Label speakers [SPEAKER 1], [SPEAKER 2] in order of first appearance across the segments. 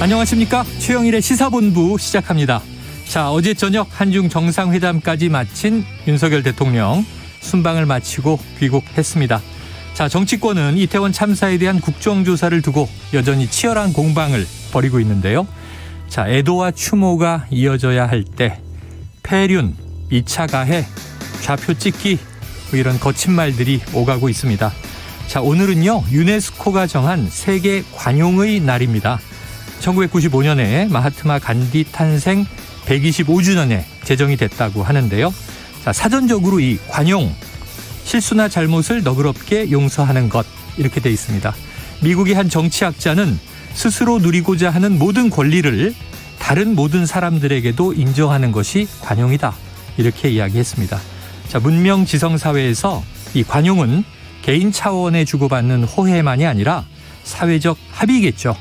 [SPEAKER 1] 안녕하십니까. 최영일의 시사본부 시작합니다. 자, 어제 저녁 한중 정상회담까지 마친 윤석열 대통령 순방을 마치고 귀국했습니다. 자, 정치권은 이태원 참사에 대한 국정조사를 두고 여전히 치열한 공방을 벌이고 있는데요. 자, 애도와 추모가 이어져야 할 때 폐륜, 2차 가해, 좌표 찍기 이런 거친 말들이 오가고 있습니다. 자, 오늘은요 유네스코가 정한 세계 관용의 날입니다. 1995년에 마하트마 간디 탄생 125주년에 제정이 됐다고 하는데요. 자, 사전적으로 이 관용, 실수나 잘못을 너그럽게 용서하는 것 이렇게 돼 있습니다. 미국의 한 정치학자는 스스로 누리고자 하는 모든 권리를 다른 모든 사람들에게도 인정하는 것이 관용이다 이렇게 이야기했습니다. 자, 문명 지성 사회에서 이 관용은 개인 차원에 주고받는 호혜만이 아니라 사회적 합의겠죠.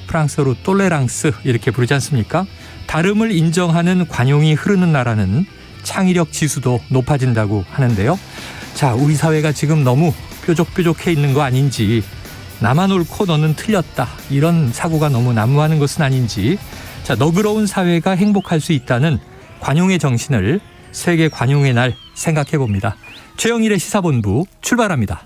[SPEAKER 1] 프랑스어로 똘레랑스 이렇게 부르지 않습니까? 다름을 인정하는 관용이 흐르는 나라는 창의력 지수도 높아진다고 하는데요. 자, 우리 사회가 지금 너무 뾰족뾰족해 있는 거 아닌지, 나만 옳고 너는 틀렸다 이런 사고가 너무 난무하는 것은 아닌지, 자, 너그러운 사회가 행복할 수 있다는 관용의 정신을 세계 관용의 날 생각해 봅니다. 최영일의 시사본부 출발합니다.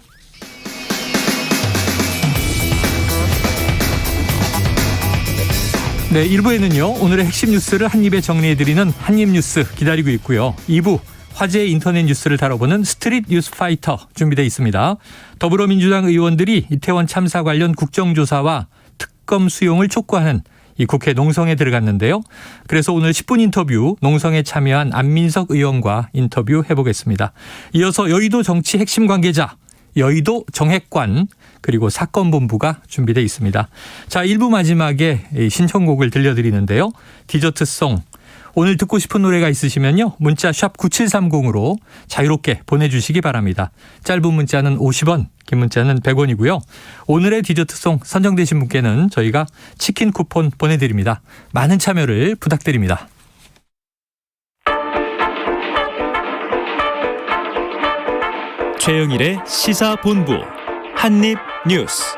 [SPEAKER 1] 네, 1부에는요 오늘의 핵심 뉴스를 한입에 정리해드리는 한입뉴스 기다리고 있고요. 2부 화제의 인터넷 뉴스를 다뤄보는 스트릿 뉴스 파이터 준비되어 있습니다. 더불어민주당 의원들이 이태원 참사 관련 국정조사와 특검 수용을 촉구하는 이 국회 농성에 들어갔는데요. 그래서 오늘 10분 인터뷰 농성에 참여한 안민석 의원과 인터뷰 해보겠습니다. 이어서 여의도 정치 핵심 관계자, 여의도 정핵관 그리고 사건본부가 준비되어 있습니다. 자, 1부 마지막에 신청곡을 들려드리는데요. 디저트송. 오늘 듣고 싶은 노래가 있으시면요. 문자 샵 9730으로 자유롭게 보내주시기 바랍니다. 짧은 문자는 50원, 긴 문자는 100원이고요. 오늘의 디저트송 선정되신 분께는 저희가 치킨 쿠폰 보내드립니다. 많은 참여를 부탁드립니다.
[SPEAKER 2] 최영일의 시사본부 한입뉴스.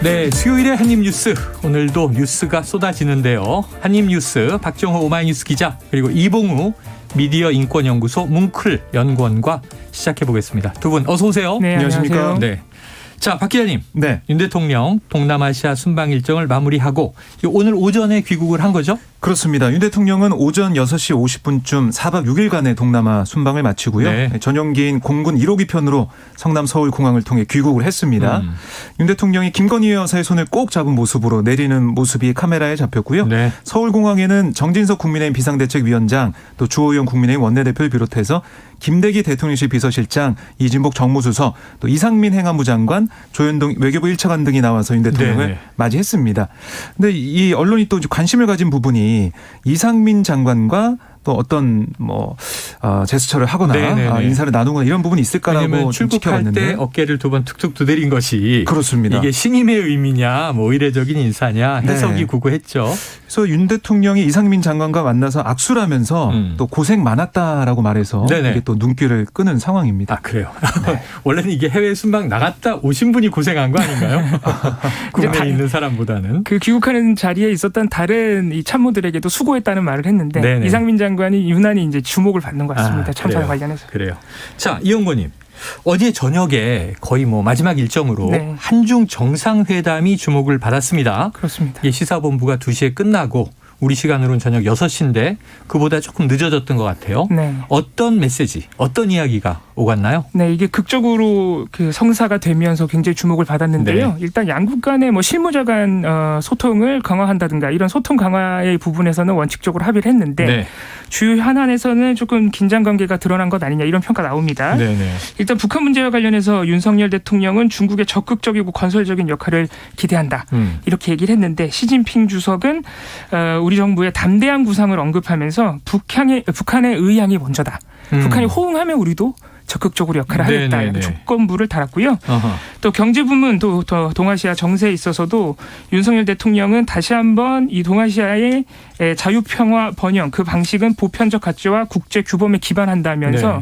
[SPEAKER 1] 네, 수요일의 한입뉴스. 오늘도 뉴스가 쏟아지는데요. 한입뉴스 박정호 오마이뉴스 기자 그리고 이봉우 미디어 인권연구소 뭉클 연구원과 시작해보겠습니다. 두 분 어서 오세요.
[SPEAKER 3] 네,
[SPEAKER 1] 안녕하십니까. 네. 자, 박 기자님.
[SPEAKER 3] 네.
[SPEAKER 1] 윤 대통령 동남아시아 순방 일정을 마무리하고 오늘 오전에 귀국을 한 거죠?
[SPEAKER 3] 그렇습니다. 윤 대통령은 오전 6시 50분쯤 4박 6일간의 동남아 순방을 마치고요.
[SPEAKER 1] 네.
[SPEAKER 3] 전용기인 공군 1호기 편으로 성남 서울공항을 통해 귀국을 했습니다. 윤 대통령이 김건희 여사의 손을 꼭 잡은 모습으로 내리는 모습이 카메라에 잡혔고요.
[SPEAKER 1] 네.
[SPEAKER 3] 서울공항에는 정진석 국민의힘 비상대책위원장 또 주호영 국민의힘 원내대표를 비롯해서 김대기 대통령실 비서실장, 이진복 정무수석, 또 이상민 행안부 장관, 조현동 외교부 1차관 등이 나와서 윤 대통령을
[SPEAKER 1] 네네.
[SPEAKER 3] 맞이했습니다. 근데 이 언론이 또 관심을 가진 부분이 이상민 장관과 또 어떤 제스처를 하거나
[SPEAKER 1] 네네네.
[SPEAKER 3] 인사를 나누거나 이런 부분이 있을까라고
[SPEAKER 1] 왜냐하면
[SPEAKER 3] 좀
[SPEAKER 1] 출국할
[SPEAKER 3] 지켜봤는데.
[SPEAKER 1] 때 어깨를 두 번 툭툭 두드린 것이
[SPEAKER 3] 그렇습니다.
[SPEAKER 1] 이게 신임의 의미냐 뭐 의례적인 인사냐 해석이
[SPEAKER 3] 네.
[SPEAKER 1] 구구했죠.
[SPEAKER 3] 그래서 윤 대통령이 이상민 장관과 만나서 악수를 하면서 또 고생 많았다라고 말해서
[SPEAKER 1] 네네.
[SPEAKER 3] 이게 또 눈길을 끄는 상황입니다.
[SPEAKER 1] 아, 그래요? 원래는 이게 해외 순방 나갔다 오신 분이 고생한 거 아닌가요? 국내에 있는 사람보다는.
[SPEAKER 4] 그 귀국하는 자리에 있었던 다른 이 참모들에게도 수고했다는 말을 했는데
[SPEAKER 1] 네네.
[SPEAKER 4] 이상민 장관이 유난히 이제 주목을 받는 것 같습니다. 참사와
[SPEAKER 1] 그래요.
[SPEAKER 4] 관련해서.
[SPEAKER 1] 그래요. 자, 이 연구님. 어제 저녁에 거의 마지막 일정으로
[SPEAKER 4] 네.
[SPEAKER 1] 한중 정상회담이 주목을 받았습니다.
[SPEAKER 4] 그렇습니다.
[SPEAKER 1] 이 시사본부가 2시에 끝나고 우리 시간으로는 저녁 6시인데 그보다 조금 늦어졌던 것 같아요.
[SPEAKER 4] 네.
[SPEAKER 1] 어떤 메시지, 어떤 이야기가 오갔나요?
[SPEAKER 4] 네, 이게 극적으로 그 성사가 되면서 굉장히 주목을 받았는데요.
[SPEAKER 1] 네.
[SPEAKER 4] 일단 양국 간의 실무자 간 소통을 강화한다든가 이런 소통 강화의 부분에서는 원칙적으로 합의를 했는데
[SPEAKER 1] 네.
[SPEAKER 4] 주요 현안에서는 조금 긴장 관계가 드러난 것 아니냐 이런 평가 나옵니다.
[SPEAKER 1] 네네.
[SPEAKER 4] 일단 북한 문제와 관련해서 윤석열 대통령은 중국의 적극적이고 건설적인 역할을 기대한다. 이렇게 얘기를 했는데 시진핑 주석은 우리 정부의 담대한 구상을 언급하면서 북한의 의향이 먼저다. 북한이 호응하면 우리도 적극적으로 역할을 하겠다
[SPEAKER 1] 네네네.
[SPEAKER 4] 이런 조건부를 달았고요.
[SPEAKER 1] 어허.
[SPEAKER 4] 또 경제 부문도 더 동아시아 정세에 있어서도 윤석열 대통령은 다시 한번 이 동아시아의 자유평화 번영 그 방식은 보편적 가치와 국제 규범에 기반한다면서
[SPEAKER 1] 네.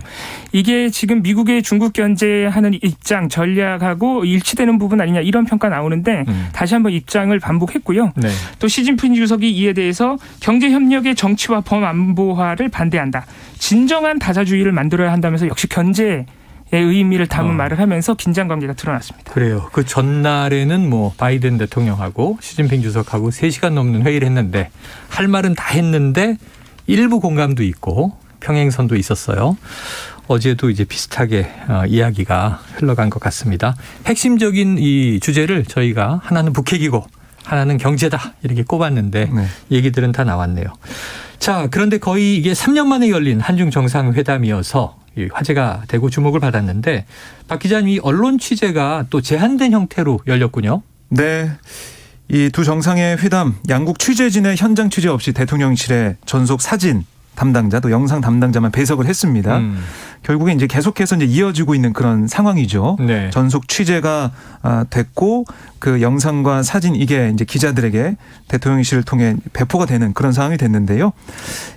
[SPEAKER 4] 이게 지금 미국의 중국 견제하는 입장 전략하고 일치되는 부분 아니냐 이런 평가 나오는데 다시 한번 입장을 반복했고요.
[SPEAKER 1] 네.
[SPEAKER 4] 또 시진핑 주석이 이에 대해서 경제협력의 정치화 범안보화를 반대한다. 진정한 다자주의를 만들어야 한다면서 역시 견제의 의미를 담은 말을 하면서 긴장 관계가 드러났습니다.
[SPEAKER 1] 그래요. 그 전날에는 뭐 바이든 대통령하고 시진핑 주석하고 3시간 넘는 회의를 했는데 할 말은 다 했는데 일부 공감도 있고 평행선도 있었어요. 어제도 이제 비슷하게 이야기가 흘러간 것 같습니다. 핵심적인 이 주제를 저희가 하나는 북핵이고 하나는 경제다 이렇게 꼽았는데
[SPEAKER 3] 네.
[SPEAKER 1] 얘기들은 다 나왔네요. 자, 그런데 거의 이게 3년 만에 열린 한중 정상회담이어서 화제가 되고 주목을 받았는데 박 기자님 이 언론 취재가 또 제한된 형태로 열렸군요.
[SPEAKER 3] 네. 이 두 정상의 회담 양국 취재진의 현장 취재 없이 대통령실에 전속 사진 담당자 또 영상 담당자만 배석을 했습니다. 결국에 이제 계속해서 이제 이어지고 있는 그런 상황이죠.
[SPEAKER 1] 네.
[SPEAKER 3] 전속 취재가 됐고 그 영상과 사진 이게 이제 기자들에게 대통령실을 통해 배포가 되는 그런 상황이 됐는데요.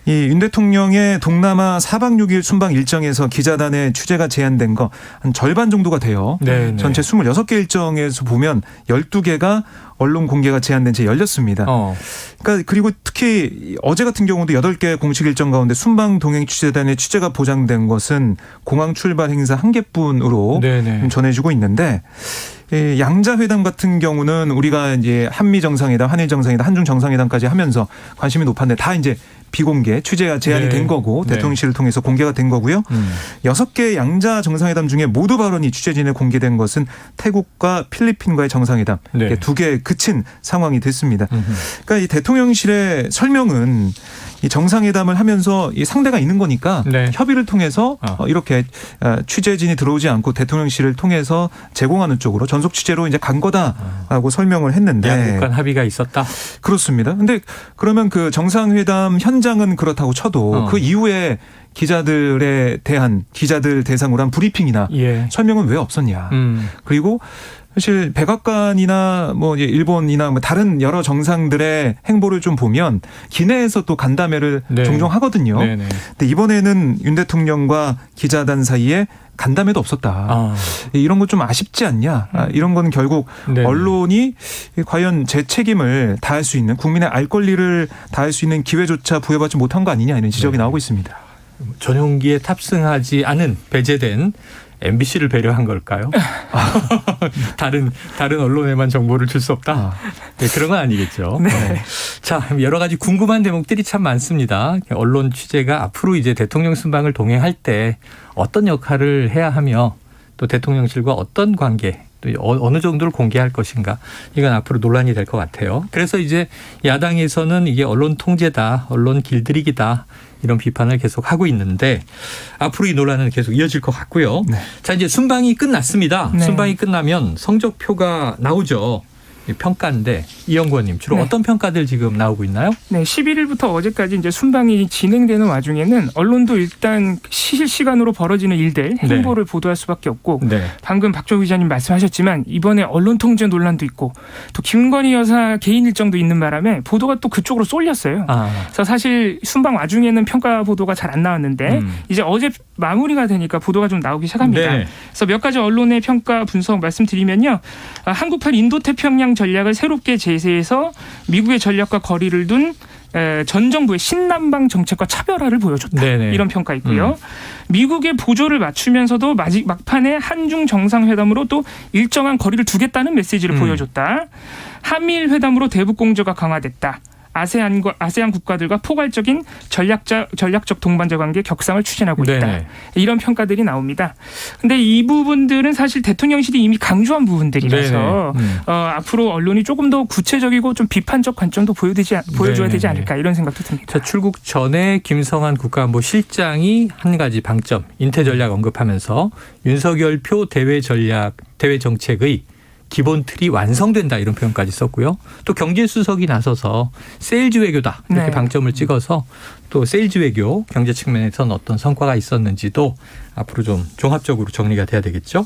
[SPEAKER 3] 이 윤 대통령의 동남아 4박 6일 순방 일정에서 기자단의 취재가 제한된 거 한 절반 정도가 돼요.
[SPEAKER 1] 네,
[SPEAKER 3] 전체 26개 일정에서 보면 12개가 언론 공개가 제한된 채 열렸습니다. 그러니까 그리고 특히 어제 같은 경우도 8개 공식 일정 가운데 순방 동행 취재단의 취재가 보장된 것은 공항 출발 행사 1개뿐으로
[SPEAKER 1] 네네.
[SPEAKER 3] 전해지고 있는데 양자 회담 같은 경우는 우리가 이제 한미 정상회담, 한일 정상회담, 한중 정상회담까지 하면서 관심이 높았는데 다 이제 비공개 취재가 제한이
[SPEAKER 1] 네.
[SPEAKER 3] 된 거고 대통령실을 통해서 공개가 된 거고요. 6개 양자 정상회담 중에 모두 발언이 취재진에 공개된 것은 태국과 필리핀과의 정상회담
[SPEAKER 1] 네.
[SPEAKER 3] 2개에 그친 상황이 됐습니다. 그러니까 이 대통령실의 설명은 이 정상회담을 하면서 이 상대가 있는 거니까
[SPEAKER 1] 네.
[SPEAKER 3] 협의를 통해서 이렇게 취재진이 들어오지 않고 대통령실을 통해서 제공하는 쪽으로 전속 취재로 이제 간 거다라고 설명을 했는데
[SPEAKER 1] 양국 간 합의가 있었다.
[SPEAKER 3] 그렇습니다. 근데 그러면 그 정상회담 현장은 그렇다고 쳐도 그 이후에 기자들에 대한 기자들 대상으로 한 브리핑이나
[SPEAKER 1] 예.
[SPEAKER 3] 설명은 왜 없었냐. 그리고 사실 백악관이나 뭐 일본이나 뭐 다른 여러 정상들의 행보를 좀 보면 기내에서 또 간담회를
[SPEAKER 1] 네.
[SPEAKER 3] 종종 하거든요.
[SPEAKER 1] 네네.
[SPEAKER 3] 근데 이번에는 윤 대통령과 기자단 사이에 간담회도 없었다. 이런 거 좀 아쉽지 않냐. 이런 건 결국
[SPEAKER 1] 네네.
[SPEAKER 3] 언론이 과연 제 책임을 다할 수 있는 국민의 알 권리를 다할 수 있는 기회조차 부여받지 못한 거 아니냐 이런 지적이
[SPEAKER 1] 네.
[SPEAKER 3] 나오고 있습니다.
[SPEAKER 1] 전용기에 탑승하지 않은 배제된 MBC를 배려한 걸까요? 다른 언론에만 정보를 줄 수 없다. 네, 그런 건 아니겠죠.
[SPEAKER 4] 네.
[SPEAKER 1] 자, 여러 가지 궁금한 대목들이 참 많습니다. 언론 취재가 앞으로 이제 대통령 순방을 동행할 때 어떤 역할을 해야 하며 또 대통령실과 어떤 관계 또 어느 정도를 공개할 것인가 이건 앞으로 논란이 될 것 같아요. 그래서 이제 야당에서는 이게 언론 통제다, 언론 길들이기다 이런 비판을 계속 하고 있는데 앞으로 이 논란은 계속 이어질 것 같고요.
[SPEAKER 3] 네.
[SPEAKER 1] 자, 이제 순방이 끝났습니다.
[SPEAKER 4] 네.
[SPEAKER 1] 순방이 끝나면 성적표가 나오죠. 평가인데 이영구 의원님 주로
[SPEAKER 4] 네.
[SPEAKER 1] 어떤 평가들 지금 나오고 있나요?
[SPEAKER 4] 네, 11일부터 어제까지 이제 순방이 진행되는 와중에는 언론도 일단 실시간으로 벌어지는 일들 행보를 보도할 수밖에 없고
[SPEAKER 1] 네.
[SPEAKER 4] 방금 박정우 기자님 말씀하셨지만 이번에 언론 통제 논란도 있고 또 김건희 여사 개인 일정도 있는 바람에 보도가 또 그쪽으로 쏠렸어요. 그래서 사실 순방 와중에는 평가 보도가 잘 안 나왔는데 이제 어제 마무리가 되니까 보도가 좀 나오기 시작합니다.
[SPEAKER 1] 네.
[SPEAKER 4] 그래서 몇 가지 언론의 평가 분석 말씀드리면요. 한국판 인도태평양 전략을 새롭게 제시해서 미국의 전략과 거리를 둔 전 정부의 신남방 정책과 차별화를 보여줬다.
[SPEAKER 1] 네네.
[SPEAKER 4] 이런 평가 있고요. 미국의 보조를 맞추면서도 막판에 한중 정상회담으로 또 일정한 거리를 두겠다는 메시지를 보여줬다. 한미일 회담으로 대북 공조가 강화됐다. 아세안 국가들과 포괄적인 전략적 동반자 관계 격상을 추진하고 있다.
[SPEAKER 1] 네네.
[SPEAKER 4] 이런 평가들이 나옵니다. 근데 이 부분들은 사실 대통령실이 이미 강조한 부분들이라서 앞으로 언론이 조금 더 구체적이고 좀 비판적 관점도 보여줘야
[SPEAKER 1] 네네.
[SPEAKER 4] 되지 않을까 이런 생각도 듭니다.
[SPEAKER 1] 자, 출국 전에 김성한 국가안보실장이 한 가지 방점, 인태 전략 언급하면서 윤석열표 대외 정책의 기본 틀이 완성된다 이런 표현까지 썼고요. 또 경제수석이 나서서 세일즈 외교다 이렇게
[SPEAKER 4] 네.
[SPEAKER 1] 방점을 찍어서 또 세일즈 외교 경제 측면에서는 어떤 성과가 있었는지도 앞으로 좀 종합적으로 정리가 돼야 되겠죠.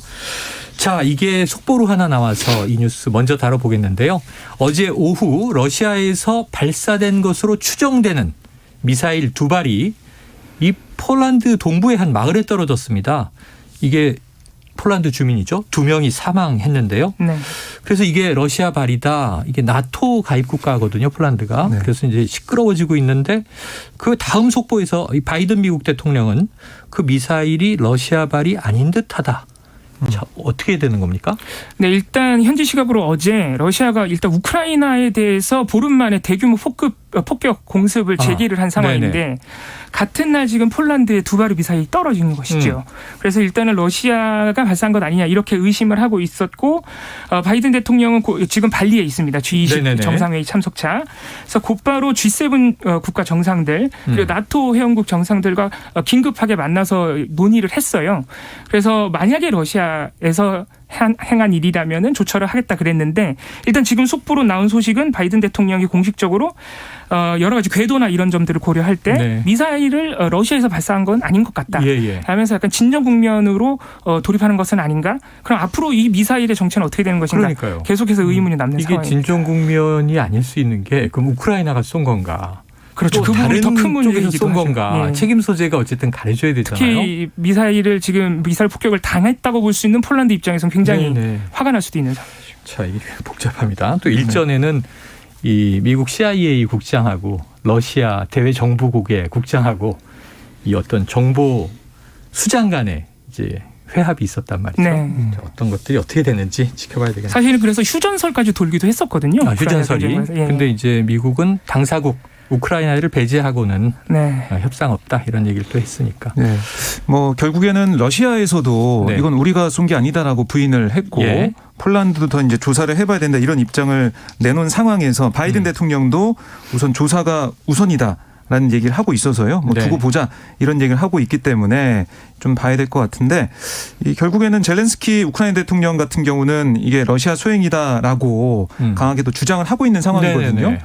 [SPEAKER 1] 자, 이게 속보로 하나 나와서 이 뉴스 먼저 다뤄보겠는데요. 어제 오후 러시아에서 발사된 것으로 추정되는 미사일 2발이 이 폴란드 동부의 한 마을에 떨어졌습니다. 이게 폴란드 주민이죠. 2명이 사망했는데요.
[SPEAKER 4] 네.
[SPEAKER 1] 그래서 이게 러시아 발이다. 이게 나토 가입 국가거든요. 폴란드가.
[SPEAKER 3] 네.
[SPEAKER 1] 그래서 이제 시끄러워지고 있는데 그 다음 속보에서 이 바이든 미국 대통령은 그 미사일이 러시아 발이 아닌 듯하다. 자, 어떻게 되는 겁니까?
[SPEAKER 4] 네, 일단 현지 시각으로 어제 러시아가 일단 우크라이나에 대해서 보름 만에 대규모 폭격 공습을 제기를 한 상황인데
[SPEAKER 1] 네네.
[SPEAKER 4] 같은 날 지금 폴란드에 2발의 미사일이 떨어지는 것이죠. 그래서 일단은 러시아가 발사한 것 아니냐 이렇게 의심을 하고 있었고 바이든 대통령은 지금 발리에 있습니다. G20
[SPEAKER 1] 네네네.
[SPEAKER 4] 정상회의 참석차. 그래서 곧바로 G7 국가 정상들 그리고 나토 회원국 정상들과 긴급하게 만나서 논의를 했어요. 그래서 만약에 러시아에서 행한 일이라면은 조처를 하겠다 그랬는데 일단 지금 속보로 나온 소식은 바이든 대통령이 공식적으로 여러 가지 궤도나 이런 점들을 고려할 때
[SPEAKER 1] 네.
[SPEAKER 4] 미사일을 러시아에서 발사한 건 아닌 것 같다.
[SPEAKER 1] 예.
[SPEAKER 4] 하면서 약간 진정 국면으로 돌입하는 것은 아닌가? 그럼 앞으로 이 미사일의 정체는 어떻게 되는 것인가?
[SPEAKER 1] 그러니까요.
[SPEAKER 4] 계속해서 의문이 남는
[SPEAKER 1] 이게
[SPEAKER 4] 상황입니다.
[SPEAKER 1] 진정 국면이 아닐 수 있는 게 그럼 우크라이나가 쏜 건가?
[SPEAKER 4] 그렇죠.
[SPEAKER 1] 또
[SPEAKER 4] 그 부분이
[SPEAKER 1] 다른
[SPEAKER 4] 더 큰
[SPEAKER 1] 쪽에서
[SPEAKER 4] 문제이기도
[SPEAKER 1] 쏜
[SPEAKER 4] 하죠.
[SPEAKER 1] 건가?
[SPEAKER 4] 예.
[SPEAKER 1] 책임 소재가 어쨌든 가려져야 되잖아요.
[SPEAKER 4] 특히 미사일을 지금 미사일 폭격을 당했다고 볼 수 있는 폴란드 입장에서는 굉장히
[SPEAKER 1] 네네.
[SPEAKER 4] 화가 날 수도 있는 상황이죠.
[SPEAKER 1] 자, 이게 복잡합니다. 또 일전에는 이 미국 CIA 국장하고 러시아 대외 정보국의 국장하고 이 어떤 정보 수장 간에 이제 회합이 있었단 말이죠.
[SPEAKER 4] 네.
[SPEAKER 1] 자, 어떤 것들이 어떻게 되는지 지켜봐야 되겠네요.
[SPEAKER 4] 사실은 그래서 휴전설까지 돌기도 했었거든요.
[SPEAKER 1] 휴전설이.
[SPEAKER 4] 우크라이나 전쟁에서. 예.
[SPEAKER 1] 근데 이제 미국은 당사국 우크라이나를 배제하고는
[SPEAKER 4] 네.
[SPEAKER 1] 협상 없다 이런 얘기를 또 했으니까.
[SPEAKER 3] 네. 뭐 결국에는 러시아에서도
[SPEAKER 1] 네.
[SPEAKER 3] 이건 우리가 쏜 게 아니다라고 부인을 했고
[SPEAKER 1] 예.
[SPEAKER 3] 폴란드도 더 이제 조사를 해봐야 된다 이런 입장을 내놓은 상황에서 바이든 대통령도 우선 조사가 우선이다. 라는 얘기를 하고 있어서요. 뭐
[SPEAKER 1] 네.
[SPEAKER 3] 두고 보자 이런 얘기를 하고 있기 때문에 좀 봐야 될 것 같은데 이 결국에는 젤렌스키 우크라이나 대통령 같은 경우는 이게 러시아 소행이다라고 강하게 또 주장을 하고 있는 상황이거든요.
[SPEAKER 1] 네네네.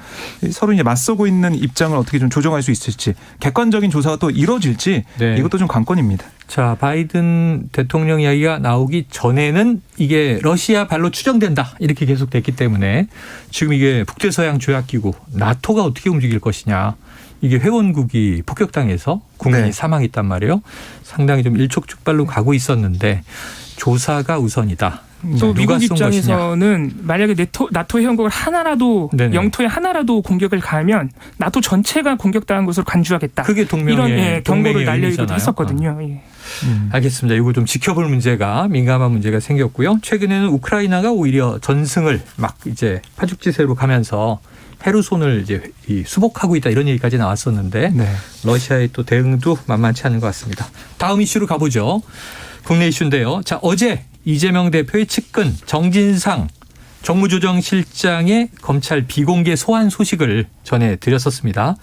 [SPEAKER 3] 서로 이제 맞서고 있는 입장을 어떻게 좀 조정할 수 있을지 객관적인 조사가 또 이루어질지
[SPEAKER 1] 네.
[SPEAKER 3] 이것도 좀 관건입니다.
[SPEAKER 1] 자, 바이든 대통령 이야기가 나오기 전에는 이게 러시아 발로 추정된다 이렇게 계속 됐기 때문에 지금 이게 북대서양 조약기구 나토가 어떻게 움직일 것이냐. 이게 회원국이 폭격당해서 국민이
[SPEAKER 3] 네.
[SPEAKER 1] 사망했단 말이에요. 상당히 좀 일촉즉발로 가고 있었는데 조사가 우선이다.
[SPEAKER 4] 또
[SPEAKER 1] 누가
[SPEAKER 4] 미국
[SPEAKER 1] 쏜 것이냐.
[SPEAKER 4] 입장에서는 만약에 나토 회원국을 하나라도
[SPEAKER 1] 네네.
[SPEAKER 4] 영토에 하나라도 공격을 가하면 나토 전체가 공격당한 것으로 간주하겠다.
[SPEAKER 1] 그게 동맹의
[SPEAKER 4] 이런 경고를 날리기도
[SPEAKER 1] 의미잖아요.
[SPEAKER 4] 했었거든요. 예.
[SPEAKER 1] 알겠습니다. 이거 좀 지켜볼 문제가 민감한 문제가 생겼고요. 최근에는 우크라이나가 오히려 전승을 막 이제 파죽지세로 가면서 헤르손을 이제 수복하고 있다 이런 얘기까지 나왔었는데
[SPEAKER 3] 네.
[SPEAKER 1] 러시아의 또 대응도 만만치 않은 것 같습니다. 다음 이슈로 가보죠. 국내 이슈인데요. 자, 어제 이재명 대표의 측근 정진상 정무조정실장의 검찰 비공개 소환 소식을 전해드렸었습니다.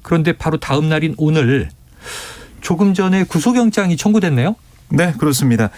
[SPEAKER 1] 그런데 바로 다음 날인 오늘 조금 전에 구속영장이 청구됐네요.
[SPEAKER 3] 네, 그렇습니다.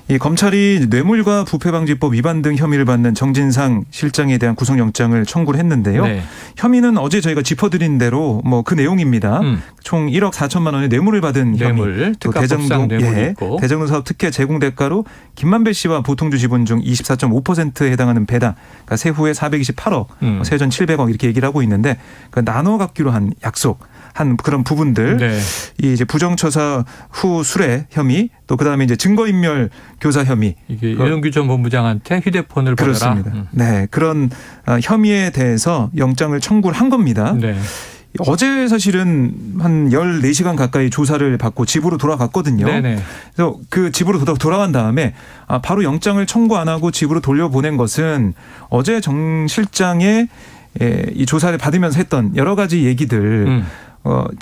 [SPEAKER 3] 이 검찰이 뇌물과 부패방지법 위반 등 혐의를 받는 정진상 실장에 대한 구속영장을 청구를 했는데요.
[SPEAKER 1] 네.
[SPEAKER 3] 혐의는 어제 저희가 짚어드린 대로 뭐 그 내용입니다. 총 1억 4천만 원의 뇌물을 받은
[SPEAKER 1] 뇌물,
[SPEAKER 3] 혐의. 또
[SPEAKER 1] 특가법상 뇌물이 있고.
[SPEAKER 3] 대장동 사업 특혜 제공 대가로 김만배 씨와 보통주 지분 중 24.5%에 해당하는 배당, 그러니까 세후에 428억, 세전 700억 이렇게 얘기를 하고 있는데 그 나눠 갖기로 한 약속. 한 그런 부분들,
[SPEAKER 1] 네.
[SPEAKER 3] 이 이제 부정처사 후 수뢰 혐의, 또 그다음에 이제 증거인멸 교사 혐의.
[SPEAKER 1] 이게 윤영규 전 본부장한테 휴대폰을 보내라.
[SPEAKER 3] 그렇습니다. 네, 그런 혐의에 대해서 영장을 청구를 한 겁니다.
[SPEAKER 1] 네.
[SPEAKER 3] 어제 사실은 한 14시간 가까이 조사를 받고 집으로 돌아갔거든요.
[SPEAKER 1] 네네.
[SPEAKER 3] 그래서 그 집으로 돌아간 다음에 바로 영장을 청구 안 하고 집으로 돌려보낸 것은 어제 정 실장의 이 조사를 받으면서 했던 여러 가지 얘기들.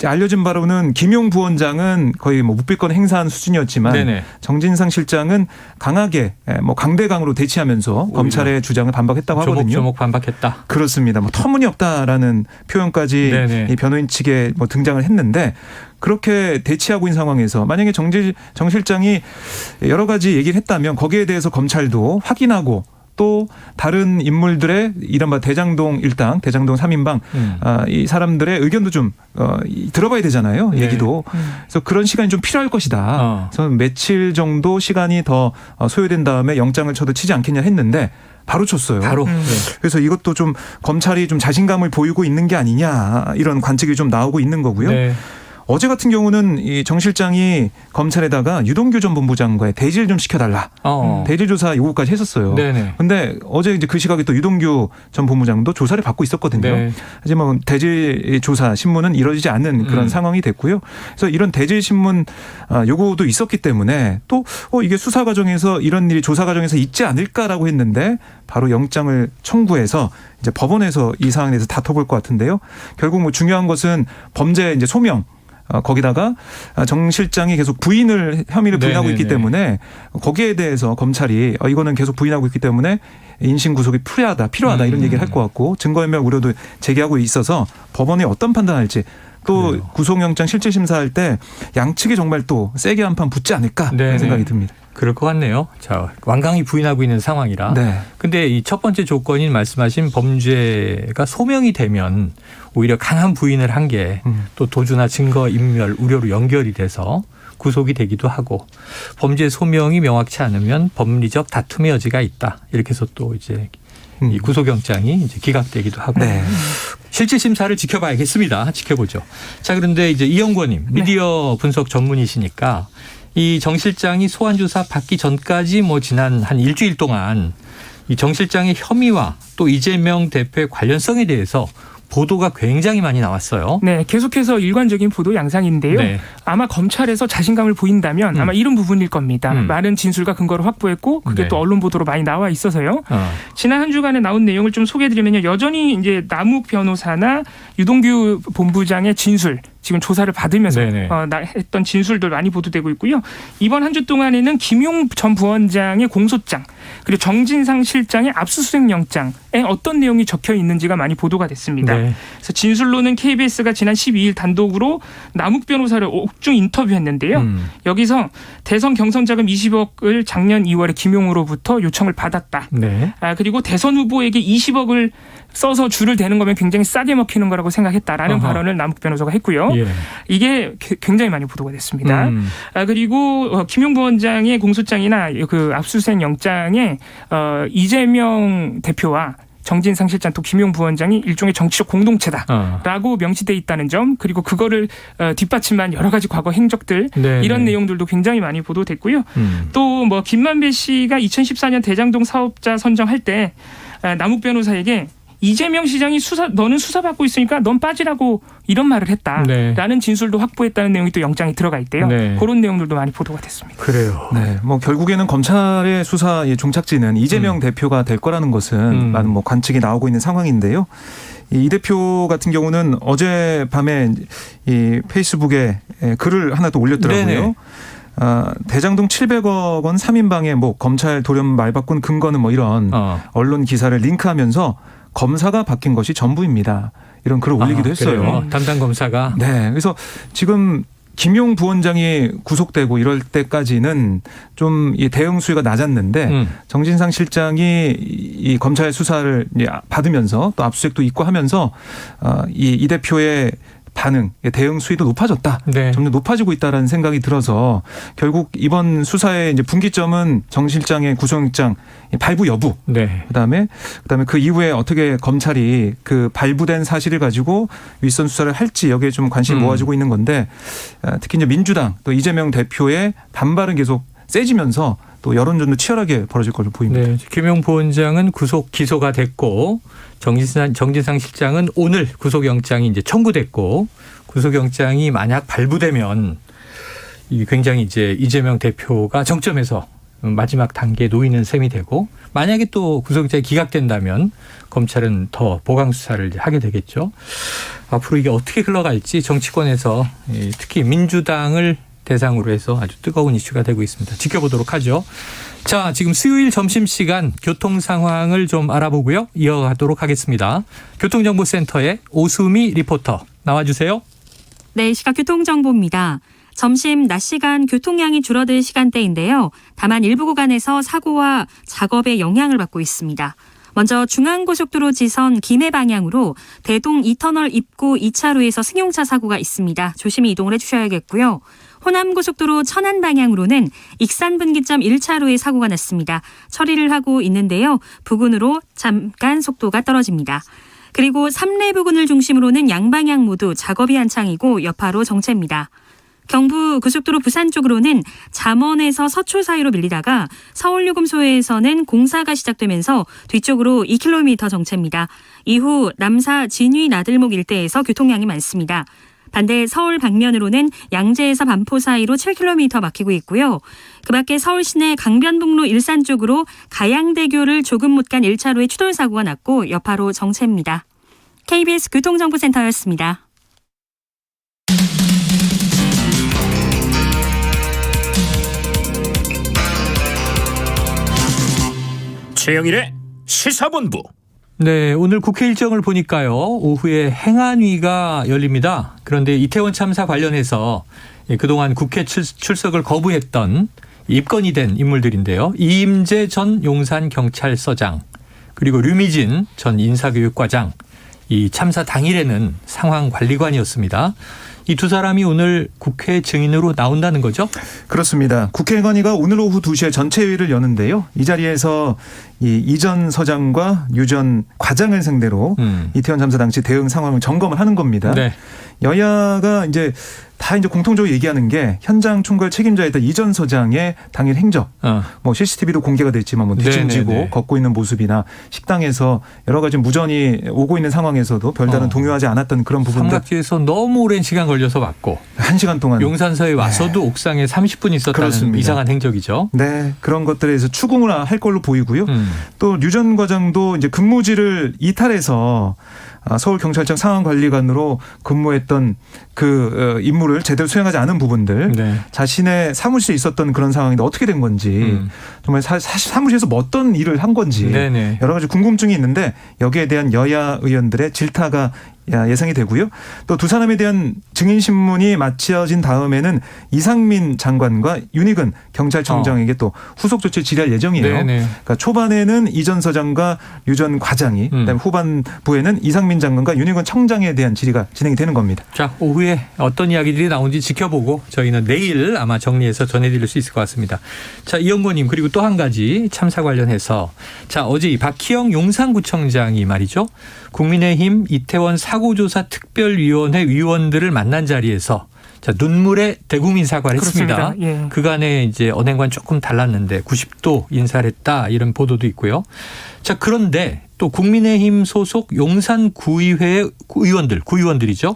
[SPEAKER 3] 알려진 바로는 김용 부원장은 거의 뭐 묵비권 행사한 수준이었지만
[SPEAKER 1] 네네.
[SPEAKER 3] 정진상 실장은 강하게 뭐 강대강으로 대치하면서 검찰의 주장을 반박했다고 하거든요.
[SPEAKER 1] 조목조목 반박했다.
[SPEAKER 3] 그렇습니다. 뭐 터무니없다라는 표현까지
[SPEAKER 1] 네네.
[SPEAKER 3] 이 변호인 측에 뭐 등장을 했는데 그렇게 대치하고 있는 상황에서 만약에 정 실장이 여러 가지 얘기를 했다면 거기에 대해서 검찰도 확인하고 또 다른 인물들의 이른바 대장동 일당, 대장동 3인방 이 사람들의 의견도 좀 들어봐야 되잖아요.
[SPEAKER 1] 네.
[SPEAKER 3] 얘기도. 그래서 그런 시간이 좀 필요할 것이다. 그래서 며칠 정도 시간이 더 소요된 다음에 영장을 쳐도 치지 않겠냐 했는데 바로 쳤어요.
[SPEAKER 1] 바로.
[SPEAKER 3] 그래서 이것도 좀 검찰이 좀 자신감을 보이고 있는 게 아니냐 이런 관측이 좀 나오고 있는 거고요.
[SPEAKER 1] 네.
[SPEAKER 3] 어제 같은 경우는 이 정 실장이 검찰에다가 유동규 전 본부장과의 대질 좀 시켜달라. 대질 조사 요구까지 했었어요.
[SPEAKER 1] 네네.
[SPEAKER 3] 근데 어제 이제 그 시각에 또 유동규 전 본부장도 조사를 받고 있었거든요.
[SPEAKER 1] 네.
[SPEAKER 3] 하지만 대질 조사 신문은 이루어지지 않는 그런 상황이 됐고요. 그래서 이런 대질 신문 요구도 있었기 때문에 또 이게 수사 과정에서 이런 일이 조사 과정에서 있지 않을까라고 했는데 바로 영장을 청구해서 이제 법원에서 이 사안에 대해서 다퉈볼 것 같은데요. 결국 뭐 중요한 것은 범죄 이제 소명 거기다가 정 실장이 계속 혐의를 부인하고 있기 때문에 거기에 대해서 검찰이 이거는 계속 부인하고 있기 때문에 인신 구속이 필요하다 이런 얘기를 할 것 같고 증거인멸 우려도 제기하고 있어서 법원이 어떤 판단할지 또
[SPEAKER 1] 그래요.
[SPEAKER 3] 구속영장 실질 심사할 때 양측이 정말 또 세게 한판 붙지 않을까
[SPEAKER 1] 네네.
[SPEAKER 3] 생각이 듭니다.
[SPEAKER 1] 그럴 것 같네요. 자, 완강히 부인하고 있는 상황이라.
[SPEAKER 3] 네.
[SPEAKER 1] 근데 이 첫 번째 조건인 말씀하신 범죄가 소명이 되면 오히려 강한 부인을 한 게 또 도주나 증거 인멸 우려로 연결이 돼서 구속이 되기도 하고 범죄 소명이 명확치 않으면 법리적 다툼의 여지가 있다. 이렇게 해서 또 이제 이 구속영장이 이제 기각되기도 하고.
[SPEAKER 3] 네.
[SPEAKER 1] 실질 심사를 지켜봐야겠습니다. 지켜보죠. 자, 그런데 이제 이영권님 미디어 분석 전문이시니까 이 정 실장이 소환 조사 받기 전까지 뭐 지난 한 일주일 동안 이 정 실장의 혐의와 또 이재명 대표의 관련성에 대해서 보도가 굉장히 많이 나왔어요.
[SPEAKER 4] 네, 계속해서 일관적인 보도 양상인데요.
[SPEAKER 1] 네.
[SPEAKER 4] 아마 검찰에서 자신감을 보인다면 아마 이런 부분일 겁니다. 많은 진술과 근거를 확보했고 그게
[SPEAKER 1] 네.
[SPEAKER 4] 또 언론 보도로 많이 나와 있어서요. 지난 한 주간에 나온 내용을 좀 소개해드리면요. 여전히 이제 남욱 변호사나 유동규 본부장의 진술 지금 조사를 받으면서 했던 진술들 많이 보도되고 있고요. 이번 한 주 동안에는 김용 전 부원장의 공소장 그리고 정진상 실장의 압수수색 영장에 어떤 내용이 적혀 있는지가 많이 보도가 됐습니다.
[SPEAKER 1] 네.
[SPEAKER 4] 그래서 진술로는 KBS가 지난 12일 단독으로 남욱 변호사를 옥중 인터뷰했는데요. 여기서 대선 경선 자금 20억을 작년 2월에 김용으로부터 요청을 받았다.
[SPEAKER 1] 네.
[SPEAKER 4] 그리고 대선 후보에게 20억을 써서 줄을 대는 거면 굉장히 싸게 먹히는 거라고 생각했다라는 발언을 남욱 변호사가 했고요.
[SPEAKER 1] 예.
[SPEAKER 4] 이게 굉장히 많이 보도가 됐습니다. 그리고 김용 부원장의 공소장이나 그 압수수색 영장에 이재명 대표와 정진상 실장 또 김용 부원장이 일종의 정치적 공동체다라고 명시돼 있다는 점 그리고 그거를 뒷받침한 여러 가지 과거 행적들 이런 내용들도 굉장히 많이 보도됐고요. 또 뭐 김만배 씨가 2014년 대장동 사업자 선정할 때 남욱 변호사에게 이재명 시장이 너는 수사받고 있으니까 넌 빠지라고 이런 말을 했다라는 진술도 확보했다는 내용이 또 영장에 들어가 있대요. 그런 내용들도 많이 보도가 됐습니다.
[SPEAKER 1] 그래요.
[SPEAKER 3] 네, 뭐 결국에는 검찰의 수사의 종착지는 이재명 대표가 될 거라는 것은 많은 뭐 관측이 나오고 있는 상황인데요. 이 대표 같은 경우는 어젯밤에 이 페이스북에 글을 하나 또 올렸더라고요.
[SPEAKER 1] 네네.
[SPEAKER 3] 대장동 700억 원 3인방에 뭐 검찰 돌연 말바꾼 근거는 뭐 이런 언론 기사를 링크하면서 검사가 바뀐 것이 전부입니다. 이런 글을 올리기도 했어요.
[SPEAKER 1] 그래요? 담당 검사가.
[SPEAKER 3] 네. 그래서 지금 김용 부원장이 구속되고 이럴 때까지는 좀 이 대응 수위가 낮았는데 정진상 실장이 이 검찰 수사를 받으면서 또 압수수색도 있고 하면서 이 대표의 반응, 대응 수위도 높아졌다. 네. 점점 높아지고 있다라는 생각이 들어서 결국 이번 수사의 이제 분기점은 정 실장의 구속영장 발부 여부. 네. 그다음에 그 이후에 어떻게 검찰이 그 발부된 사실을 가지고 윗선 수사를 할지 여기에 좀 관심이 모아지고 있는 건데 특히 이제 민주당 또 이재명 대표의 반발은 계속 세지면서 또 여론전도 치열하게 벌어질 걸로 보입니다.
[SPEAKER 1] 네, 김용 부원장은 구속 기소가 됐고 정진상 실장은 오늘 구속영장이 이제 청구됐고 구속영장이 만약 발부되면 굉장히 이제 이재명 대표가 정점에서 마지막 단계에 놓이는 셈이 되고 만약에 또 구속영장이 기각된다면 검찰은 더 보강 수사를 하게 되겠죠. 앞으로 이게 어떻게 흘러갈지 정치권에서 특히 민주당을 대상으로 해서 아주 뜨거운 이슈가 되고 있습니다. 지켜보도록 하죠. 자, 지금 수요일 점심시간 교통 상황을 좀 알아보고요. 이어가도록 하겠습니다. 교통정보센터의 오수미 리포터 나와주세요.
[SPEAKER 5] 네, 시각 교통정보입니다. 점심, 낮 시간 교통량이 줄어들 시간대인데요. 다만 일부 구간에서 사고와 작업에 영향을 받고 있습니다. 먼저 중앙고속도로 지선 김해 방향으로 대동 2터널 입구 2차로에서 승용차 사고가 있습니다. 조심히 이동을 해주셔야겠고요. 호남고속도로 천안 방향으로는 익산분기점 1차로에 사고가 났습니다. 처리를 하고 있는데요. 부근으로 잠깐 속도가 떨어집니다. 그리고 삼례 부근을 중심으로는 양방향 모두 작업이 한창이고 여파로 정체입니다. 경부 고속도로 부산 쪽으로는 잠원에서 서초 사이로 밀리다가 서울요금소에서는 공사가 시작되면서 뒤쪽으로 2km 정체입니다. 이후 남사 진위 나들목 일대에서 교통량이 많습니다. 반대 서울 방면으로는 양재에서 반포 사이로 7km 막히고 있고요. 그 밖에 서울 시내 강변북로 일산 쪽으로 가양대교를 조금 못 간 1차로에 추돌 사고가 났고 여파로 정체입니다. KBS 교통정보센터였습니다.
[SPEAKER 2] 최영일의 시사본부.
[SPEAKER 1] 네, 오늘 국회 일정을 보니까요. 오후에 행안위가 열립니다. 그런데 이태원 참사 관련해서 그동안 국회 출석을 거부했던 입건이 된 인물들인데요. 이임재 전 용산경찰서장 그리고 류미진 전 인사교육과장, 이 참사 당일에는 상황관리관이었습니다. 이 두 사람이 오늘 국회 증인으로 나온다는 거죠?
[SPEAKER 3] 그렇습니다. 국회 행안위가 오늘 오후 2시에 전체회의를 여는데요. 이 자리에서 이 전 서장과 유 전 과장을 상대로 이태원 참사 당시 대응 상황을 점검을 하는 겁니다.
[SPEAKER 1] 네.
[SPEAKER 3] 여야가 이제 다 이제 공통적으로 얘기하는 게 현장 총괄 책임자였던 이 전 서장의 당일 행적, 뭐 CCTV도 공개가 됐지만 뭐 뒤짐지고
[SPEAKER 1] 네네네.
[SPEAKER 3] 걷고 있는 모습이나 식당에서 여러 가지 무전이 오고 있는 상황에서도 별다른 동요하지 않았던 그런 부분들.
[SPEAKER 1] 삼각지에서 너무 오랜 시간 걸려서 왔고
[SPEAKER 3] 1시간 동안
[SPEAKER 1] 용산서에 와서도 옥상에 30분 있었다는
[SPEAKER 3] 그렇습니다.
[SPEAKER 1] 이상한 행적이죠.
[SPEAKER 3] 네, 그런 것들에 대해서 추궁을 할 걸로 보이고요. 또 유 전 과장도 이제 근무지를 이탈해서 서울경찰청 상황관리관으로 근무했던 그 임무를 제대로 수행하지 않은 부분들,
[SPEAKER 1] 네.
[SPEAKER 3] 자신의 사무실에 있었던 그런 상황인데 어떻게 된 건지, 정말 사실 사무실에서 뭐 어떤 일을 한 건지
[SPEAKER 1] 네네.
[SPEAKER 3] 여러 가지 궁금증이 있는데 여기에 대한 여야 의원들의 질타가 예상이 되고요. 또 두 사람에 대한 증인 신문이 마쳐진 다음에는 이상민 장관과 윤희근 경찰청장에게 또 후속 조치를 질의할 예정이에요.
[SPEAKER 1] 네네.
[SPEAKER 3] 그러니까 초반에는 이 전 서장과 유 전 과장이, 그다음에 후반부에는 이상민 장관과 윤희근 청장에 대한 질의가 진행이 되는 겁니다.
[SPEAKER 1] 자, 오후에 어떤 이야기들이 나온지 지켜보고 저희는 내일 아마 정리해서 전해드릴 수 있을 것 같습니다. 자, 이영권님, 그리고 또 한 가지 참사 관련해서, 자, 어제 이 박희영 용산구청장이 말이죠, 국민의힘 이태원 사고조사 특별위원회 위원들을 만난 자리에서 자, 눈물의 대국민 사과를 했습니다.
[SPEAKER 4] 예.
[SPEAKER 1] 그간에 이제 언행과는 조금 달랐는데 90도 인사를 했다, 이런 보도도 있고요. 자, 그런데 또 국민의힘 소속 용산구의회 구의원들이죠.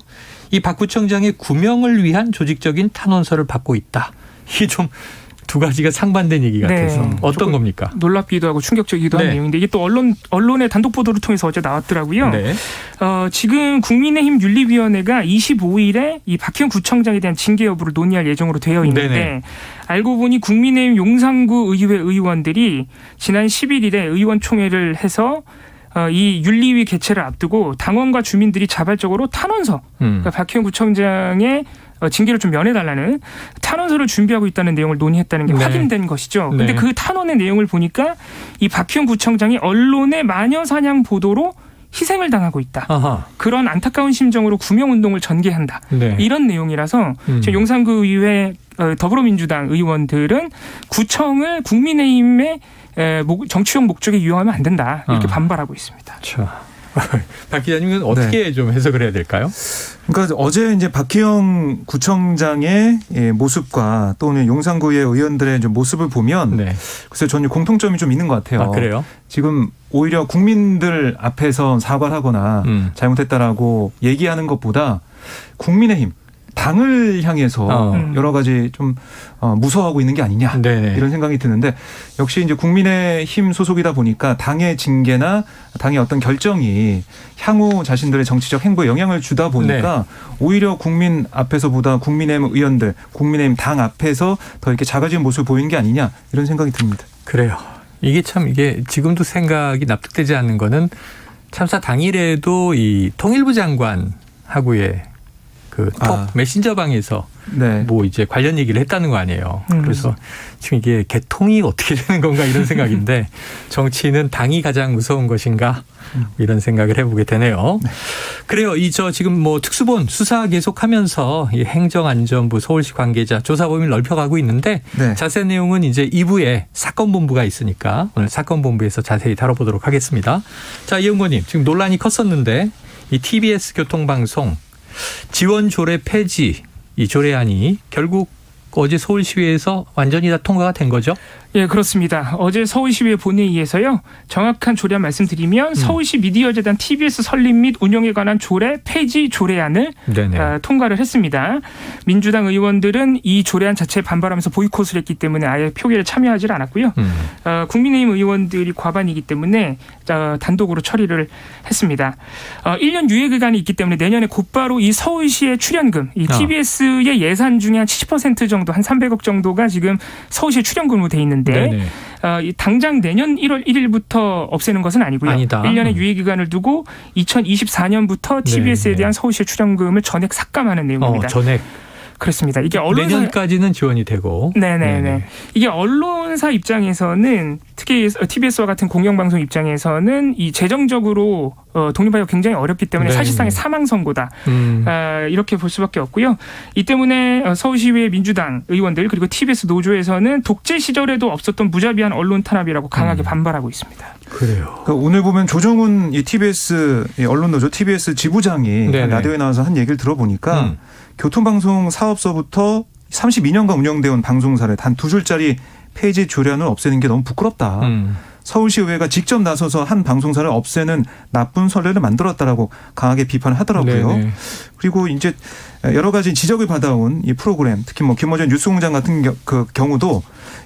[SPEAKER 1] 이 박 구청장의 구명을 위한 조직적인 탄원서를 받고 있다. 이게 좀 두 가지가 상반된 얘기 같아서
[SPEAKER 4] 네.
[SPEAKER 1] 어떤 겁니까?
[SPEAKER 4] 놀랍기도 하고 충격적이기도 한
[SPEAKER 1] 네.
[SPEAKER 4] 내용인데 이게 또 언론의 단독 보도를 통해서 어제 나왔더라고요.
[SPEAKER 1] 네.
[SPEAKER 4] 지금 국민의힘 윤리위원회가 25일에 이 박희영 구청장에 대한 징계 여부를 논의할 예정으로 되어 있는데,
[SPEAKER 1] 네네.
[SPEAKER 4] 알고 보니 국민의힘 용산구 의회 의원들이 지난 11일에 의원총회를 해서 이 윤리위 개최를 앞두고 당원과 주민들이 자발적으로 탄원서, 그러니까 박희영 구청장의 징계를 좀 면해달라는 탄원서를 준비하고 있다는 내용을 논의했다는 게
[SPEAKER 1] 네.
[SPEAKER 4] 확인된 것이죠. 그런데
[SPEAKER 1] 네.
[SPEAKER 4] 그 탄원의 내용을 보니까 이 박희영 구청장이 언론의 마녀 사냥 보도로 희생을 당하고 있다.
[SPEAKER 1] 아하.
[SPEAKER 4] 그런 안타까운 심정으로 구명운동을 전개한다.
[SPEAKER 1] 네.
[SPEAKER 4] 이런 내용이라서 지금 용산구 의회 더불어민주당 의원들은 구청을 국민의힘의 정치적 목적에 이용하면 안 된다. 이렇게 반발하고 있습니다.
[SPEAKER 1] 자, 박 기자님은 어떻게 좀 해석을 해야 될까요?
[SPEAKER 3] 그러니까 어제 이제 박희영 구청장의 모습과 또 오늘 용산구의 의원들의 좀 모습을 보면
[SPEAKER 1] 네.
[SPEAKER 3] 글쎄 저는 공통점이 좀 있는 것 같아요.
[SPEAKER 1] 아, 그래요?
[SPEAKER 3] 지금 오히려 국민들 앞에서 사과를 하거나 잘못했다라고 얘기하는 것보다 국민의힘 당을 향해서 여러 가지 좀 무서워하고 있는 게 아니냐,
[SPEAKER 1] 네네.
[SPEAKER 3] 이런 생각이 드는데, 역시 이제 국민의힘 소속이다 보니까 당의 징계나 당의 어떤 결정이 향후 자신들의 정치적 행보에 영향을 주다 보니까 오히려 국민 앞에서보다 국민의힘 의원들, 국민의힘 당 앞에서 더 이렇게 작아진 모습을 보이는 게 아니냐, 이런 생각이 듭니다.
[SPEAKER 1] 그래요. 이게 지금도 생각이 납득되지 않는 거는 참사 당일에도 이 통일부 장관하고의 그 톡 메신저방에서
[SPEAKER 3] 네.
[SPEAKER 1] 뭐 이제 관련 얘기를 했다는 거 아니에요. 그래서 지금 이게 개통이 어떻게 되는 건가 이런 생각인데 정치는 당이 가장 무서운 것인가 이런 생각을 해보게 되네요. 그래요. 지금 뭐 특수본 수사 계속하면서 이 행정안전부 서울시 관계자 조사 범위를 넓혀가고 있는데
[SPEAKER 3] 네.
[SPEAKER 1] 자세한 내용은 이제 2부에 사건본부가 있으니까 오늘 사건본부에서 자세히 다뤄보도록 하겠습니다. 자, 이 의원님 지금 논란이 컸었는데 이 TBS 교통방송 지원 조례 폐지 이 조례안이 결국 어제 서울시의회에서 완전히 다 통과가 된 거죠?
[SPEAKER 4] 예, 그렇습니다. 어제 서울시의회 본회의에서요. 정확한 조례안 말씀드리면 서울시 미디어재단 TBS 설립 및 운영에 관한 조례 폐지 조례안을 통과를 했습니다. 민주당 의원들은 이 조례안 자체에 반발하면서 보이콧을 했기 때문에 아예 표결에 참여하지 않았고요. 국민의힘 의원들이 과반이기 때문에 단독으로 처리를 했습니다. 1년 유예 기간이 있기 때문에 내년에 곧바로 이 서울시의 출연금, 이 TBS의 예산 중에 한 70% 정도, 한 300억 정도가 지금 서울시의 출연금으로 돼 있는데 당장 내년 1월 1일부터 없애는 것은 아니고요.
[SPEAKER 1] 아니다.
[SPEAKER 4] 1년의 유예 기간을 두고 2024년부터 TBS에 대한 서울시의 출연금을 전액 삭감하는 내용입니다.
[SPEAKER 1] 전액.
[SPEAKER 4] 그렇습니다. 이게 언론사
[SPEAKER 1] 내년까지는 지원이 되고.
[SPEAKER 4] 네네네. 이게 언론사 입장에서는 특히 TBS와 같은 공영방송 입장에서는 이 재정적으로 독립하기가 굉장히 어렵기 때문에 사실상의 사망 선고다. 이렇게 볼 수밖에 없고요. 이 때문에 서울시의회 민주당 의원들 그리고 TBS 노조에서는 독재 시절에도 없었던 무자비한 언론 탄압이라고 강하게 반발하고 있습니다.
[SPEAKER 1] 그래요.
[SPEAKER 3] 그러니까 오늘 보면 조정훈 이 TBS 언론노조 TBS 지부장이 라디오에 나와서 한 얘기를 들어보니까 교통방송 사업서부터 32년간 운영되어 온 방송사를 단 2줄짜리 폐지 조례안을 없애는 게 너무 부끄럽다. 서울시의회가 직접 나서서 한 방송사를 없애는 나쁜 선례를 만들었다라고 강하게 비판을 하더라고요.
[SPEAKER 1] 네네.
[SPEAKER 3] 그리고 이제 여러 가지 지적을 받아온 이 프로그램, 특히 뭐 김어준 뉴스공장 같은 경우도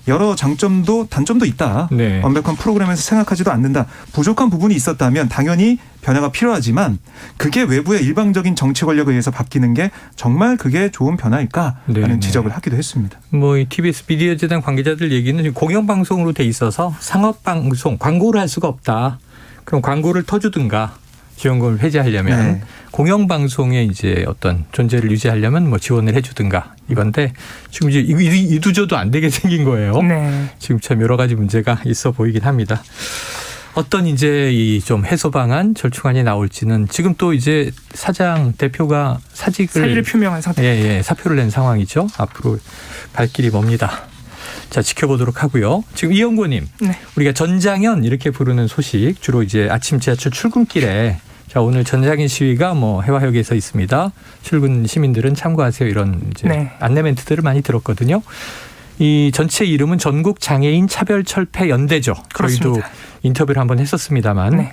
[SPEAKER 3] 여러 장점도 단점도 있다.
[SPEAKER 1] 네.
[SPEAKER 3] 완벽한 프로그램에서 생각하지도 않는다. 부족한 부분이 있었다면 당연히 변화가 필요하지만 그게 외부의 일방적인 정치 권력에 의해서 바뀌는 게 정말 그게 좋은 변화일까라는 지적을 하기도 했습니다.
[SPEAKER 1] 뭐 이 TBS 미디어재단 관계자들 얘기는 공영방송으로 돼 있어서 상업방송 광고를 할 수가 없다. 그럼 광고를 터주든가 지원금을 회지하려면 공영방송의 이제 어떤 존재를 유지하려면 뭐 지원을 해주든가 이건데 지금 이제 이두저도 안 되게 생긴 거예요.
[SPEAKER 4] 네.
[SPEAKER 1] 지금 참 여러 가지 문제가 있어 보이긴 합니다. 어떤 이제 이 좀 해소 방안, 절충안이 나올지는 지금 또 이제 사장 대표가 사직을
[SPEAKER 4] 표명한 상태.
[SPEAKER 1] 사표를 낸 상황이죠. 앞으로 갈 길이 멉니다. 자, 지켜보도록 하고요. 지금 이영고님, 우리가 전장현 이렇게 부르는 소식 주로 이제 아침 지하철 출근길에 자, 오늘 전장현 시위가 뭐 해화역에서 있습니다. 출근 시민들은 참고하세요 이런 이제 안내 멘트들을 많이 들었거든요. 이 전체 이름은 전국 장애인 차별철폐 연대죠. 저희도 인터뷰를 한번 했었습니다만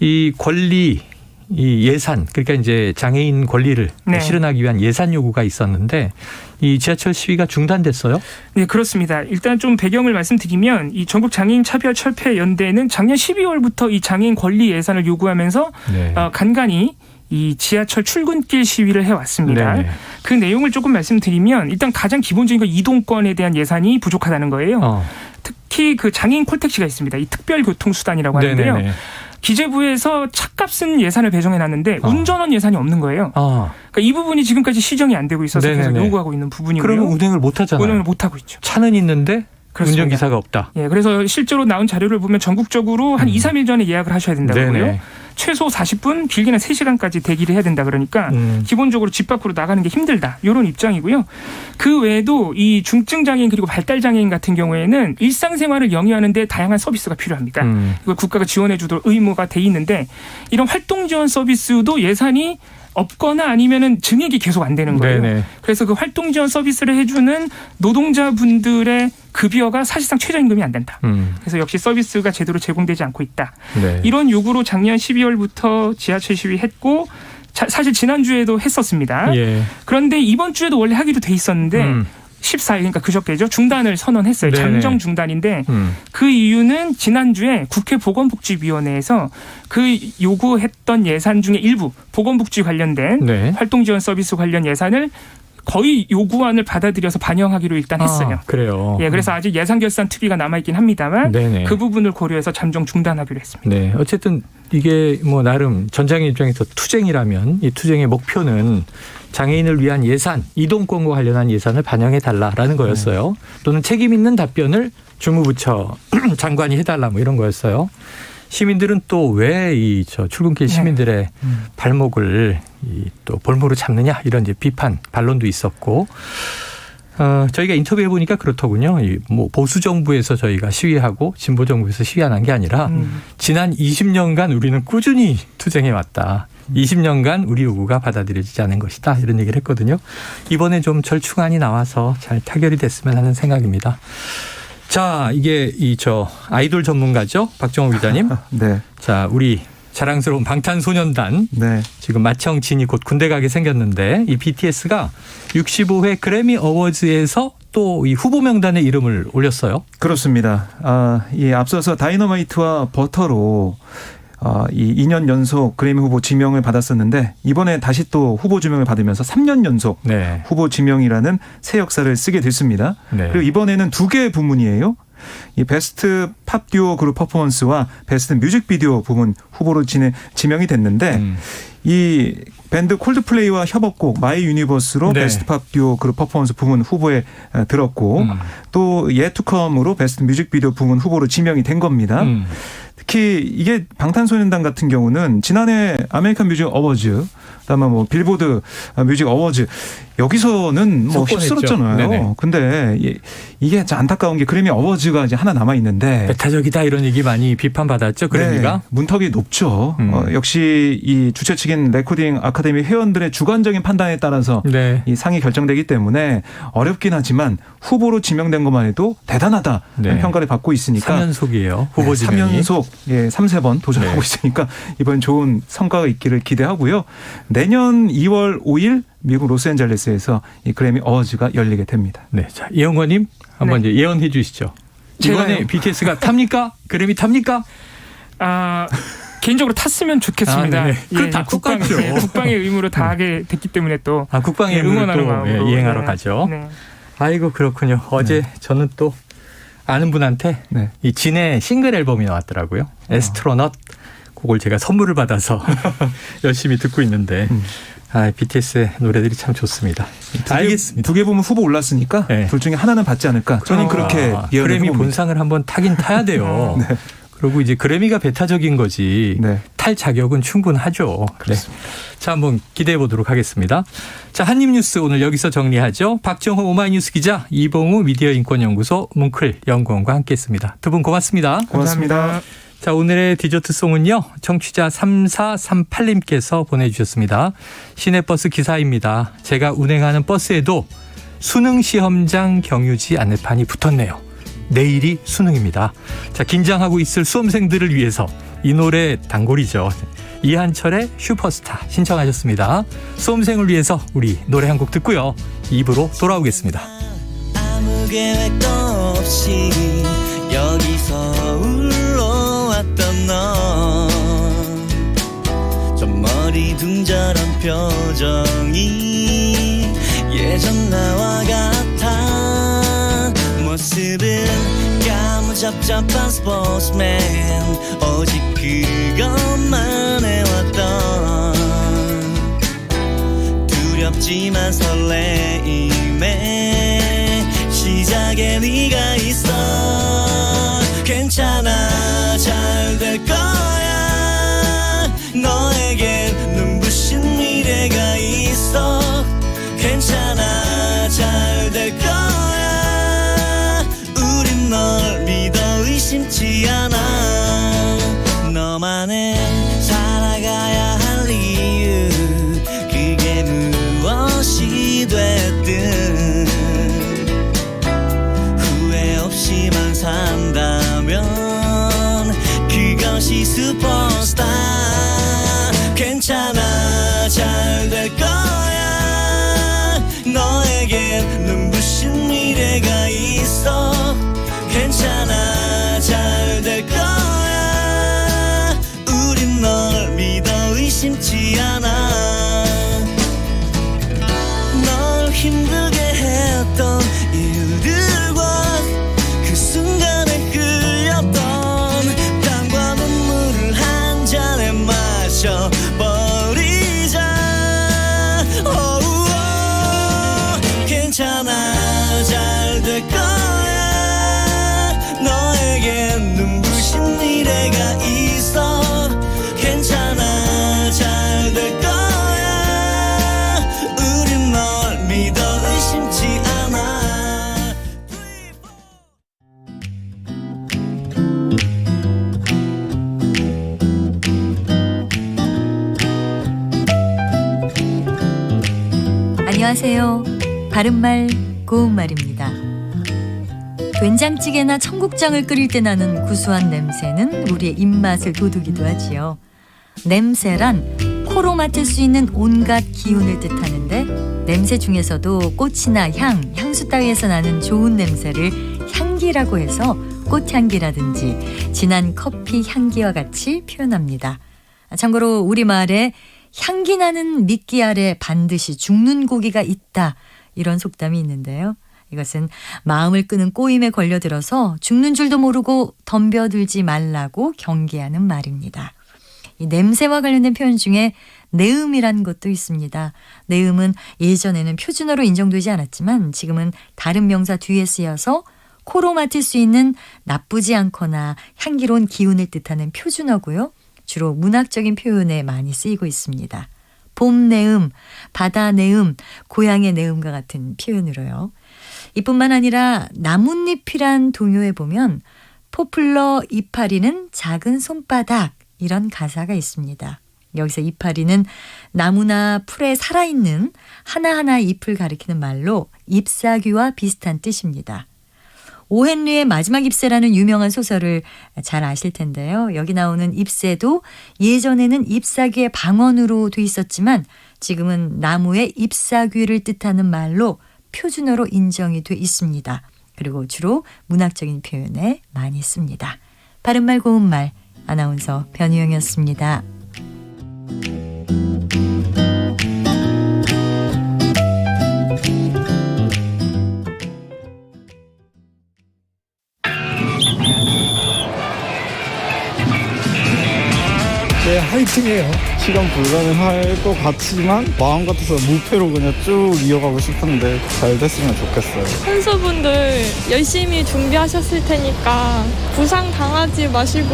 [SPEAKER 1] 이 권리, 이 예산 그러니까 이제 장애인 권리를 실현하기 위한 예산 요구가 있었는데 이 지하철 시위가 중단됐어요?
[SPEAKER 4] 네, 그렇습니다. 일단 좀 배경을 말씀드리면 이 전국 장애인 차별철폐 연대는 작년 12월부터 이 장애인 권리 예산을 요구하면서 간간히 이 지하철 출근길 시위를 해왔습니다. 그 내용을 조금 말씀드리면 일단 가장 기본적인 건 이동권에 대한 예산이 부족하다는 거예요. 특히 그 장애인 콜택시가 있습니다. 이 특별교통수단이라고 하는데요. 기재부에서 차값은 예산을 배정해놨는데 운전원 예산이 없는 거예요. 그러니까 이 부분이 지금까지 시정이 안 되고 있어서 계속 요구하고 있는 부분이고요.
[SPEAKER 1] 그러면 운행을 못하잖아요.
[SPEAKER 4] 운행을 못하고 있죠.
[SPEAKER 1] 차는 있는데 운전기사가 없다.
[SPEAKER 4] 예, 그래서 실제로 나온 자료를 보면 전국적으로 한 2, 3일 전에 예약을 하셔야 된다고요. 최소 40분, 길게는 3시간까지 대기를 해야 된다 그러니까 기본적으로 집 밖으로 나가는 게 힘들다. 이런 입장이고요. 그 외에도 이 중증장애인 그리고 발달장애인 같은 경우에는 일상생활을 영위하는 데 다양한 서비스가 필요합니다. 이걸 국가가 지원해 주도록 의무가 돼 있는데 이런 활동 지원 서비스도 예산이 없거나 아니면은 증액이 계속 안 되는 거예요. 그래서 그 활동 지원 서비스를 해주는 노동자분들의 급여가 사실상 최저임금이 안 된다. 그래서 역시 서비스가 제대로 제공되지 않고 있다. 이런 요구로 작년 12월부터 지하철 시위했고 사실 지난주에도 했었습니다. 그런데 이번 주에도 원래 하기로 돼 있었는데 14일 그러니까 그저께죠. 중단을 선언했어요. 잠정 중단인데 그 이유는 지난주에 국회 보건복지위원회에서 그 요구했던 예산 중에 일부 보건복지 관련된 활동지원 서비스 관련 예산을 거의 요구안을 받아들여서 반영하기로 일단 했어요.
[SPEAKER 1] 그래요.
[SPEAKER 4] 예, 그래서 아직 예산결산 특위가 남아있긴 합니다만
[SPEAKER 1] 네네.
[SPEAKER 4] 그 부분을 고려해서 잠정 중단하기로 했습니다.
[SPEAKER 1] 네, 어쨌든 이게 뭐 나름 전장의 입장에서 투쟁이라면 이 투쟁의 목표는 장애인을 위한 예산, 이동권과 관련한 예산을 반영해 달라라는 거였어요. 또는 책임 있는 답변을 주무부처 장관이 해달라 뭐 이런 거였어요. 시민들은 또 왜 이 출근길 시민들의 발목을 또 볼모로 잡느냐 이런 이제 비판 반론도 있었고. 저희가 인터뷰해 보니까 그렇더군요. 뭐 보수 정부에서 저희가 시위하고 진보 정부에서 시위 안 한 게 아니라 지난 20년간 우리는 꾸준히 투쟁해 왔다. 20년간 우리 요구가 받아들여지지 않은 것이다. 이런 얘기를 했거든요. 이번에 좀 절충안이 나와서 잘 타결이 됐으면 하는 생각입니다. 자, 이게 아이돌 전문가죠, 박정호 기자님.
[SPEAKER 3] 네.
[SPEAKER 1] 자, 우리 자랑스러운 방탄소년단.
[SPEAKER 3] 네.
[SPEAKER 1] 지금 마청진이 곧 군대 가게 생겼는데 이 BTS가 65회 그래미 어워즈에서 또 이 후보 명단에 이름을 올렸어요.
[SPEAKER 3] 그렇습니다. 이 앞서서 다이너마이트와 버터로 이 2년 연속 그래미 후보 지명을 받았었는데 이번에 다시 또 후보 지명을 받으면서 3년 연속
[SPEAKER 1] 네.
[SPEAKER 3] 후보 지명이라는 새 역사를 쓰게 됐습니다.
[SPEAKER 1] 네.
[SPEAKER 3] 그리고 이번에는 두 개의 부문이에요. 이 베스트 팝 듀오 그룹 퍼포먼스와 베스트 뮤직비디오 부문 후보로 지명이 됐는데 이 밴드 콜드플레이와 협업곡 마이 유니버스로
[SPEAKER 1] 네.
[SPEAKER 3] 베스트 팝 듀오 그룹 퍼포먼스 부문 후보에 들었고 또 예투컴으로 베스트 뮤직비디오 부문 후보로 지명이 된 겁니다. 특히 이게 방탄소년단 같은 경우는 지난해 아메리칸 뮤직 어워즈, 그다음에 뭐 빌보드 뮤직 어워즈 여기서는 뭐
[SPEAKER 1] 석권했죠.
[SPEAKER 3] 휩쓸었잖아요.
[SPEAKER 1] 네네.
[SPEAKER 3] 근데 이게 참 안타까운 게 그래미 어워즈가 이제 하나 남아 있는데
[SPEAKER 1] 배타적이다 이런 얘기 많이 비판받았죠, 그래미가.
[SPEAKER 3] 네, 문턱이 높죠.
[SPEAKER 1] 음.
[SPEAKER 3] 역시 이 주최 측인 레코딩 아카데미 회원들의 주관적인 판단에 따라서
[SPEAKER 1] 네.
[SPEAKER 3] 이 상이 결정되기 때문에 어렵긴 하지만 후보로 지명된 것만 해도 대단하다는
[SPEAKER 1] 네.
[SPEAKER 3] 평가를 받고 있으니까
[SPEAKER 1] 3연속이에요. 후보
[SPEAKER 3] 네,
[SPEAKER 1] 지명이.
[SPEAKER 3] 3연속 3번 도전하고
[SPEAKER 1] 네.
[SPEAKER 3] 있으니까 이번 좋은 성과가 있기를 기대하고요. 내년 2월 5일 미국 로스앤젤레스에서 이 그래미 어워즈가 열리게 됩니다.
[SPEAKER 1] 네, 자 이영관님 한번
[SPEAKER 4] 네.
[SPEAKER 1] 이제 예언해 주시죠. 이번에
[SPEAKER 4] 제가요?
[SPEAKER 1] BTS가 탑니까? 그래미 탑니까?
[SPEAKER 4] 개인적으로 탔으면 좋겠습니다.
[SPEAKER 1] 아, 네네. 그럼 다 국가죠.
[SPEAKER 4] 국방의 의무로 다하게 됐기 때문에 또
[SPEAKER 1] 국방의
[SPEAKER 4] 네, 응원하는
[SPEAKER 1] 의무를 또
[SPEAKER 4] 마음으로.
[SPEAKER 1] 이행하러
[SPEAKER 4] 네.
[SPEAKER 1] 가죠.
[SPEAKER 4] 네.
[SPEAKER 1] 아이고 그렇군요. 어제 저는 또 아는 분한테
[SPEAKER 3] 네.
[SPEAKER 1] 이 진의 싱글 앨범이 나왔더라고요. 에스트로넛. 그걸 제가 선물을 받아서 열심히 듣고 있는데 BTS의 노래들이 참 좋습니다. 알겠습니다.
[SPEAKER 3] 두 개 보면 후보 올랐으니까
[SPEAKER 1] 네.
[SPEAKER 3] 둘 중에 하나는 받지 않을까. 저는 그렇게 예언을
[SPEAKER 1] 그래미
[SPEAKER 3] 해봅니다.
[SPEAKER 1] 본상을 한번 타긴 타야 돼요.
[SPEAKER 3] 네.
[SPEAKER 1] 그리고 이제 그래미가 배타적인 거지
[SPEAKER 3] 네.
[SPEAKER 1] 탈 자격은 충분하죠. 네. 자, 한번 기대해 보도록 하겠습니다. 자, 한입뉴스 오늘 여기서 정리하죠. 박정호 오마이뉴스 기자, 이봉우 미디어인권연구소 뭉클 연구원과 함께했습니다. 두 분 고맙습니다.
[SPEAKER 3] 고맙습니다.
[SPEAKER 1] 자, 오늘의 디저트송은요. 청취자 3438님께서 보내주셨습니다. 시내버스 기사입니다. 제가 운행하는 버스에도 수능시험장 경유지 안내판이 붙었네요. 내일이 수능입니다. 자, 긴장하고 있을 수험생들을 위해서 이 노래 단골이죠. 이한철의 슈퍼스타 신청하셨습니다. 수험생을 위해서 우리 노래 한 곡 듣고요. 2부로 돌아오겠습니다.
[SPEAKER 6] 아무 계획도 없이 여기서 울러왔던 너 저 머리둥절한 표정이 예전 나와 같아 모습은 까무잡잡한 스포츠맨 오직 그것만 해왔던 두렵지만 설레임에 시작에 네가 있어 괜찮아 잘 될 거야 너에겐 눈부신 미래가 있어 괜찮아 잘 될 거야 우린 널 믿어 의심치 않아 너만의 살아가야 할 이유 그게 무엇이 됐든 후회 없이만 산다면 그것이 슈퍼스타 괜찮아 잘 될 거야 너에겐 눈부신 미래가 있어 괜찮아 잘 될 거야 우린 널 믿어 의심치 않아 널 힘 멈춰버리자. 괜찮아 잘 될 거야. 너에겐 눈부신 미래가 있어. 괜찮아 잘 될 거야. 우린 널 믿어 의심치 않아.
[SPEAKER 7] 안녕하세요. 바른말 고운말입니다. 된장찌개나 청국장을 끓일 때 나는 구수한 냄새는 우리의 입맛을 돋우기도 하지요. 냄새란 코로 맡을 수 있는 온갖 기운을 뜻하는데 냄새 중에서도 꽃이나 향수 따위에서 나는 좋은 냄새를 향기라고 해서 꽃향기라든지 진한 커피 향기와 같이 표현합니다. 참고로 우리말에 향기 나는 미끼 아래 반드시 죽는 고기가 있다, 이런 속담이 있는데요. 이것은 마음을 끄는 꼬임에 걸려들어서 죽는 줄도 모르고 덤벼들지 말라고 경계하는 말입니다. 이 냄새와 관련된 표현 중에 내음이란 것도 있습니다. 내음은 예전에는 표준어로 인정되지 않았지만 지금은 다른 명사 뒤에 쓰여서 코로 맡을 수 있는 나쁘지 않거나 향기로운 기운을 뜻하는 표준어고요. 주로 문학적인 표현에 많이 쓰이고 있습니다. 봄 내음, 바다 내음, 고향의 내음과 같은 표현으로요. 이뿐만 아니라 나뭇잎이란 동요에 보면 포플러 이파리는 작은 손바닥, 이런 가사가 있습니다. 여기서 이파리는 나무나 풀에 살아있는 하나하나의 잎을 가리키는 말로 잎사귀와 비슷한 뜻입니다. 오헨리의 마지막 잎새라는 유명한 소설을 잘 아실 텐데요. 여기 나오는 잎새도 예전에는 잎사귀의 방언으로 돼 있었지만 지금은 나무의 잎사귀를 뜻하는 말로 표준어로 인정이 돼 있습니다. 그리고 주로 문학적인 표현에 많이 씁니다. 바른말 고운말, 아나운서 변희영이었습니다.
[SPEAKER 8] 네, 화이팅해요.
[SPEAKER 9] 실현 불가능할 것 같지만 마음 같아서 무패로 그냥 쭉 이어가고 싶은데 잘 됐으면 좋겠어요.
[SPEAKER 10] 선수분들 열심히 준비하셨을 테니까 부상 당하지 마시고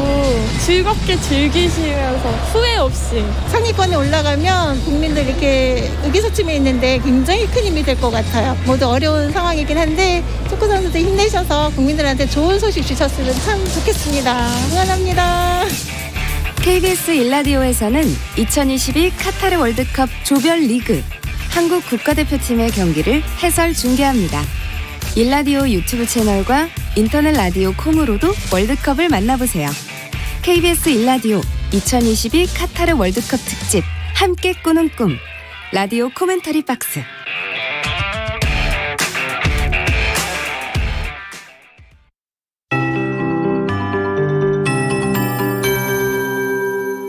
[SPEAKER 10] 즐겁게 즐기시면서 후회 없이
[SPEAKER 11] 상위권에 올라가면 국민들 이렇게 의기소침해 있는데 굉장히 큰 힘이 될 것 같아요. 모두 어려운 상황이긴 한데 축구 선수들 힘내셔서 국민들한테 좋은 소식 주셨으면 참 좋겠습니다. 응원합니다.
[SPEAKER 12] KBS 일라디오에서는 2022 카타르 월드컵 조별 리그 한국 국가대표팀의 경기를 해설 중계합니다. 일라디오 유튜브 채널과 인터넷 라디오 콩으로도 월드컵을 만나보세요. KBS 일라디오 2022 카타르 월드컵 특집 함께 꾸는 꿈 라디오 코멘터리 박스.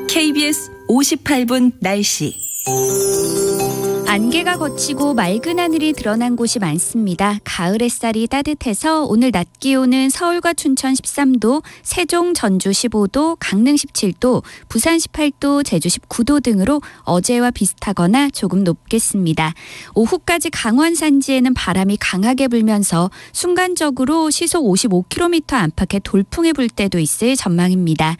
[SPEAKER 13] KBS 58분 날씨.
[SPEAKER 14] 안개가 걷히고 맑은 하늘이 드러난 곳이 많습니다. 가을 햇살이 따뜻해서 오늘 낮 기온은 서울과 춘천 13도, 세종, 전주 15도, 강릉 17도, 부산 18도, 제주 19도 등으로 어제와 비슷하거나 조금 높겠습니다. 오후까지 강원 산지에는 바람이 강하게 불면서 순간적으로 시속 55km 안팎의 돌풍이 불 때도 있을 전망입니다.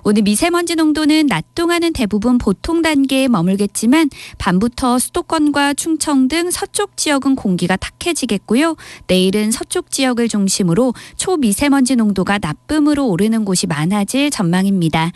[SPEAKER 14] 오늘 미세먼지 농도는 낮 동안은 대부분 보통 단계에 머물겠지만 밤부터 수도권과 충청 등 서쪽 지역은 공기가 탁해지겠고요. 내일은 서쪽 지역을 중심으로 초미세먼지 농도가 나쁨으로 오르는 곳이 많아질 전망입니다.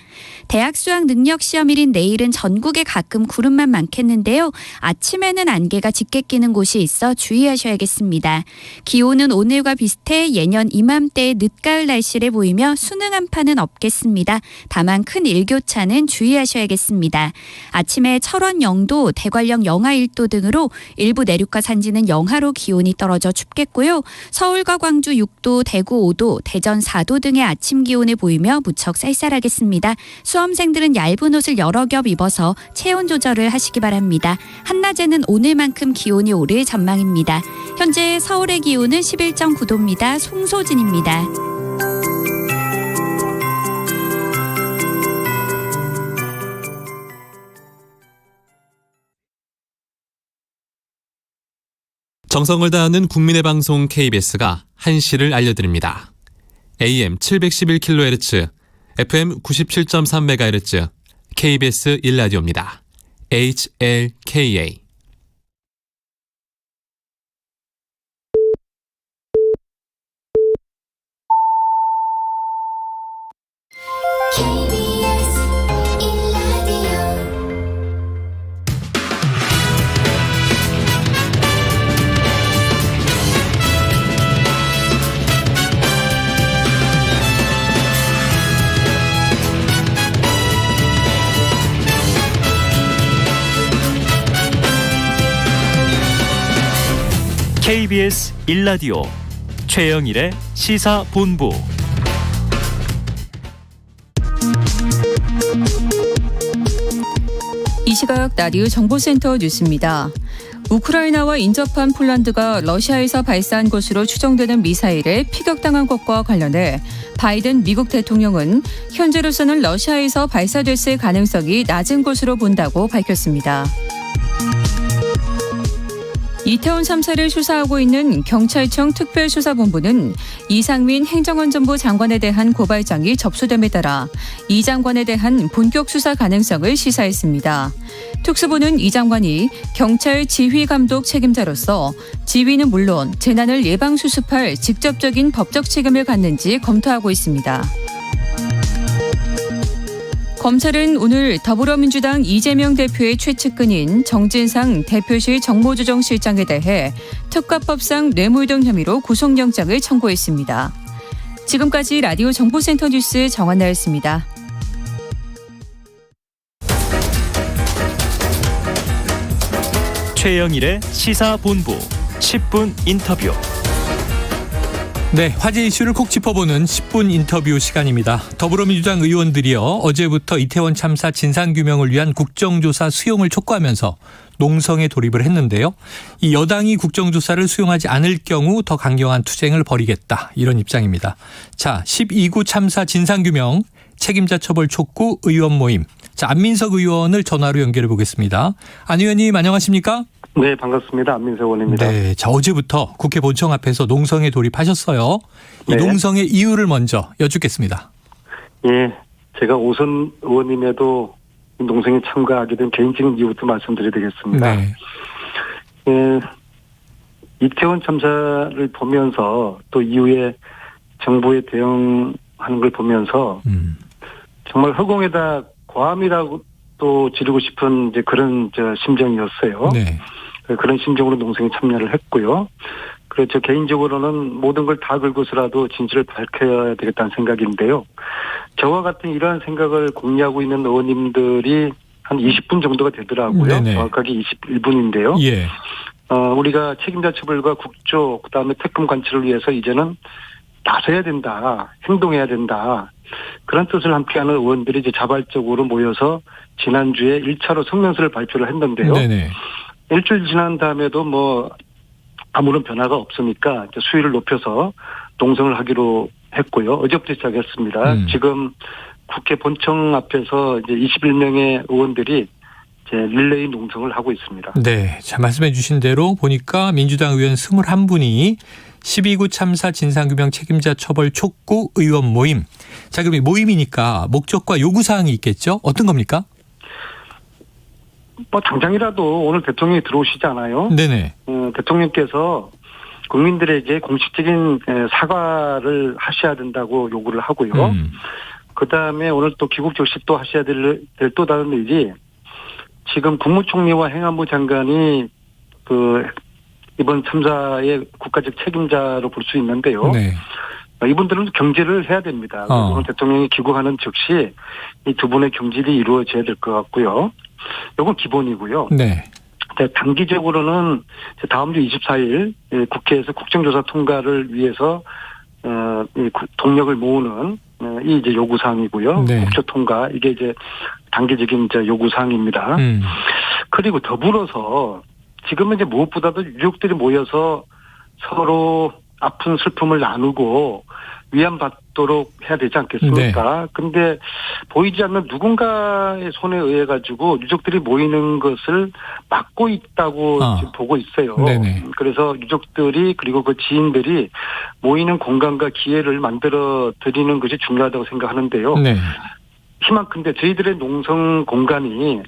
[SPEAKER 14] 대학 수학 능력 시험일인 내일은 전국에 가끔 구름만 많겠는데요. 아침에는 안개가 짙게 끼는 곳이 있어 주의하셔야겠습니다. 기온은 오늘과 비슷해 예년 이맘때의 늦가을 날씨를 보이며 수능 한파는 없겠습니다. 다만 큰 일교차는 주의하셔야겠습니다. 아침에 철원 0도, 대관령 영하 1도 등으로 일부 내륙과 산지는 영하로 기온이 떨어져 춥겠고요. 서울과 광주 6도, 대구 5도, 대전 4도 등의 아침 기온을 보이며 무척 쌀쌀하겠습니다. 수험생들은 얇은 옷을 여러 겹 입어서 체온 조절을 하시기 바랍니다. 한낮에는 오늘만큼 기온이 오를 전망입니다. 현재 서울의 기온은 11.9도입니다. 송소진입니다.
[SPEAKER 15] 정성을 다하는 국민의 방송 KBS가 1시를 알려드립니다. AM 711kHz, FM 97.3MHz, KBS 1라디오입니다. HLKA.
[SPEAKER 16] KBS 1라디오 최영일의 시사본부.
[SPEAKER 17] 이 시각 라디오 정보센터 뉴스입니다. 우크라이나와 인접한 폴란드가 러시아에서 발사한 것으로 추정되는 미사일에 피격당한 것과 관련해 바이든 미국 대통령은 현재로서는 러시아에서 발사됐을 가능성이 낮은 것으로 본다고 밝혔습니다. 이태원 참사를 수사하고 있는 경찰청 특별수사본부는 이상민 행정안전부 장관에 대한 고발장이 접수됨에 따라 이 장관에 대한 본격 수사 가능성을 시사했습니다. 특수부는 이 장관이 경찰 지휘감독 책임자로서 지휘는 물론 재난을 예방수습할 직접적인 법적 책임을 갖는지 검토하고 있습니다. 검찰은 오늘 더불어민주당 이재명 대표의 최측근인 정진상 대표실 정무조정실장에 대해 특가법상 뇌물등 혐의로 구속영장을 청구했습니다. 지금까지 라디오 정보센터 뉴스 정한나였습니다.
[SPEAKER 16] 최영일의 시사본부 10분 인터뷰.
[SPEAKER 1] 네, 화제 이슈를 콕 짚어보는 10분 인터뷰 시간입니다. 더불어민주당 의원들이요, 어제부터 이태원 참사 진상규명을 위한 국정조사 수용을 촉구하면서 농성에 돌입을 했는데요. 이 여당이 국정조사를 수용하지 않을 경우 더 강경한 투쟁을 벌이겠다, 이런 입장입니다. 자, 12구 참사 진상규명 책임자 처벌 촉구 의원 모임. 자, 안민석 의원을 전화로 연결해 보겠습니다. 안 의원님 안녕하십니까?
[SPEAKER 18] 네, 반갑습니다. 안민석 의원입니다.
[SPEAKER 1] 네, 자, 어제부터 국회 본청 앞에서 농성에 돌입하셨어요. 이
[SPEAKER 18] 네.
[SPEAKER 1] 농성의 이유를 먼저 여쭙겠습니다.
[SPEAKER 18] 예, 제가 오선 의원님에도 농성에 참가하게 된 개인적인 이유부터 말씀드려야 되겠습니다.
[SPEAKER 1] 네.
[SPEAKER 18] 예, 이태원 참사를 보면서 또 이후에 정부의 대응하는 걸 보면서 정말 허공에다 고함이라고 또 지르고 싶은 이제 그런 심정이었어요.
[SPEAKER 1] 네.
[SPEAKER 18] 그런 심정으로 농성에 참여를 했고요. 그래서 개인적으로는 모든 걸 다 긁어서라도 진실을 밝혀야 되겠다는 생각인데요. 저와 같은 이러한 생각을 공유하고 있는 의원님들이 한 20분 정도가 되더라고요.
[SPEAKER 1] 네네.
[SPEAKER 18] 정확하게 21분인데요.
[SPEAKER 1] 예.
[SPEAKER 18] 우리가 책임자 처벌과 국조, 그다음에 특검 관철을 위해서 이제는 나서야 된다, 행동해야 된다. 그런 뜻을 함께하는 의원들이 이제 자발적으로 모여서 지난주에 1차로 성명서를 발표를 했는데요.
[SPEAKER 1] 네네.
[SPEAKER 18] 일주일 지난 다음에도 아무런 변화가 없으니까 이제 수위를 높여서 농성을 하기로 했고요. 어제부터 시작했습니다. 지금 국회 본청 앞에서 이제 21명의 의원들이 이제 릴레이 농성을 하고 있습니다.
[SPEAKER 1] 네. 자, 말씀해 주신 대로 보니까 민주당 의원 21분이 12구 참사 진상규명 책임자 처벌 촉구 의원 모임. 자, 그럼 이 모임이니까 목적과 요구사항이 있겠죠? 어떤 겁니까?
[SPEAKER 18] 당장이라도 오늘 대통령이 들어오시잖아요.
[SPEAKER 1] 네네.
[SPEAKER 18] 대통령께서 국민들에게 공식적인 사과를 하셔야 된다고 요구를 하고요. 그다음에 오늘 또 귀국 적시 또 하셔야 될 또 다른 일이 지금 국무총리와 행안부 장관이 이번 참사의 국가적 책임자로 볼 수 있는데요.
[SPEAKER 1] 네.
[SPEAKER 18] 이분들은 경질을 해야 됩니다. 오늘 대통령이 귀국하는 즉시 이 두 분의 경질이 이루어져야 될 것 같고요. 이건 기본이고요.
[SPEAKER 1] 네.
[SPEAKER 18] 단기적으로는 다음 주 24일 국회에서 국정조사 통과를 위해서 동력을 모으는 이 이제 요구사항이고요.
[SPEAKER 1] 네.
[SPEAKER 18] 국조 통과 이게 이제 단기적인 이제 요구사항입니다. 그리고 더불어서 지금은 이제 무엇보다도 유족들이 모여서 서로 아픈 슬픔을 나누고 위안받도록 해야 되지 않겠습니까? 근데 보이지 않는 누군가의 손에 의해 가지고 유족들이 모이는 것을 막고 있다고 지금 보고 있어요.
[SPEAKER 1] 네네.
[SPEAKER 18] 그래서 유족들이 그리고 그 지인들이 모이는 공간과 기회를 만들어 드리는 것이 중요하다고 생각하는데요.
[SPEAKER 1] 네.
[SPEAKER 18] 희망컨대 저희들의 농성 공간이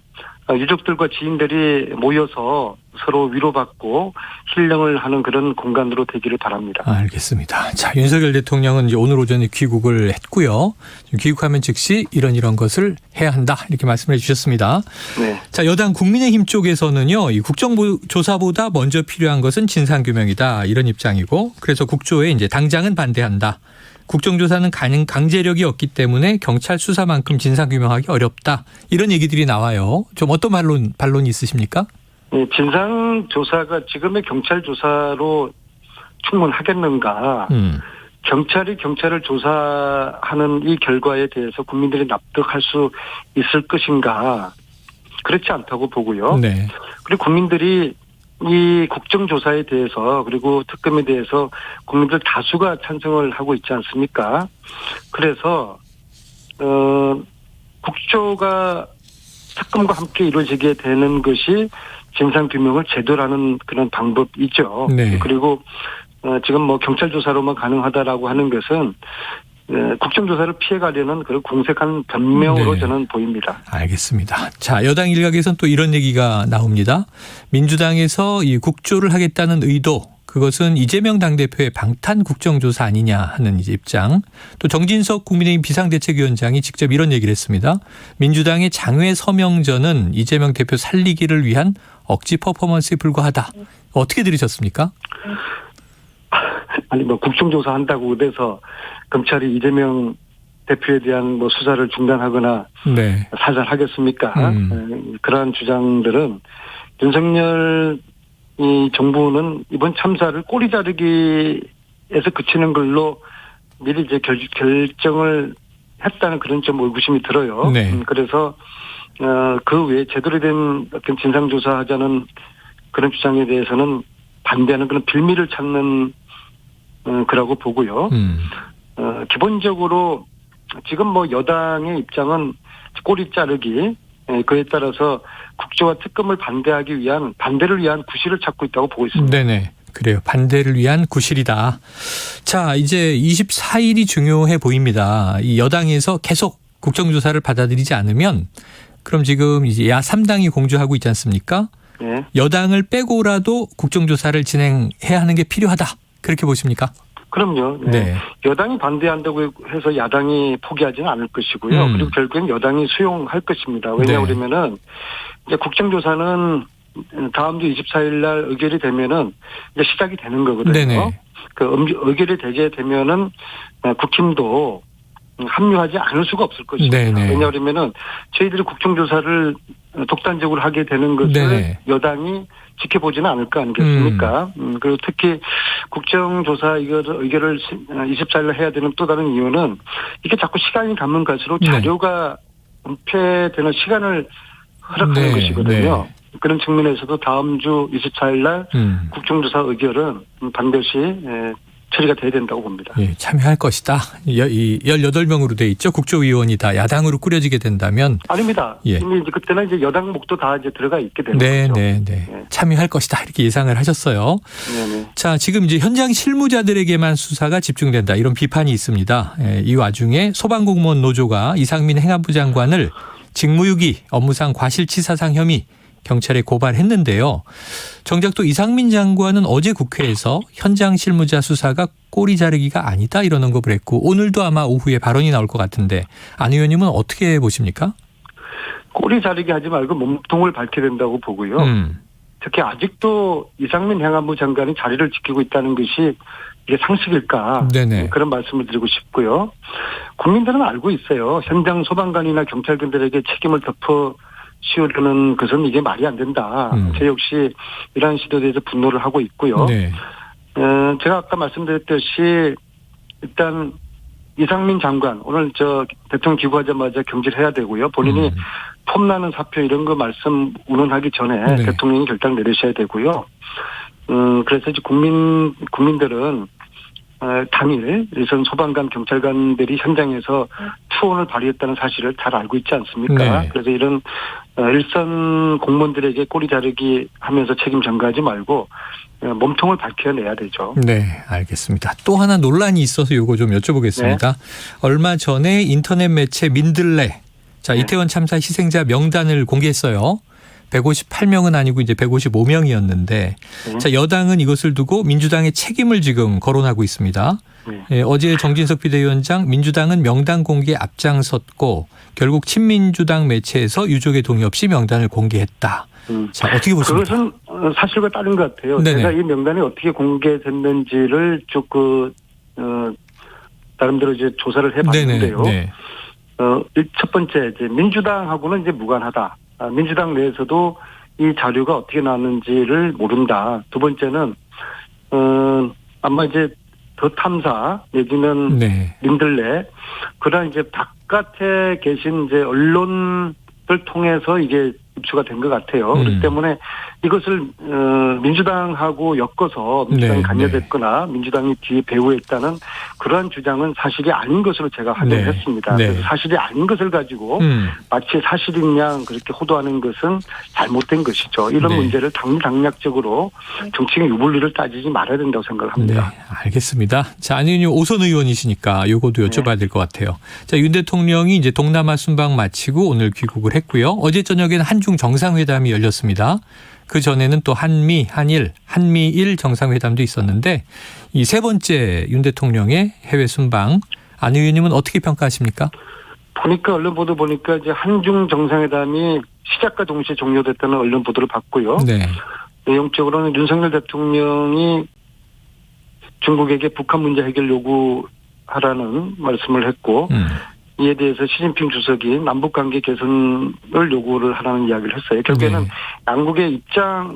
[SPEAKER 18] 유족들과 지인들이 모여서 서로 위로받고 힐링을 하는 그런 공간으로 되기를 바랍니다.
[SPEAKER 1] 알겠습니다. 자, 윤석열 대통령은 이제 오늘 오전에 귀국을 했고요. 귀국하면 즉시 이런 것을 해야 한다 이렇게 말씀해 주셨습니다.
[SPEAKER 18] 네.
[SPEAKER 1] 자, 여당 국민의힘 쪽에서는요, 이 국정조사보다 먼저 필요한 것은 진상규명이다 이런 입장이고, 그래서 국조에 이제 당장은 반대한다. 국정조사는 강제력이 없기 때문에 경찰 수사만큼 진상규명하기 어렵다. 이런 얘기들이 나와요. 좀 어떤 반론이 있으십니까?
[SPEAKER 18] 네, 진상조사가 지금의 경찰 조사로 충분하겠는가. 경찰이 경찰을 조사하는 이 결과에 대해서 국민들이 납득할 수 있을 것인가. 그렇지 않다고 보고요.
[SPEAKER 1] 네.
[SPEAKER 18] 그리고 국민들이 이 국정조사에 대해서 그리고 특검에 대해서 국민들 다수가 찬성을 하고 있지 않습니까? 그래서 국조가 특검과 함께 이루어지게 되는 것이 진상규명을 제대로 하는 그런 방법이죠.
[SPEAKER 1] 네.
[SPEAKER 18] 그리고 지금 뭐 경찰 조사로만 가능하다라고 하는 것은 국정조사를 피해가려는 그런 공색한 변명으로
[SPEAKER 1] 네.
[SPEAKER 18] 저는 보입니다.
[SPEAKER 1] 알겠습니다. 자, 여당 일각에서는 또 이런 얘기가 나옵니다. 민주당에서 이 국조를 하겠다는 의도, 그것은 이재명 당대표의 방탄 국정조사 아니냐 하는 이제 입장. 또 정진석 국민의힘 비상대책위원장이 직접 이런 얘기를 했습니다. 민주당의 장외 서명전은 이재명 대표 살리기를 위한 억지 퍼포먼스에 불과하다. 어떻게 들으셨습니까?
[SPEAKER 18] 아니 뭐 국정조사 한다고 그래서 검찰이 이재명 대표에 대한 뭐 수사를 중단하거나
[SPEAKER 1] 네.
[SPEAKER 18] 사살하겠습니까? 그러한 주장들은 윤석열 이 정부는 이번 참사를 꼬리 자르기에서 그치는 걸로 미리 이제 결정을 했다는 그런 좀 의구심이 들어요.
[SPEAKER 1] 네.
[SPEAKER 18] 그래서 그 외에 제대로 된 어떤 진상조사하자는 그런 주장에 대해서는 반대하는 그런 빌미를 찾는 거라고 보고요. 기본적으로 지금 뭐 여당의 입장은 꼬리 자르기, 그에 따라서 국조와 특검을 반대를 위한 구실을 찾고 있다고 보고 있습니다.
[SPEAKER 1] 네네. 그래요. 반대를 위한 구실이다. 자, 이제 24일이 중요해 보입니다. 이 여당에서 계속 국정조사를 받아들이지 않으면 그럼 지금 이제 야3당이 공조하고 있지 않습니까?
[SPEAKER 18] 네.
[SPEAKER 1] 여당을 빼고라도 국정조사를 진행해야 하는 게 필요하다. 그렇게 보십니까?
[SPEAKER 18] 그럼요. 네.
[SPEAKER 1] 네.
[SPEAKER 18] 여당이 반대한다고 해서 야당이 포기하지는 않을 것이고요. 그리고 결국엔 여당이 수용할 것입니다. 왜냐하면은 이제 국정조사는 다음 주 24일 날 의결이 되면은 이제 시작이 되는 거거든요.
[SPEAKER 1] 네네.
[SPEAKER 18] 그 의결이 되게 되면은 국힘도 합류하지 않을 수가 없을 것입니다.
[SPEAKER 1] 네네.
[SPEAKER 18] 왜냐하면은 저희들이 국정조사를 독단적으로 하게 되는 것을
[SPEAKER 1] 네네.
[SPEAKER 18] 여당이 지켜보지는 않을 거 아니겠습니까? 그리고 특히 국정조사 의결을 24일에 해야 되는 또 다른 이유는 이게 자꾸 시간이 가면 갈수록 자료가 은폐되는 시간을 허락하는 것이거든요.
[SPEAKER 1] 네.
[SPEAKER 18] 그런 측면에서도 다음 주 24일 날 국정조사 의결은 반드시 처리가 돼야 된다고 봅니다.
[SPEAKER 1] 예, 참여할 것이다. 18명으로 돼 있죠. 국조위원이 다 야당으로 꾸려지게 된다면.
[SPEAKER 18] 아닙니다.
[SPEAKER 1] 예.
[SPEAKER 18] 이미 이제 그때는 이제 여당 목도 다 이제 들어가 있게 되는 거죠.
[SPEAKER 1] 네. 참여할 것이다. 이렇게 예상을 하셨어요.
[SPEAKER 18] 네네.
[SPEAKER 1] 자, 지금 이제 현장 실무자들에게만 수사가 집중된다. 이런 비판이 있습니다. 이 와중에 소방공무원 노조가 이상민 행안부 장관을 직무유기, 업무상 과실치사상 혐의 경찰에 고발했는데요. 정작 또 이상민 장관은 어제 국회에서 현장 실무자 수사가 꼬리 자르기가 아니다 이런 언급을 했고 오늘도 아마 오후에 발언이 나올 것 같은데 안 의원님은 어떻게 보십니까?
[SPEAKER 18] 꼬리 자르기 하지 말고 몸통을 밝혀야 된다고 보고요. 특히 아직도 이상민 행안부 장관이 자리를 지키고 있다는 것이 이게 상식일까?
[SPEAKER 1] 네네.
[SPEAKER 18] 그런 말씀을 드리고 싶고요. 국민들은 알고 있어요. 현장 소방관이나 경찰관들에게 책임을 씌우려는 것은 이게 말이 안 된다. 저 역시 이러한 시도에 대해서 분노를 하고 있고요.
[SPEAKER 1] 네.
[SPEAKER 18] 제가 아까 말씀드렸듯이 일단 이상민 장관 오늘 대통령 귀국하자마자 경질해야 되고요. 본인이 폼나는 사표 이런 거 말씀 운운하기 전에 대통령이 결단 내리셔야 되고요. 그래서 이제 국민들은 당일 일선 소방관 경찰관들이 현장에서 투혼을 발휘했다는 사실을 잘 알고 있지 않습니까?
[SPEAKER 1] 네.
[SPEAKER 18] 그래서 이런 일선 공무원들에게 꼬리 자르기 하면서 책임 전가하지 말고 몸통을 밝혀내야 되죠.
[SPEAKER 1] 네, 알겠습니다. 또 하나 논란이 있어서 요거 좀 여쭤보겠습니다. 얼마 전에 인터넷 매체 민들레, 자, 이태원 참사 희생자 명단을 공개했어요. 158명은 아니고 이제 155명이었는데, 자, 여당은 이것을 두고 민주당의 책임을 지금 거론하고 있습니다. 어제 정진석 비대위원장, 민주당은 명단 공개에 앞장섰고 결국 친민주당 매체에서 유족의 동의 없이 명단을 공개했다. 자, 어떻게 보십니까?
[SPEAKER 18] 그것은 사실과 다른 것 같아요.
[SPEAKER 1] 네네.
[SPEAKER 18] 제가 이 명단이 어떻게 공개됐는지를 쭉 나름대로 이제 조사를 해봤는데요.
[SPEAKER 1] 네.
[SPEAKER 18] 첫 번째 이제 민주당하고는 이제 무관하다. 민주당 내에서도 이 자료가 어떻게 나왔는지를 모른다. 두 번째는 아마 이제 더 탐사 내지는 민들레 그런 이제 바깥에 계신 이제 언론을 통해서 이게 입수가 된 것 같아요. 그렇기 때문에 이것을 민주당하고 엮어서 민주당이 관여됐거나 민주당이 뒤에 배후했다는 그러한 주장은 사실이 아닌 것으로 제가 확인을 했습니다. 그래서 사실이 아닌 것을 가지고 마치 사실인 양 그렇게 호도하는 것은 잘못된 것이죠. 이런 문제를 당략적으로 정치적 유불리를 따지지 말아야 된다고 생각합니다.
[SPEAKER 1] 네, 알겠습니다. 자, 안 의원님 오선 의원이시니까 요거도 여쭤봐야 될 것 같아요. 자, 윤 대통령이 이제 동남아 순방 마치고 오늘 귀국을 했고요. 어제 저녁에는 한중 정상회담이 열렸습니다. 그 전에는 또 한미, 한일, 한미일 정상회담도 있었는데 이 세 번째 윤 대통령의 해외 순방, 안 의원님은 어떻게 평가하십니까?
[SPEAKER 18] 보니까 언론 보도 보니까 이제 한중 정상회담이 시작과 동시에 종료됐다는 언론 보도를 봤고요. 내용적으로는 윤석열 대통령이 중국에게 북한 문제 해결 요구하라는 말씀을 했고 이에 대해서 시진핑 주석이 남북관계 개선을 요구를 하라는 이야기를 했어요. 결국에는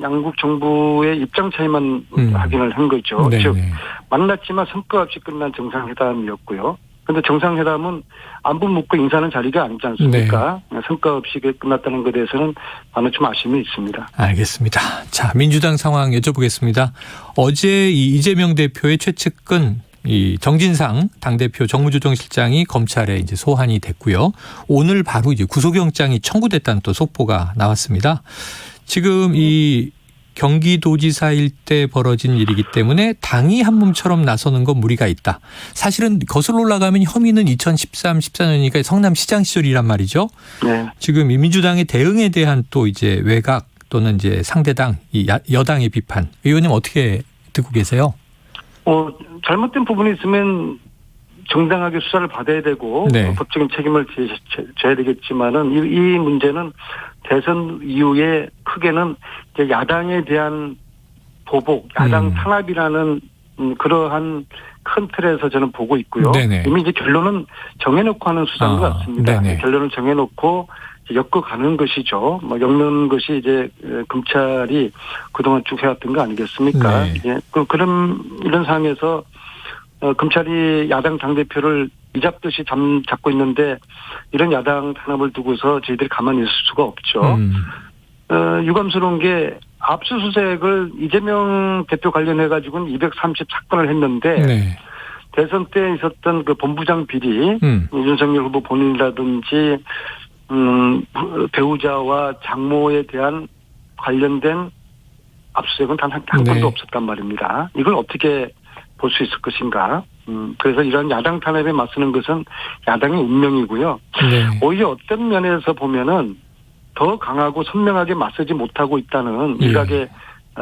[SPEAKER 18] 양국 정부의 입장 차이만 확인을 한 거죠. 즉 만났지만 성과 없이 끝난 정상회담이었고요. 그런데 정상회담은 안부 묻고 인사하는 자리가 아니지 않습니까? 성과 없이 끝났다는 것에 대해서는 많은 좀 아쉬움이 있습니다.
[SPEAKER 1] 알겠습니다. 자, 민주당 상황 여쭤보겠습니다. 어제 이 이재명 대표의 최측근 이 정진상 당대표 정무조정실장이 검찰에 이제 소환이 됐고요. 오늘 바로 이제 구속영장이 청구됐다는 또 속보가 나왔습니다. 지금 이 경기도지사일 때 벌어진 일이기 때문에 당이 한 몸처럼 나서는 건 무리가 있다. 사실은 거슬러 올라가면 혐의는 2013, 14년이니까 성남시장 시절이란 말이죠. 지금 이 민주당의 대응에 대한 또 이제 외곽 또는 이제 상대당, 이 여당의 비판. 의원님 어떻게 듣고 계세요?
[SPEAKER 18] 잘못된 부분이 있으면 정당하게 수사를 받아야 되고 법적인 책임을 져야 되겠지만은 이 문제는 대선 이후에 크게는 이제 야당에 대한 보복, 야당 탄압이라는 그러한 큰 틀에서 저는 보고 있고요. 이미 이제 결론은 정해놓고 하는 수사인 것 같습니다. 결론을 정해놓고 엮어가는 것이죠. 엮는 것이 이제 검찰이 그동안 쭉 해왔던 거 아니겠습니까? 그런 이런 상황에서 검찰이 야당 당대표를 이잡듯이 잡고 있는데 이런 야당 탄압을 두고서 저희들이 가만히 있을 수가 없죠. 유감스러운 게 압수수색을 이재명 대표 관련해가지고는 230사건을 했는데 대선 때 있었던 그 본부장 비리, 윤석열 후보 본인이라든지 배우자와 장모에 대한 관련된 압수수색은 단 한 건도 없었단 말입니다. 이걸 어떻게 볼 수 있을 것인가. 그래서 이런 야당 탄압에 맞서는 것은 야당의 운명이고요. 오히려 어떤 면에서 보면은 더 강하고 선명하게 맞서지 못하고 있다는 일각의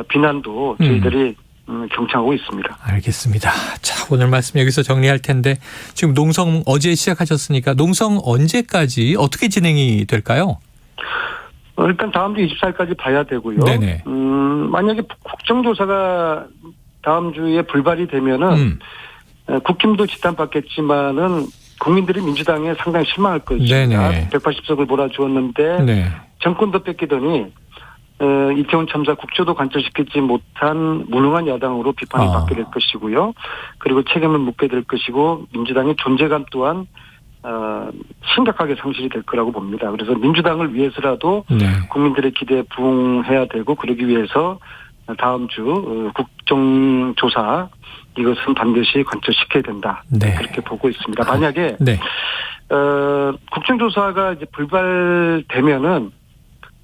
[SPEAKER 18] 비난도 저희들이 경청하고 있습니다.
[SPEAKER 1] 알겠습니다. 자, 오늘 말씀 여기서 정리할 텐데 지금 농성 어제 시작하셨으니까 농성 언제까지 어떻게 진행이 될까요?
[SPEAKER 18] 일단 다음 주 24일까지 봐야 되고요. 만약에 국정조사가 다음 주에 불발이 되면은 국힘도 지탄받겠지만은 국민들이 민주당에 상당히 실망할 것입니다. 180석을 몰아주었는데 정권도 뺏기더니 이태원 참사 국조도 관철시키지 못한 무능한 야당으로 비판을 받게 될 것이고요. 그리고 책임을 묻게 될 것이고 민주당의 존재감 또한 심각하게 상실이 될 거라고 봅니다. 그래서 민주당을 위해서라도 국민들의 기대에 부응해야 되고 그러기 위해서 다음 주 국정조사 이것은 반드시 관철시켜야 된다.
[SPEAKER 1] 네.
[SPEAKER 18] 그렇게 보고 있습니다. 만약에
[SPEAKER 1] 네.
[SPEAKER 18] 국정조사가 이제 불발되면은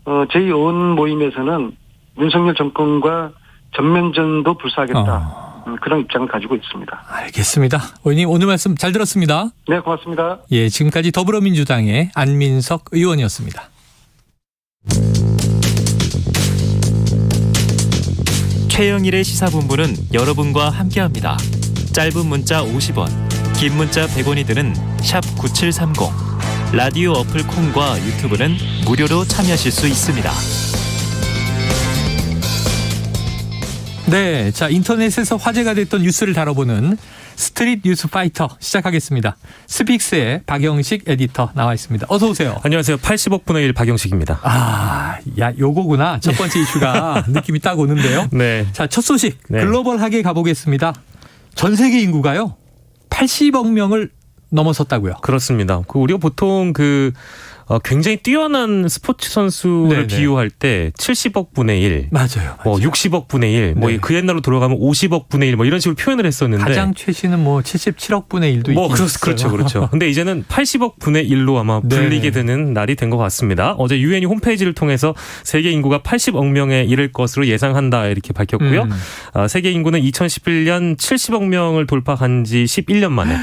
[SPEAKER 18] 제2온 모임에서는 윤석열 정권과 전면전도 불사하겠다. 그런 입장을 가지고 있습니다.
[SPEAKER 1] 알겠습니다. 의원님 오늘 말씀 잘 들었습니다.
[SPEAKER 18] 네, 고맙습니다.
[SPEAKER 1] 예, 지금까지 더불어민주당의 안민석 의원이었습니다.
[SPEAKER 16] 최영일의 시사본부는 여러분과 함께합니다. 짧은 문자 50원, 긴 문자 100원이 드는 샵 9730. 라디오 어플 콩과 유튜브는 무료로 참여하실 수 있습니다.
[SPEAKER 1] 네, 자 인터넷에서 화제가 됐던 뉴스를 다뤄보는 스트릿 뉴스 파이터 시작하겠습니다. 스픽스의 박영식 에디터 나와 있습니다. 어서 오세요.
[SPEAKER 19] 안녕하세요. 80억 분의 1 박영식입니다.
[SPEAKER 1] 요거구나. 첫 번째 이슈가 느낌이 딱 오는데요.
[SPEAKER 19] 네.
[SPEAKER 1] 자, 첫 소식
[SPEAKER 19] 네.
[SPEAKER 1] 글로벌하게 가보겠습니다. 전 세계 인구가요 80억 명을 넘어섰다고요.
[SPEAKER 19] 그렇습니다. 우리가 보통 굉장히 뛰어난 스포츠 선수를
[SPEAKER 1] 네네.
[SPEAKER 19] 비유할 때 70억 분의 1,
[SPEAKER 1] 맞아요.
[SPEAKER 19] 60억 분의 1,
[SPEAKER 1] 네.
[SPEAKER 19] 그 옛날로 돌아가면 50억 분의 1, 이런 식으로 표현을 했었는데
[SPEAKER 1] 가장 최신은 77억 분의 1도 있긴 있어요.
[SPEAKER 19] 그렇죠. 근데 이제는 80억 분의 1로 아마 불리게 되는 날이 된 것 같습니다. 어제 유엔이 홈페이지를 통해서 세계 인구가 80억 명에 이를 것으로 예상한다 이렇게 밝혔고요. 세계 인구는 2011년 70억 명을 돌파한 지 11년 만에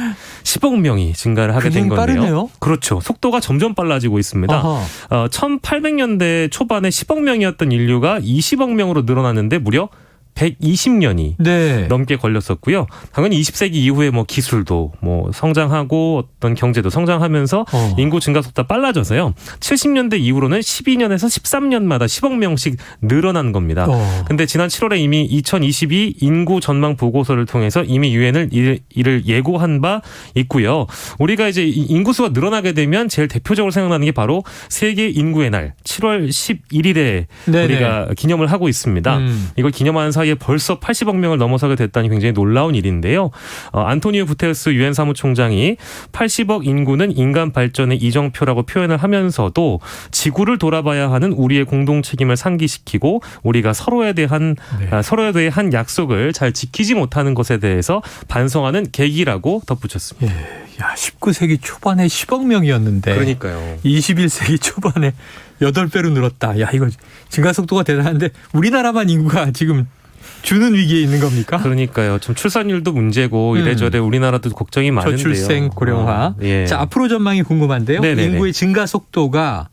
[SPEAKER 19] 10억 명이 증가를 하게 된 건데요.
[SPEAKER 1] 빠르네요.
[SPEAKER 19] 그렇죠. 속도가 점점 빨라지고 있습니다. 1800년대 초반에 10억 명이었던 인류가 20억 명으로 늘어났는데 무려 120년이 넘게 걸렸었고요. 당연히 20세기 이후에 기술도 성장하고 어떤 경제도 성장하면서 인구 증가 속도가 빨라져서요. 70년대 이후로는 12년에서 13년마다 10억 명씩 늘어난 겁니다. 근데 지난 7월에 이미 2022 인구 전망 보고서를 통해서 이미 유엔을 이를 예고한 바 있고요. 우리가 이제 인구수가 늘어나게 되면 제일 대표적으로 생각나는 게 바로 세계 인구의 날 7월 11일에 우리가 기념을 하고 있습니다. 이걸 기념하는 사이에 벌써 80억 명을 넘어서게 됐다니 굉장히 놀라운 일인데요. 안토니오 구테르스 유엔 사무총장이 80억 인구는 인간 발전의 이정표라고 표현을 하면서도 지구를 돌아봐야 하는 우리의 공동 책임을 상기시키고 우리가 서로에 대한 약속을 잘 지키지 못하는 것에 대해서 반성하는 계기라고 덧붙였습니다.
[SPEAKER 1] 예, 19세기 초반에 10억 명이었는데
[SPEAKER 19] 그러니까요.
[SPEAKER 1] 21세기 초반에 8배로 늘었다. 이거 증가 속도가 대단한데 우리나라만 인구가 지금 주는 위기에 있는 겁니까?
[SPEAKER 19] 그러니까요. 좀 출산율도 문제고 이래저래 우리나라도 걱정이 많은데요.
[SPEAKER 1] 저출생 고령화.
[SPEAKER 19] 예.
[SPEAKER 1] 자, 앞으로 전망이 궁금한데요.
[SPEAKER 19] 네네네.
[SPEAKER 1] 인구의 증가 속도가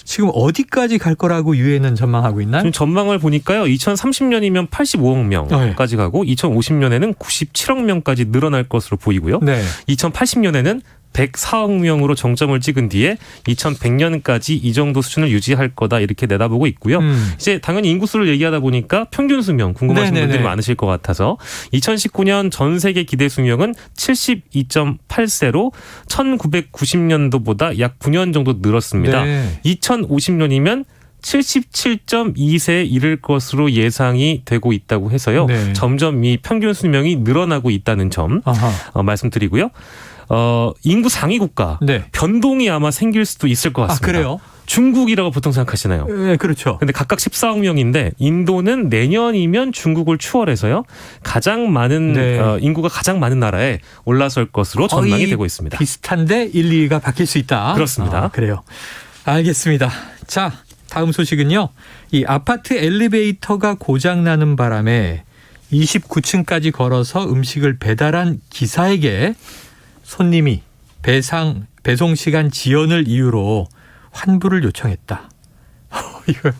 [SPEAKER 1] 지금 어디까지 갈 거라고 유엔은 전망하고 있나요?
[SPEAKER 19] 지금 전망을 보니까요. 2030년이면 85억 명까지 가고 2050년에는 97억 명까지 늘어날 것으로 보이고요. 2080년에는 104억 명으로 정점을 찍은 뒤에 2100년까지 이 정도 수준을 유지할 거다 이렇게 내다보고 있고요. 이제 당연히 인구수를 얘기하다 보니까 평균 수명 궁금하신 분들이 많으실 것 같아서 2019년 전 세계 기대 수명은 72.8세로 1990년도보다 약 9년 정도 늘었습니다. 2050년이면 77.2세에 이를 것으로 예상이 되고 있다고 해서요. 점점 이 평균 수명이 늘어나고 있다는 점 말씀드리고요. 인구 상위 국가 변동이 아마 생길 수도 있을 것 같습니다.
[SPEAKER 1] 그래요?
[SPEAKER 19] 중국이라고 보통 생각하시나요?
[SPEAKER 1] 네, 그렇죠.
[SPEAKER 19] 근데 각각 14억 명인데 인도는 내년이면 중국을 추월해서요. 가장 많은 인구가 가장 많은 나라에 올라설 것으로 전망이 되고 있습니다.
[SPEAKER 1] 비슷한데 1, 2위가 바뀔 수 있다.
[SPEAKER 19] 그렇습니다.
[SPEAKER 1] 그래요. 알겠습니다. 자, 다음 소식은요. 이 아파트 엘리베이터가 고장나는 바람에 29층까지 걸어서 음식을 배달한 기사에게 손님이 배송 시간 지연을 이유로 환불을 요청했다. 이거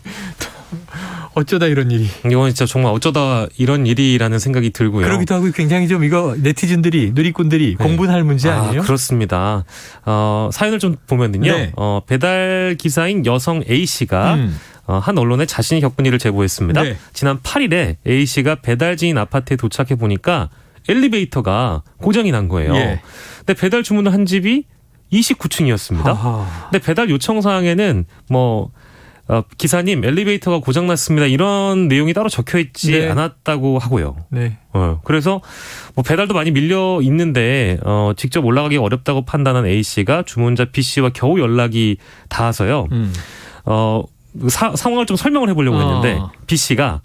[SPEAKER 1] 어쩌다 이런 일이.
[SPEAKER 19] 이건 진짜 정말 어쩌다 이런 일이라는 생각이 들고요.
[SPEAKER 1] 그러기도 하고 굉장히 좀 이거 네티즌들이 누리꾼들이 공분할 문제 아니에요?
[SPEAKER 19] 그렇습니다. 사연을 좀 보면은요. 배달 기사인 여성 A 씨가 한 언론에 자신이 겪은 일을 제보했습니다. 지난 8일에 A 씨가 배달지인 아파트에 도착해 보니까 엘리베이터가 고장이 난 거예요. 근데 배달 주문을 한 집이 29층이었습니다. 근데 배달 요청 사항에는 기사님 엘리베이터가 고장났습니다. 이런 내용이 따로 적혀 있지 않았다고 하고요. 그래서 배달도 많이 밀려 있는데 직접 올라가기 어렵다고 판단한 A 씨가 주문자 B 씨와 겨우 연락이 닿아서요. 상황을 좀 설명을 해보려고 했는데 B 씨가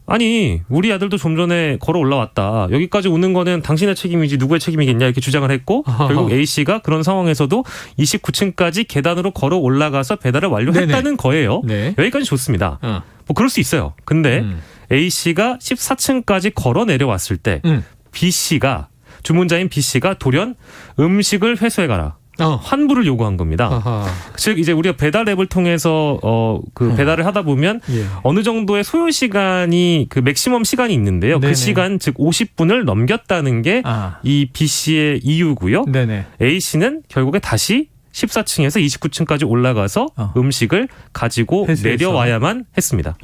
[SPEAKER 19] 아니 우리 아들도 좀 전에 걸어 올라왔다. 여기까지 오는 거는 당신의 책임이지 누구의 책임이겠냐 이렇게 주장을 했고 결국 A씨가 그런 상황에서도 29층까지 계단으로 걸어 올라가서 배달을 완료했다는 거예요. 네. 여기까지 좋습니다. 뭐 그럴 수 있어요. 근데 A씨가 14층까지 걸어 내려왔을 때 B씨가 주문자인 B씨가 돌연 음식을 회수해가라. 환불을 요구한 겁니다. 즉 이제 우리가 배달 앱을 통해서 배달을 하다 보면 어느 정도의 소요 시간이 그 맥시멈 시간이 있는데요. 네네. 그 시간 즉 50분을 넘겼다는 게 이 B 씨의 이유고요. 네네. A 씨는 결국에 다시 14층에서 29층까지 올라가서 음식을 가지고 회수해서. 내려와야만 했습니다.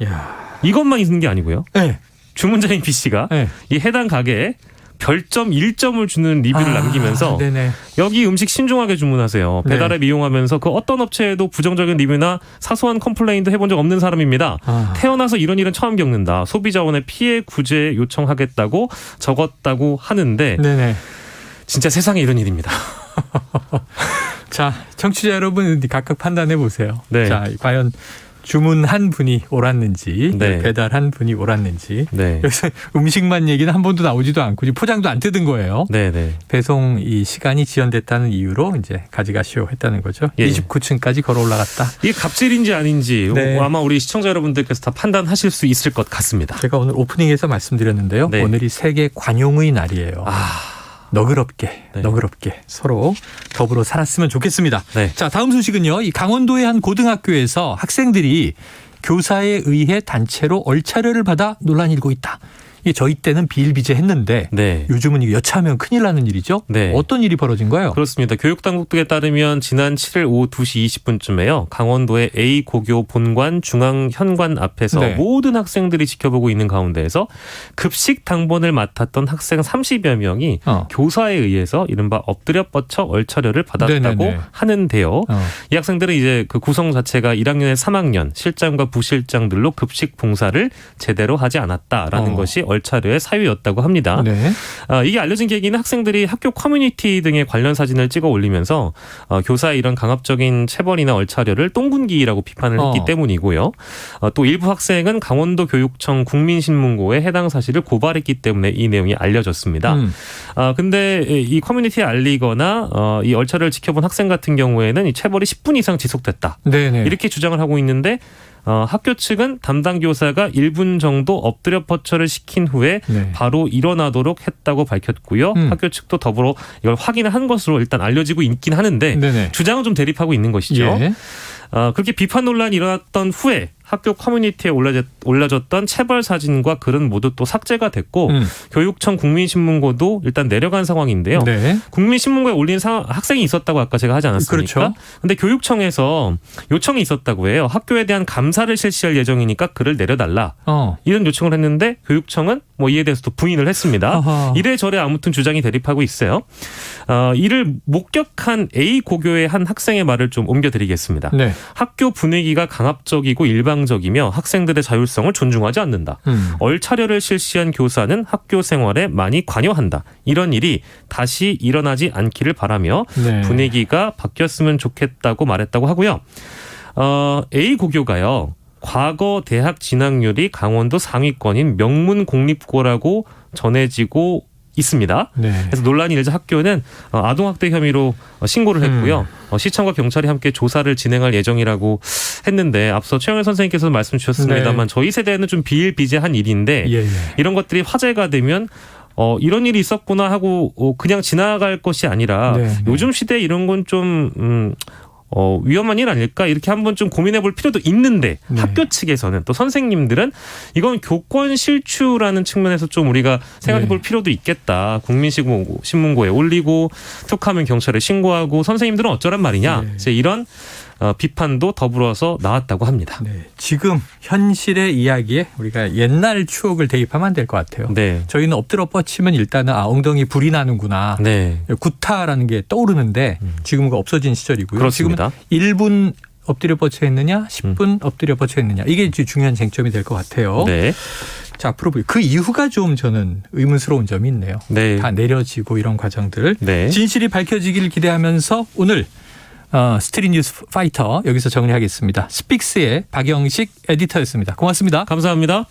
[SPEAKER 19] 이것만 있는 게 아니고요. 네. 주문자인 B 씨가 이 해당 가게에 별점 1점을 주는 리뷰를 남기면서 네네. 여기 음식 신중하게 주문하세요. 배달앱 이용하면서 그 어떤 업체에도 부정적인 리뷰나 사소한 컴플레인도 해본 적 없는 사람입니다. 태어나서 이런 일은 처음 겪는다. 소비자원의 피해 구제 요청하겠다고 적었다고 하는데 네네. 진짜 세상에 이런 일입니다.
[SPEAKER 1] 자, 청취자 여러분 각각 판단해 보세요.
[SPEAKER 19] 네.
[SPEAKER 1] 자, 과연 주문한 분이 옳았는지
[SPEAKER 19] 네.
[SPEAKER 1] 배달한 분이 옳았는지
[SPEAKER 19] 네.
[SPEAKER 1] 여기서 음식만 얘기는 한 번도 나오지도 않고 포장도 안 뜯은 거예요.
[SPEAKER 19] 네.
[SPEAKER 1] 배송 이 시간이 지연됐다는 이유로 이제 가져가시오 했다는 거죠. 29층까지 걸어 올라갔다.
[SPEAKER 19] 이게 갑질인지 아닌지 아마 우리 시청자 여러분들께서 다 판단하실 수 있을 것 같습니다.
[SPEAKER 1] 제가 오늘 오프닝에서 말씀드렸는데요. 오늘이 세계 관용의 날이에요. 너그럽게 서로 더불어 살았으면 좋겠습니다.
[SPEAKER 19] 네.
[SPEAKER 1] 자, 다음 소식은요. 이 강원도의 한 고등학교에서 학생들이 교사에 의해 단체로 얼차려를 받아 논란이 일고 있다. 이게 저희 때는 비일비재했는데 요즘은 이거 여차하면 큰일 나는 일이죠. 어떤 일이 벌어진 거예요?
[SPEAKER 19] 그렇습니다. 교육당국에 따르면 지난 7일 오후 2시 20분쯤에요. 강원도의 A 고교 본관 중앙현관 앞에서 모든 학생들이 지켜보고 있는 가운데에서 급식 당번을 맡았던 학생 30여 명이 교사에 의해서 이른바 엎드려 뻗쳐 얼차려를 받았다고 하는데요. 이 학생들은 이제 그 구성 자체가 1학년에 3학년 실장과 부실장들로 급식 봉사를 제대로 하지 않았다라는 것이 얼차려의 사유였다고 합니다. 이게 알려진 계기는 학생들이 학교 커뮤니티 등의 관련 사진을 찍어 올리면서 교사의 이런 강압적인 체벌이나 얼차려를 똥군기라고 비판을 했기 때문이고요. 또 일부 학생은 강원도 교육청 국민신문고에 해당 사실을 고발했기 때문에 이 내용이 알려졌습니다. 근데 이 커뮤니티에 알리거나 이 얼차려를 지켜본 학생 같은 경우에는 이 체벌이 10분 이상 지속됐다. 이렇게 주장을 하고 있는데 학교 측은 담당 교사가 1분 정도 엎드려 뻗쳐를 시킨 후에 바로 일어나도록 했다고 밝혔고요. 학교 측도 더불어 이걸 확인을 한 것으로 일단 알려지고 있긴 하는데 주장은 좀 대립하고 있는 것이죠. 그렇게 비판 논란이 일어났던 후에 학교 커뮤니티에 올려졌던 체벌 사진과 글은 모두 또 삭제가 됐고 교육청 국민신문고도 일단 내려간 상황인데요. 국민신문고에 올린 학생이 있었다고 아까 제가 하지 않았습니까? 그런데 교육청에서 요청이 있었다고 해요. 학교에 대한 감사를 실시할 예정이니까 글을 내려달라. 이런 요청을 했는데 교육청은 뭐 이에 대해서도 부인을 했습니다. 이래저래 아무튼 주장이 대립하고 있어요. 이를 목격한 A 고교의 한 학생의 말을 좀 옮겨드리겠습니다. 학교 분위기가 강압적이고 일방적이며 학생들의 자율성을 존중하지 않는다. 얼차려를 실시한 교사는 학교 생활에 많이 관여한다. 이런 일이 다시 일어나지 않기를 바라며 분위기가 바뀌었으면 좋겠다고 말했다고 하고요. A 고교가요. 과거 대학 진학률이 강원도 상위권인 명문 공립고라고 전해지고 있습니다. 그래서 논란이 일자 학교는 아동학대 혐의로 신고를 했고요. 시청과 경찰이 함께 조사를 진행할 예정이라고 했는데 앞서 최영일 선생님께서 말씀 주셨습니다만 저희 세대는 좀 비일비재한 일인데 이런 것들이 화제가 되면 이런 일이 있었구나 하고 그냥 지나갈 것이 아니라 요즘 시대에 이런 건 좀 위험한 일 아닐까 이렇게 한번 좀 고민해 볼 필요도 있는데 학교 측에서는 또 선생님들은 이건 교권 실추라는 측면에서 좀 우리가 생각해 볼 필요도 있겠다. 국민신문고에 올리고 툭하면 경찰에 신고하고 선생님들은 어쩌란 말이냐. 이제 이런 비판도 더불어서 나왔다고 합니다.
[SPEAKER 1] 지금 현실의 이야기에 우리가 옛날 추억을 대입하면 안 될 것 같아요. 저희는 엎드려 뻗치면 일단은 엉덩이 불이 나는구나. 구타라는 게 떠오르는데 지금은 없어진 시절이고요.
[SPEAKER 19] 그렇습니다.
[SPEAKER 1] 지금은 1분 엎드려 뻗쳐 했느냐 10분 엎드려 뻗쳐 했느냐 이게 중요한 쟁점이 될 것 같아요. 자, 앞으로 그 이후가 좀 저는 의문스러운 점이 있네요. 다 내려지고 이런 과정들. 진실이 밝혀지길 기대하면서 오늘 스트릿 뉴스 파이터 여기서 정리하겠습니다. 스픽스의 박영식 에디터였습니다. 고맙습니다.
[SPEAKER 19] 감사합니다.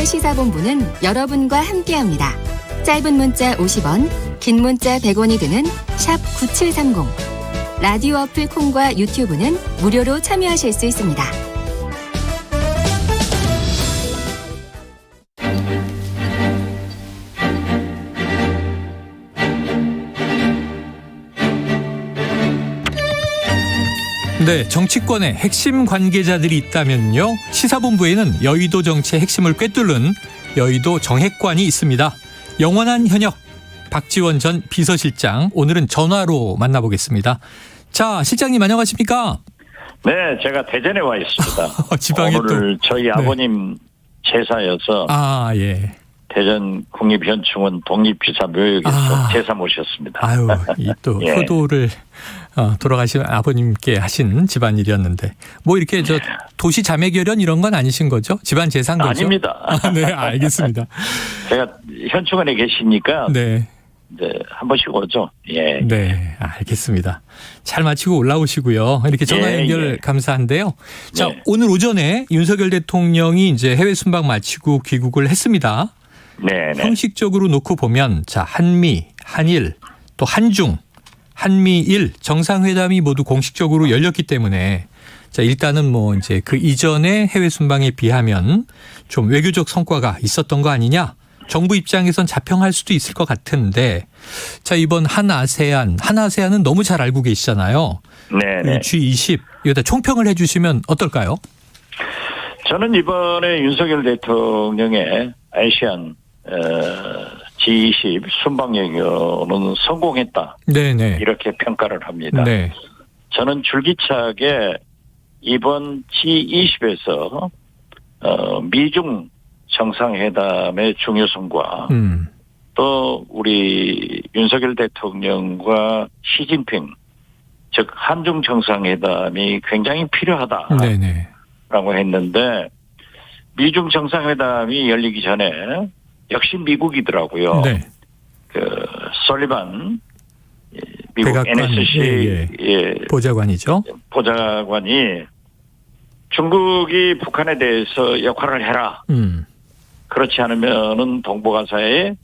[SPEAKER 12] 일라디오의 시사본부는 여러분과 함께합니다. 짧은 문자 50원, 긴 문자 100원이 드는 샵 9730. 라디오 어플 콩과 유튜브는 무료로 참여하실 수 있습니다.
[SPEAKER 1] 네, 정치권에 핵심 관계자들이 있다면요. 시사본부에는 여의도 정치의 핵심을 꿰뚫는 여의도 정핵관이 있습니다. 영원한 현역 박지원 전 비서실장, 오늘은 전화로 만나보겠습니다. 자, 실장님 안녕하십니까?
[SPEAKER 20] 네, 제가 대전에 와 있습니다.
[SPEAKER 1] 지방에
[SPEAKER 20] 오늘 저희 아버님 제사여서
[SPEAKER 1] 예.
[SPEAKER 20] 대전 국립현충원 독립비사묘역에서 제사 모셨습니다.
[SPEAKER 1] 아유, 이 또
[SPEAKER 20] 예.
[SPEAKER 1] 효도를 돌아가신 아버님께 하신 집안일이었는데 뭐 이렇게 저 도시 자매결연 이런 건 아니신 거죠? 집안 재산 거죠?
[SPEAKER 20] 아닙니다.
[SPEAKER 1] 네, 알겠습니다.
[SPEAKER 20] 제가 현충원에 계시니까
[SPEAKER 1] 네.
[SPEAKER 20] 이제 한 번씩 오죠. 예.
[SPEAKER 1] 네, 알겠습니다. 잘 마치고 올라오시고요. 이렇게 전화 연결 감사한데요. 자, 오늘 오전에 윤석열 대통령이 이제 해외 순방 마치고 귀국을 했습니다.
[SPEAKER 20] 네.
[SPEAKER 1] 형식적으로 놓고 보면 자, 한미, 한일, 또 한중, 한미일 정상회담이 모두 공식적으로 열렸기 때문에 자, 일단은 뭐 이제 그 이전의 해외 순방에 비하면 좀 외교적 성과가 있었던 거 아니냐? 정부 입장에선 자평할 수도 있을 것 같은데 자, 이번 한아세안은 너무 잘 알고 계시잖아요.
[SPEAKER 20] 네.
[SPEAKER 1] G20 여기다 총평을 해 주시면 어떨까요?
[SPEAKER 20] 저는 이번에 윤석열 대통령의 아시안 G20 순방 외교는 성공했다.
[SPEAKER 1] 네네.
[SPEAKER 20] 이렇게 평가를 합니다.
[SPEAKER 1] 네.
[SPEAKER 20] 저는 줄기차게 이번 G20에서 미중 정상회담의 중요성과 또 우리 윤석열 대통령과 시진핑 즉 한중 정상회담이 굉장히 필요하다라고
[SPEAKER 1] 네네.
[SPEAKER 20] 했는데 미중 정상회담이 열리기 전에 역시 미국이더라고요.
[SPEAKER 1] 네.
[SPEAKER 20] 그 설리반 미국
[SPEAKER 1] 백악관,
[SPEAKER 20] NSC
[SPEAKER 1] 보좌관이죠.
[SPEAKER 20] 보좌관이 중국이 북한에 대해서 역할을 해라. 그렇지 않으면은 동북아시아에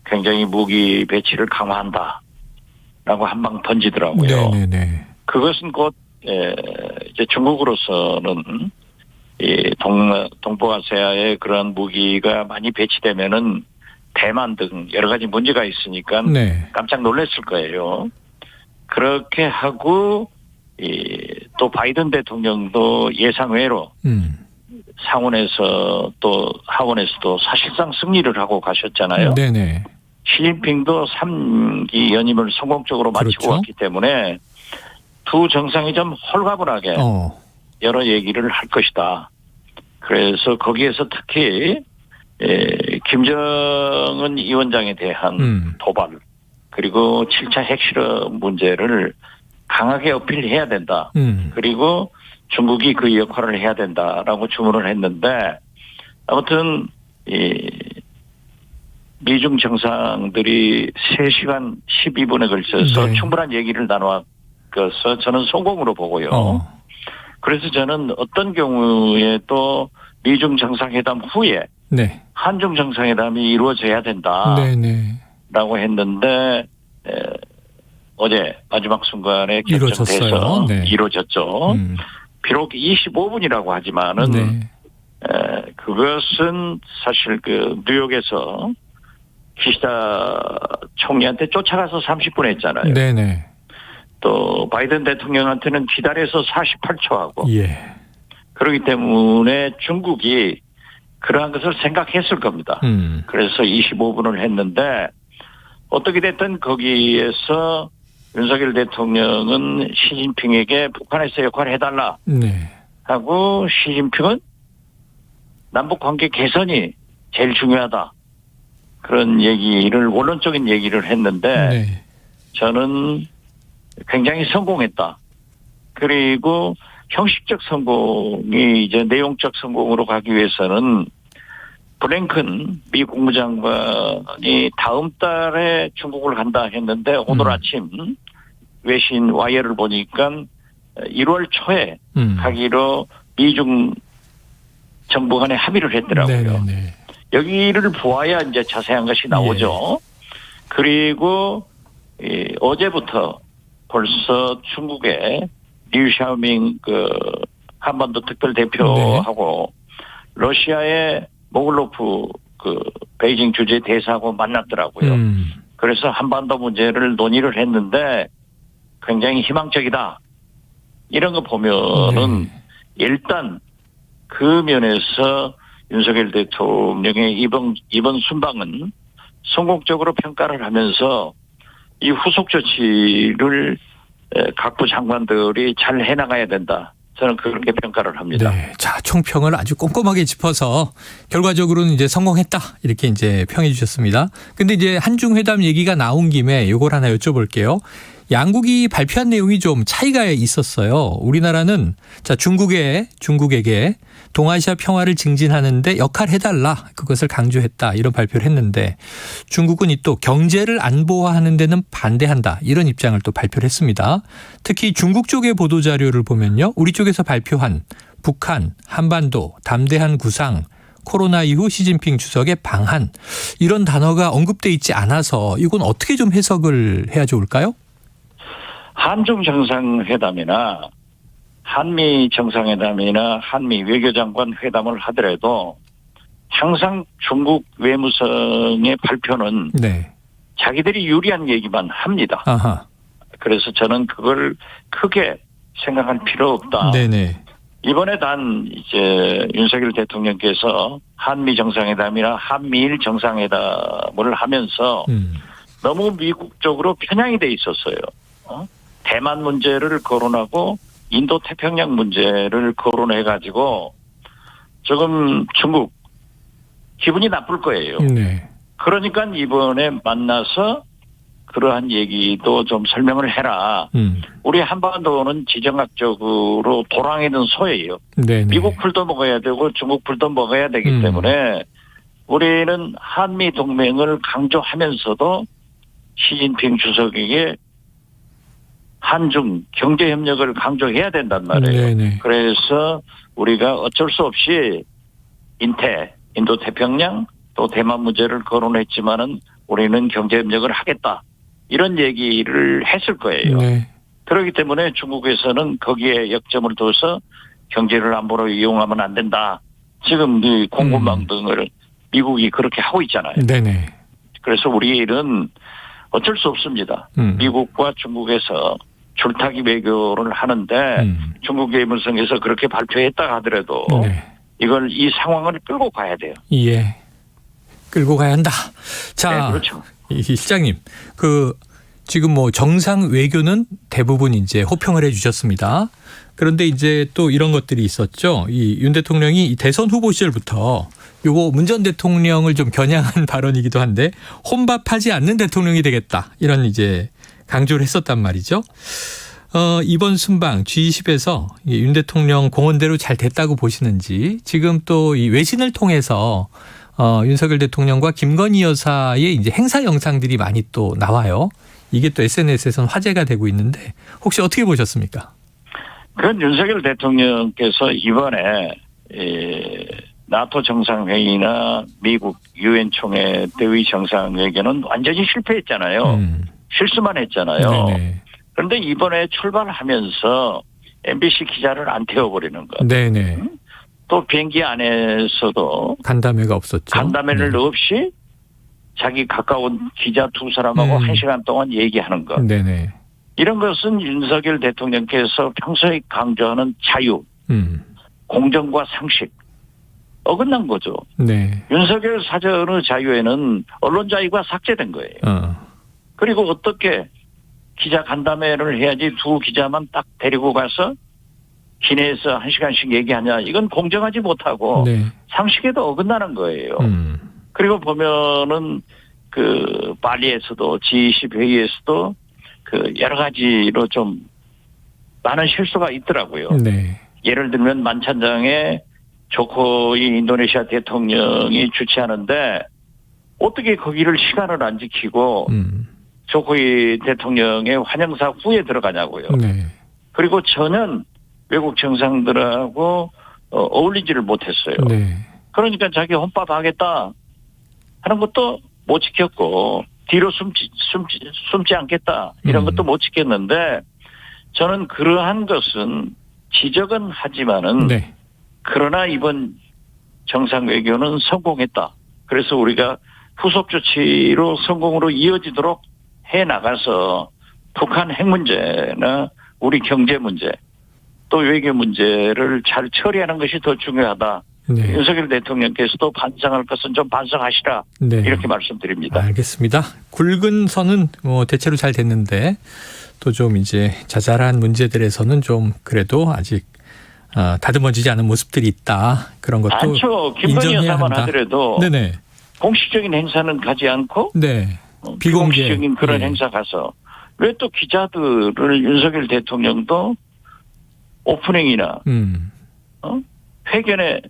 [SPEAKER 20] 굉장히 무기 배치를 강화한다라고 한 방 던지더라고요.
[SPEAKER 1] 네네네.
[SPEAKER 20] 그것은 곧 이제 중국으로서는 이 동북아시아에 그런 무기가 많이 배치되면은 대만 등 여러 가지 문제가 있으니까 깜짝 놀랐을 거예요. 그렇게 하고 또 바이든 대통령도 예상외로 상원에서 또 하원에서도 사실상 승리를 하고 가셨잖아요.
[SPEAKER 1] 네네.
[SPEAKER 20] 시진핑도 3기 연임을 성공적으로 마치고 왔기 때문에 두 정상이 좀 홀가분하게 여러 얘기를 할 것이다. 그래서 거기에서 특히 김정은 위원장에 대한 도발 그리고 7차 핵실험 문제를 강하게 어필해야 된다. 그리고 중국이 그 역할을 해야 된다라고 주문을 했는데 아무튼 미중 정상들이 3시간 12분에 걸쳐서 충분한 얘기를 나눠서 저는 성공으로 보고요. 그래서 저는 어떤 경우에도 미중 정상회담 후에 한중 정상회담이 이루어져야 된다라고 했는데 어제 마지막 순간에 결정돼서 이루어졌죠. 비록 25분이라고 하지만은 그것은 사실 그 뉴욕에서 기시다 총리한테 쫓아가서 30분 했잖아요.
[SPEAKER 1] 네네.
[SPEAKER 20] 또 바이든 대통령한테는 기다려서 48초 하고. 그렇기 때문에 중국이 그러한 것을 생각했을 겁니다. 그래서 25분을 했는데 어떻게 됐든 거기에서 윤석열 대통령은 시진핑에게 북한에서 역할을 해달라 하고 시진핑은 남북관계 개선이 제일 중요하다. 그런 얘기를 원론적인 얘기를 했는데 저는 굉장히 성공했다. 그리고 형식적 성공이 이제 내용적 성공으로 가기 위해서는 블랭큰 미 국무장관이 다음 달에 중국을 간다 했는데 오늘 아침 외신 와이어를 보니까 1월 초에 가기로 미중 정부 간에 합의를 했더라고요.
[SPEAKER 1] 네네.
[SPEAKER 20] 여기를 보아야 이제 자세한 것이 나오죠. 그리고 어제부터 벌써 중국의 리샤오밍 한반도 특별 대표하고 러시아의 모글로프 베이징 주재 대사하고 만났더라고요. 그래서 한반도 문제를 논의를 했는데 굉장히 희망적이다. 이런 거 보면은 일단 그 면에서 윤석열 대통령의 이번 순방은 성공적으로 평가를 하면서 이 후속 조치를 각부 장관들이 잘 해나가야 된다. 저는 그렇게 평가를 합니다.
[SPEAKER 1] 네. 자, 총평을 아주 꼼꼼하게 짚어서 결과적으로는 이제 성공했다. 이렇게 이제 평해 주셨습니다. 근데 이제 한중 회담 얘기가 나온 김에 이걸 하나 여쭤볼게요. 양국이 발표한 내용이 좀 차이가 있었어요. 우리나라는 자, 중국에게 동아시아 평화를 증진하는 데 역할해달라. 그것을 강조했다. 이런 발표를 했는데 중국은 또 경제를 안보화하는 데는 반대한다. 이런 입장을 또 발표를 했습니다. 특히 중국 쪽의 보도자료를 보면요. 우리 쪽에서 발표한 북한, 한반도, 담대한 구상, 코로나 이후 시진핑 주석의 방한 이런 단어가 언급돼 있지 않아서 이건 어떻게 좀 해석을 해야 좋을까요?
[SPEAKER 20] 한중 정상회담이나 한미 정상회담이나 한미 외교장관 회담을 하더라도 항상 중국 외무성의 발표는 자기들이 유리한 얘기만 합니다.
[SPEAKER 1] 아하.
[SPEAKER 20] 그래서 저는 그걸 크게 생각할 필요 없다.
[SPEAKER 1] 네네.
[SPEAKER 20] 이번에 단 이제 윤석열 대통령께서 한미 정상회담이나 한미일 정상회담을 하면서 너무 미국 쪽으로 편향이 돼 있었어요. 대만 문제를 거론하고 인도 태평양 문제를 거론해가지고 조금 중국 기분이 나쁠 거예요.
[SPEAKER 1] 네.
[SPEAKER 20] 그러니까 이번에 만나서 그러한 얘기도 좀 설명을 해라. 우리 한반도는 지정학적으로 도랑에는 소예요.
[SPEAKER 1] 네네.
[SPEAKER 20] 미국 풀도 먹어야 되고 중국 풀도 먹어야 되기 때문에 우리는 한미 동맹을 강조하면서도 시진핑 주석에게 한중 경제협력을 강조해야 된단 말이에요.
[SPEAKER 1] 네네.
[SPEAKER 20] 그래서 우리가 어쩔 수 없이 인도태평양 또 대만 문제를 거론했지만은 우리는 경제협력을 하겠다. 이런 얘기를 했을 거예요.
[SPEAKER 1] 네.
[SPEAKER 20] 그렇기 때문에 중국에서는 거기에 역점을 둬서 경제를 안보로 이용하면 안 된다. 지금 이 공급망 등을 미국이 그렇게 하고 있잖아요.
[SPEAKER 1] 네네.
[SPEAKER 20] 그래서 우리는 어쩔 수 없습니다. 미국과 중국에서 줄타기 외교를 하는데 중국 외무성에서 그렇게 발표했다 하더라도 이걸 이 상황을 끌고 가야 돼요.
[SPEAKER 1] 예. 끌고 가야 한다. 자,
[SPEAKER 20] 네, 그렇죠.
[SPEAKER 1] 이 실장님, 지금 정상 외교는 대부분 이제 호평을 해주셨습니다. 그런데 이제 또 이런 것들이 있었죠. 이 윤 대통령이 이 대선 후보 시절부터 요거 문 전 대통령을 좀 겨냥한 발언이기도 한데 혼밥하지 않는 대통령이 되겠다. 이런 이제 강조를 했었단 말이죠. 이번 순방 G20에서 윤 대통령 공언대로 잘 됐다고 보시는지 지금 또 이 외신을 통해서 윤석열 대통령과 김건희 여사의 이제 행사 영상들이 많이 또 나와요. 이게 또 SNS에서는 화제가 되고 있는데 혹시 어떻게 보셨습니까?
[SPEAKER 20] 그건 윤석열 대통령께서 이번에 나토 정상회의나 미국 유엔 총회 대의 정상회견은 완전히 실패했잖아요. 실수만 했잖아요.
[SPEAKER 1] 네네.
[SPEAKER 20] 그런데 이번에 출발하면서 MBC 기자를 안 태워버리는 것.
[SPEAKER 1] 네네.
[SPEAKER 20] 또 비행기 안에서도
[SPEAKER 1] 간담회가 없었죠.
[SPEAKER 20] 간담회를 없이 자기 가까운 기자 두 사람하고 1시간 동안 얘기하는 것.
[SPEAKER 1] 네네.
[SPEAKER 20] 이런 것은 윤석열 대통령께서 평소에 강조하는 자유, 공정과 상식 어긋난 거죠.
[SPEAKER 1] 네.
[SPEAKER 20] 윤석열 사전의 자유에는 언론 자유가 삭제된 거예요. 그리고 어떻게 기자 간담회를 해야지 두 기자만 딱 데리고 가서 기내에서 1시간씩 얘기하냐. 이건 공정하지 못하고 상식에도 어긋나는 거예요. 그리고 보면은 발리에서도 G20 회의에서도 여러 가지로 좀 많은 실수가 있더라고요.
[SPEAKER 1] 네.
[SPEAKER 20] 예를 들면 만찬장에 조코이 인도네시아 대통령이 주최하는데 어떻게 거기를 시간을 안 지키고 조코이 대통령의 환영사 후에 들어가냐고요.
[SPEAKER 1] 네.
[SPEAKER 20] 그리고 전혀 외국 정상들하고 어울리지를 못했어요.
[SPEAKER 1] 네.
[SPEAKER 20] 그러니까 자기 혼밥 하겠다 하는 것도 못 지켰고 뒤로 숨지 않겠다 이런 것도 못 지켰는데 저는 그러한 것은 지적은 하지만은
[SPEAKER 1] 네.
[SPEAKER 20] 그러나 이번 정상 외교는 성공했다. 그래서 우리가 후속 조치로 성공으로 이어지도록 해 나가서 북한 핵 문제나 우리 경제 문제 또 외교 문제를 잘 처리하는 것이 더 중요하다.
[SPEAKER 1] 네.
[SPEAKER 20] 윤석열 대통령께서도 반성할 것은 좀 반성하시라.
[SPEAKER 1] 네.
[SPEAKER 20] 이렇게 말씀드립니다.
[SPEAKER 1] 알겠습니다. 굵은 선은 대체로 잘 됐는데 또 좀 이제 자잘한 문제들에서는 좀 그래도 아직 다듬어지지 않은 모습들이 있다. 그런 것도
[SPEAKER 20] 많죠. 김건희
[SPEAKER 1] 인정해야
[SPEAKER 20] 여사만
[SPEAKER 1] 한다.
[SPEAKER 20] 하더라도
[SPEAKER 1] 네네.
[SPEAKER 20] 공식적인 행사는 가지 않고
[SPEAKER 1] 네.
[SPEAKER 20] 비공식적인 그런
[SPEAKER 1] 네.
[SPEAKER 20] 행사 가서 왜 또 기자들을 윤석열 대통령도 오프닝이나 회견에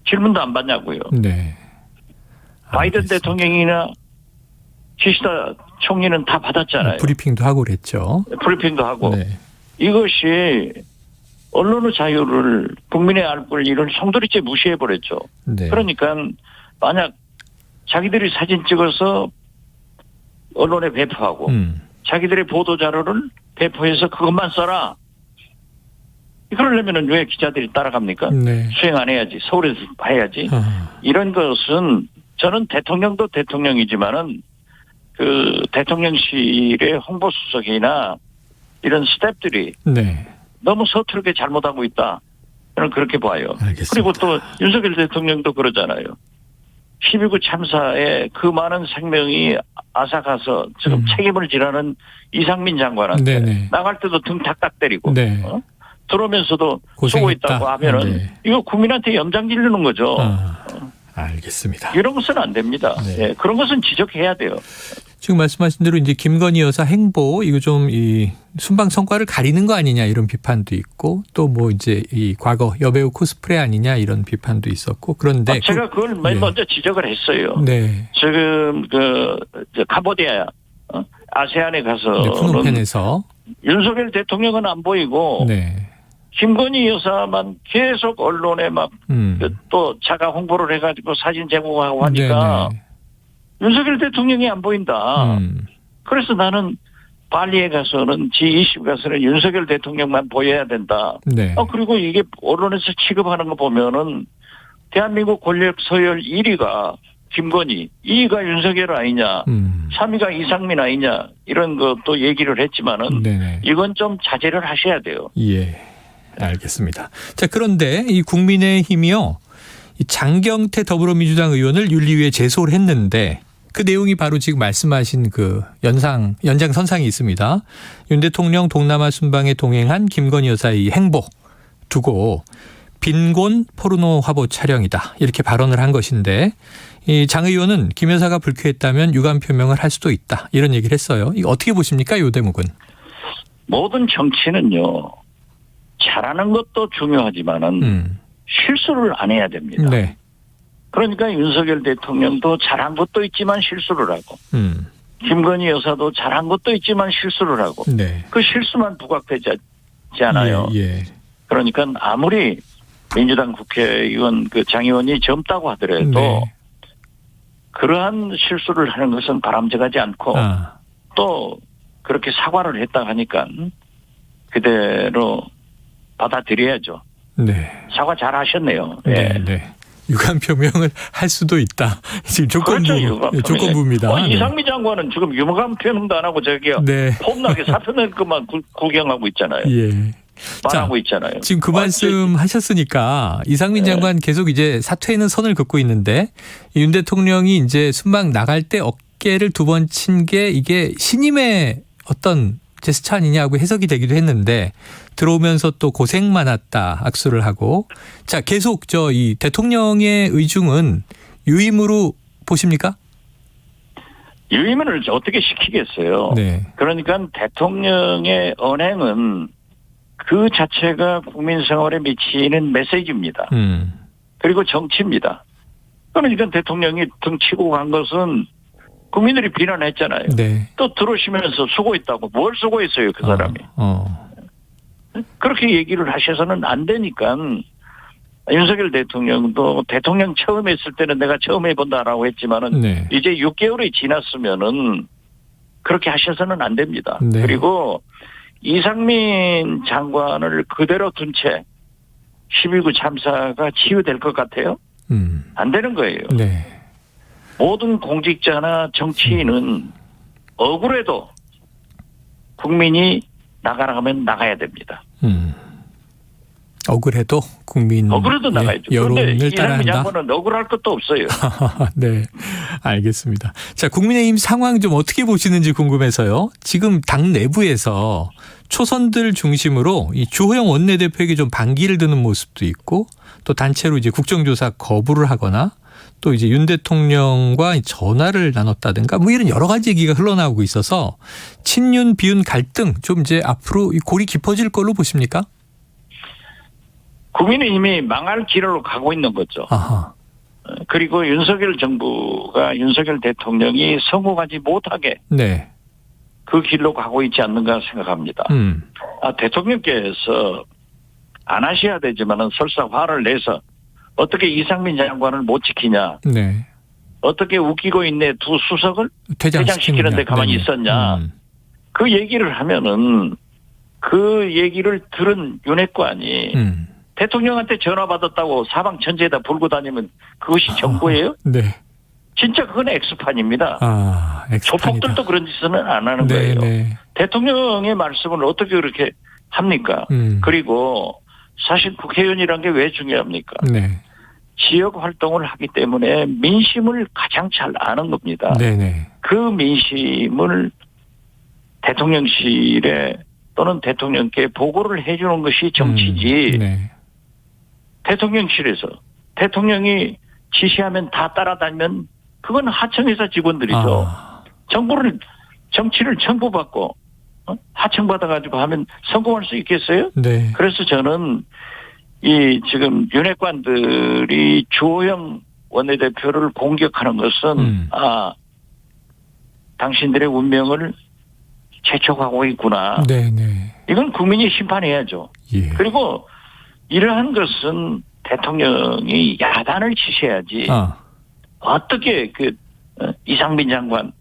[SPEAKER 20] 질문도 안 받냐고요.
[SPEAKER 1] 네.
[SPEAKER 20] 바이든 대통령이나 기시다 총리는 다 받았잖아요.
[SPEAKER 1] 브리핑도 하고 그랬죠.
[SPEAKER 20] 브리핑도 하고.
[SPEAKER 1] 네.
[SPEAKER 20] 이것이 언론의 자유를 국민의 알 권리를 송두리째 무시해버렸죠.
[SPEAKER 1] 네.
[SPEAKER 20] 그러니까 만약 자기들이 사진 찍어서 언론에 배포하고 자기들의 보도자료를 배포해서 그것만 써라. 그러려면 왜 기자들이 따라갑니까?
[SPEAKER 1] 네.
[SPEAKER 20] 수행 안 해야지. 서울에서 해야지. 이런 것은 저는 대통령도 대통령이지만은 그 대통령실의 홍보수석이나 이런 스태프들이
[SPEAKER 1] 네.
[SPEAKER 20] 너무 서투르게 잘못하고 있다. 저는 그렇게 봐요.
[SPEAKER 1] 알겠습니다.
[SPEAKER 20] 그리고 또 윤석열 대통령도 그러잖아요. 12구 참사에 그 많은 생명이 앗아가서 지금 책임을 지라는 이상민 장관한테
[SPEAKER 1] 네네.
[SPEAKER 20] 나갈 때도 등 탁탁 때리고
[SPEAKER 1] 네.
[SPEAKER 20] 들어오면서도
[SPEAKER 1] 고생했다.
[SPEAKER 20] 수고했다고 하면은
[SPEAKER 1] 네.
[SPEAKER 20] 이거 국민한테 염장 지르는 거죠.
[SPEAKER 1] 알겠습니다.
[SPEAKER 20] 이런 것은 안 됩니다.
[SPEAKER 1] 네.
[SPEAKER 20] 예, 그런 것은 지적해야 돼요.
[SPEAKER 1] 지금 말씀하신 대로 이제 김건희 여사 행보 이거 좀 이 순방 성과를 가리는 거 아니냐 이런 비판도 있고 또 뭐 이제 이 과거 여배우 코스프레 아니냐 이런 비판도 있었고 그런데
[SPEAKER 20] 제가 그걸 맨 먼저 지적을 했어요.
[SPEAKER 1] 네.
[SPEAKER 20] 지금 캄보디아 아세안에 가서
[SPEAKER 1] 네, 푸놈펜에서
[SPEAKER 20] 윤석열 대통령은 안 보이고
[SPEAKER 1] 네.
[SPEAKER 20] 김건희 여사만 계속 언론에 막 또 자가 홍보를 해가지고 사진 제공하고 하니까
[SPEAKER 1] 네네.
[SPEAKER 20] 윤석열 대통령이 안 보인다. 그래서 나는 발리에 가서는 G20 가서는 윤석열 대통령만 보여야 된다.
[SPEAKER 1] 네.
[SPEAKER 20] 그리고 이게 언론에서 취급하는 거 보면은 대한민국 권력 서열 1위가 김건희, 2위가 윤석열 아니냐, 3위가 이상민 아니냐 이런 것도 얘기를 했지만은
[SPEAKER 1] 네네.
[SPEAKER 20] 이건 좀 자제를 하셔야 돼요.
[SPEAKER 1] 예. 알겠습니다. 자, 그런데 이 국민의힘이요. 이 장경태 더불어민주당 의원을 윤리위에 제소를 했는데 그 내용이 바로 지금 말씀하신 그 연장선상에 있습니다. 윤 대통령 동남아 순방에 동행한 김건희 여사의 행보 두고 빈곤 포르노 화보 촬영이다. 이렇게 발언을 한 것인데 이 장 의원은 김 여사가 불쾌했다면 유감 표명을 할 수도 있다. 이런 얘기를 했어요. 이거 어떻게 보십니까? 이 대목은.
[SPEAKER 20] 모든 정치는요. 잘하는 것도 중요하지만은 실수를 안 해야 됩니다.
[SPEAKER 1] 네.
[SPEAKER 20] 그러니까 윤석열 대통령도 잘한 것도 있지만 실수를 하고 김건희 여사도 잘한 것도 있지만 실수를 하고
[SPEAKER 1] 네.
[SPEAKER 20] 그 실수만 부각되지 않아요.
[SPEAKER 1] 예.
[SPEAKER 20] 그러니까 아무리 민주당 국회의원 그 장 의원이 젊다고 하더라도
[SPEAKER 1] 네.
[SPEAKER 20] 그러한 실수를 하는 것은 바람직하지 않고 또 그렇게 사과를 했다 하니까 그대로 받아들여야죠.
[SPEAKER 1] 네.
[SPEAKER 20] 사과 잘 하셨네요.
[SPEAKER 1] 네.
[SPEAKER 20] 예.
[SPEAKER 1] 네. 유감 표명을 할 수도 있다. 지금 조건부입니다.
[SPEAKER 20] 이상민 장관은 지금 유감 표명도 안 하고 저기요.
[SPEAKER 1] 네.
[SPEAKER 20] 폼나게 사표 낼 것만 구경하고 있잖아요.
[SPEAKER 1] 예.
[SPEAKER 20] 말하고 있잖아요.
[SPEAKER 1] 지금 그 말씀 하셨으니까 이상민 장관 계속 이제 사퇴에는 선을 긋고 있는데 윤 대통령이 이제 순방 나갈 때 어깨를 두 번 친 게 이게 신임의 어떤 제스처 아니냐고 해석이 되기도 했는데 들어오면서 또 고생 많았다 악수를 하고 자 계속 이 대통령의 의중은 유임으로 보십니까?
[SPEAKER 20] 유임을 어떻게 시키겠어요.
[SPEAKER 1] 네.
[SPEAKER 20] 그러니까 대통령의 언행은 그 자체가 국민 생활에 미치는 메시지입니다. 그리고 정치입니다. 그러니까 대통령이 등치고 간 것은 국민들이 비난했잖아요.
[SPEAKER 1] 네.
[SPEAKER 20] 또 들어오시면서 수고했다고. 뭘 수고했어요, 그 사람이. 그렇게 얘기를 하셔서는 안 되니까 윤석열 대통령도 대통령 처음 했을 때는 내가 처음 해본다라고 했지만은
[SPEAKER 1] 네.
[SPEAKER 20] 이제 6개월이 지났으면은 그렇게 하셔서는 안 됩니다.
[SPEAKER 1] 네.
[SPEAKER 20] 그리고 이상민 장관을 그대로 둔 채 12구 참사가 치유될 것 같아요? 안 되는 거예요.
[SPEAKER 1] 네.
[SPEAKER 20] 모든 공직자나 정치인은 억울해도 국민이 나가라 하면 나가야 됩니다.
[SPEAKER 1] 억울해도 국민
[SPEAKER 20] 억울해도 나가야죠.
[SPEAKER 1] 여론을
[SPEAKER 20] 이상민
[SPEAKER 1] 따라한다.
[SPEAKER 20] 장관은 억울할 것도 없어요.
[SPEAKER 1] 네, 알겠습니다. 자, 국민의힘 상황 좀 어떻게 보시는지 궁금해서요. 지금 당 내부에서 초선들 중심으로 이 주호영 원내대표에게 좀 반기를 드는 모습도 있고 또 단체로 이제 국정조사 거부를 하거나 또 이제 윤 대통령과 전화를 나눴다든가 뭐 이런 여러 가지 얘기가 흘러나오고 있어서 친윤 비윤 갈등 좀 이제 앞으로 이 골이 깊어질 걸로 보십니까?
[SPEAKER 20] 국민의힘이 망할 길로 가고 있는 거죠.
[SPEAKER 1] 아하.
[SPEAKER 20] 그리고 윤석열 정부가 윤석열 대통령이 성공하지 못하게
[SPEAKER 1] 네.
[SPEAKER 20] 그 길로 가고 있지 않는가 생각합니다. 대통령께서 안 하셔야 되지만은 설사 화를 내서 어떻게 이상민 장관을 못 지키냐.
[SPEAKER 1] 네.
[SPEAKER 20] 어떻게 웃기고 있네 두 수석을 퇴장시키는데 가만히 있었냐. 그 얘기를 하면은 그 얘기를 들은 윤핵관이 대통령한테 전화 받았다고 사방 천지에다 불고 다니면 그것이 정부예요?
[SPEAKER 1] 네.
[SPEAKER 20] 진짜 그건 X판입니다.
[SPEAKER 1] 엑스판이다.
[SPEAKER 20] 조폭들도 그런 짓은 안 하는 거예요.
[SPEAKER 1] 네.
[SPEAKER 20] 대통령의 말씀을 어떻게 그렇게 합니까? 그리고 사실 국회의원이란 게 왜 중요합니까?
[SPEAKER 1] 네.
[SPEAKER 20] 지역 활동을 하기 때문에 민심을 가장 잘 아는 겁니다.
[SPEAKER 1] 네네.
[SPEAKER 20] 그 민심을 대통령실에 또는 대통령께 보고를 해주는 것이 정치지.
[SPEAKER 1] 네.
[SPEAKER 20] 대통령실에서 대통령이 지시하면 다 따라다니면 그건 하청회사 직원들이죠. 정치를 청구받고 하청받아가지고 하면 성공할 수 있겠어요?
[SPEAKER 1] 네.
[SPEAKER 20] 그래서 저는 이 지금 윤핵관들이 주호영 원내대표를 공격하는 것은 당신들의 운명을 재촉하고 있구나.
[SPEAKER 1] 네네.
[SPEAKER 20] 이건 국민이 심판해야죠.
[SPEAKER 1] 예.
[SPEAKER 20] 그리고 이러한 것은 대통령이 야단을 치셔야지. 어떻게 이상민 장관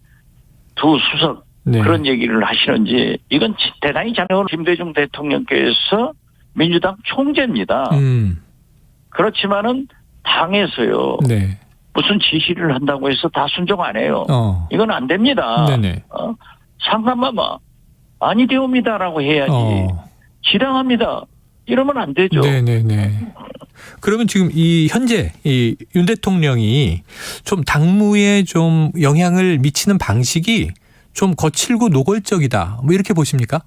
[SPEAKER 20] 두 수석
[SPEAKER 1] 네.
[SPEAKER 20] 그런 얘기를 하시는지 이건 대단히 잘못한 김대중 대통령께서 민주당 총재입니다. 그렇지만은 당에서요.
[SPEAKER 1] 네.
[SPEAKER 20] 무슨 지시를 한다고 해서 다 순종 안 해요. 이건 안 됩니다.
[SPEAKER 1] 네네.
[SPEAKER 20] 상관마마 아니되옵니다라고 해야지. 지당합니다. 이러면 안 되죠.
[SPEAKER 1] 네네네. 그러면 지금 이 현재 이 윤 대통령이 좀 당무에 좀 영향을 미치는 방식이 좀 거칠고 노골적이다. 뭐 이렇게 보십니까?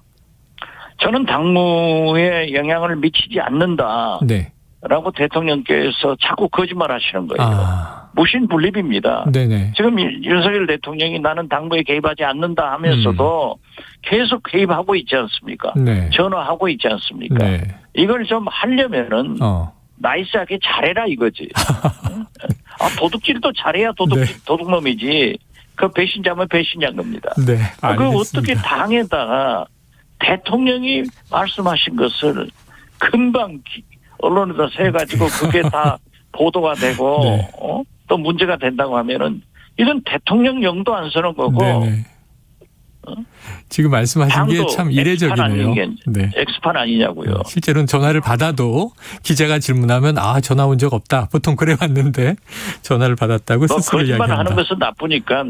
[SPEAKER 20] 저는 당무에 영향을 미치지 않는다.
[SPEAKER 1] 네.
[SPEAKER 20] 라고 대통령께서 자꾸 거짓말 하시는 거예요. 무신분립입니다.
[SPEAKER 1] 네네.
[SPEAKER 20] 지금 윤석열 대통령이 나는 당무에 개입하지 않는다 하면서도 계속 개입하고 있지 않습니까?
[SPEAKER 1] 네.
[SPEAKER 20] 전화하고 있지 않습니까?
[SPEAKER 1] 네.
[SPEAKER 20] 이걸 좀 하려면은 나이스하게 잘해라 이거지. 도둑질도 잘해야 도둑놈이지. 그 배신자면 배신자인 겁니다.
[SPEAKER 1] 네.
[SPEAKER 20] 그 어떻게 당에다가 대통령이 말씀하신 것을 금방 언론에다 세가지고 그게 다 보도가 되고 또 문제가 된다고 하면은 이건 대통령령도 안 쓰는 거고.
[SPEAKER 1] 지금 말씀하신 게 참 이례적이네요.
[SPEAKER 20] 네. X판 아니냐고요.
[SPEAKER 1] 실제로는 전화를 받아도 기자가 질문하면 전화 온 적 없다. 보통 그래 왔는데 전화를 받았다고 스스로 이야기한다.
[SPEAKER 20] 거짓말 하는 것은 나쁘니까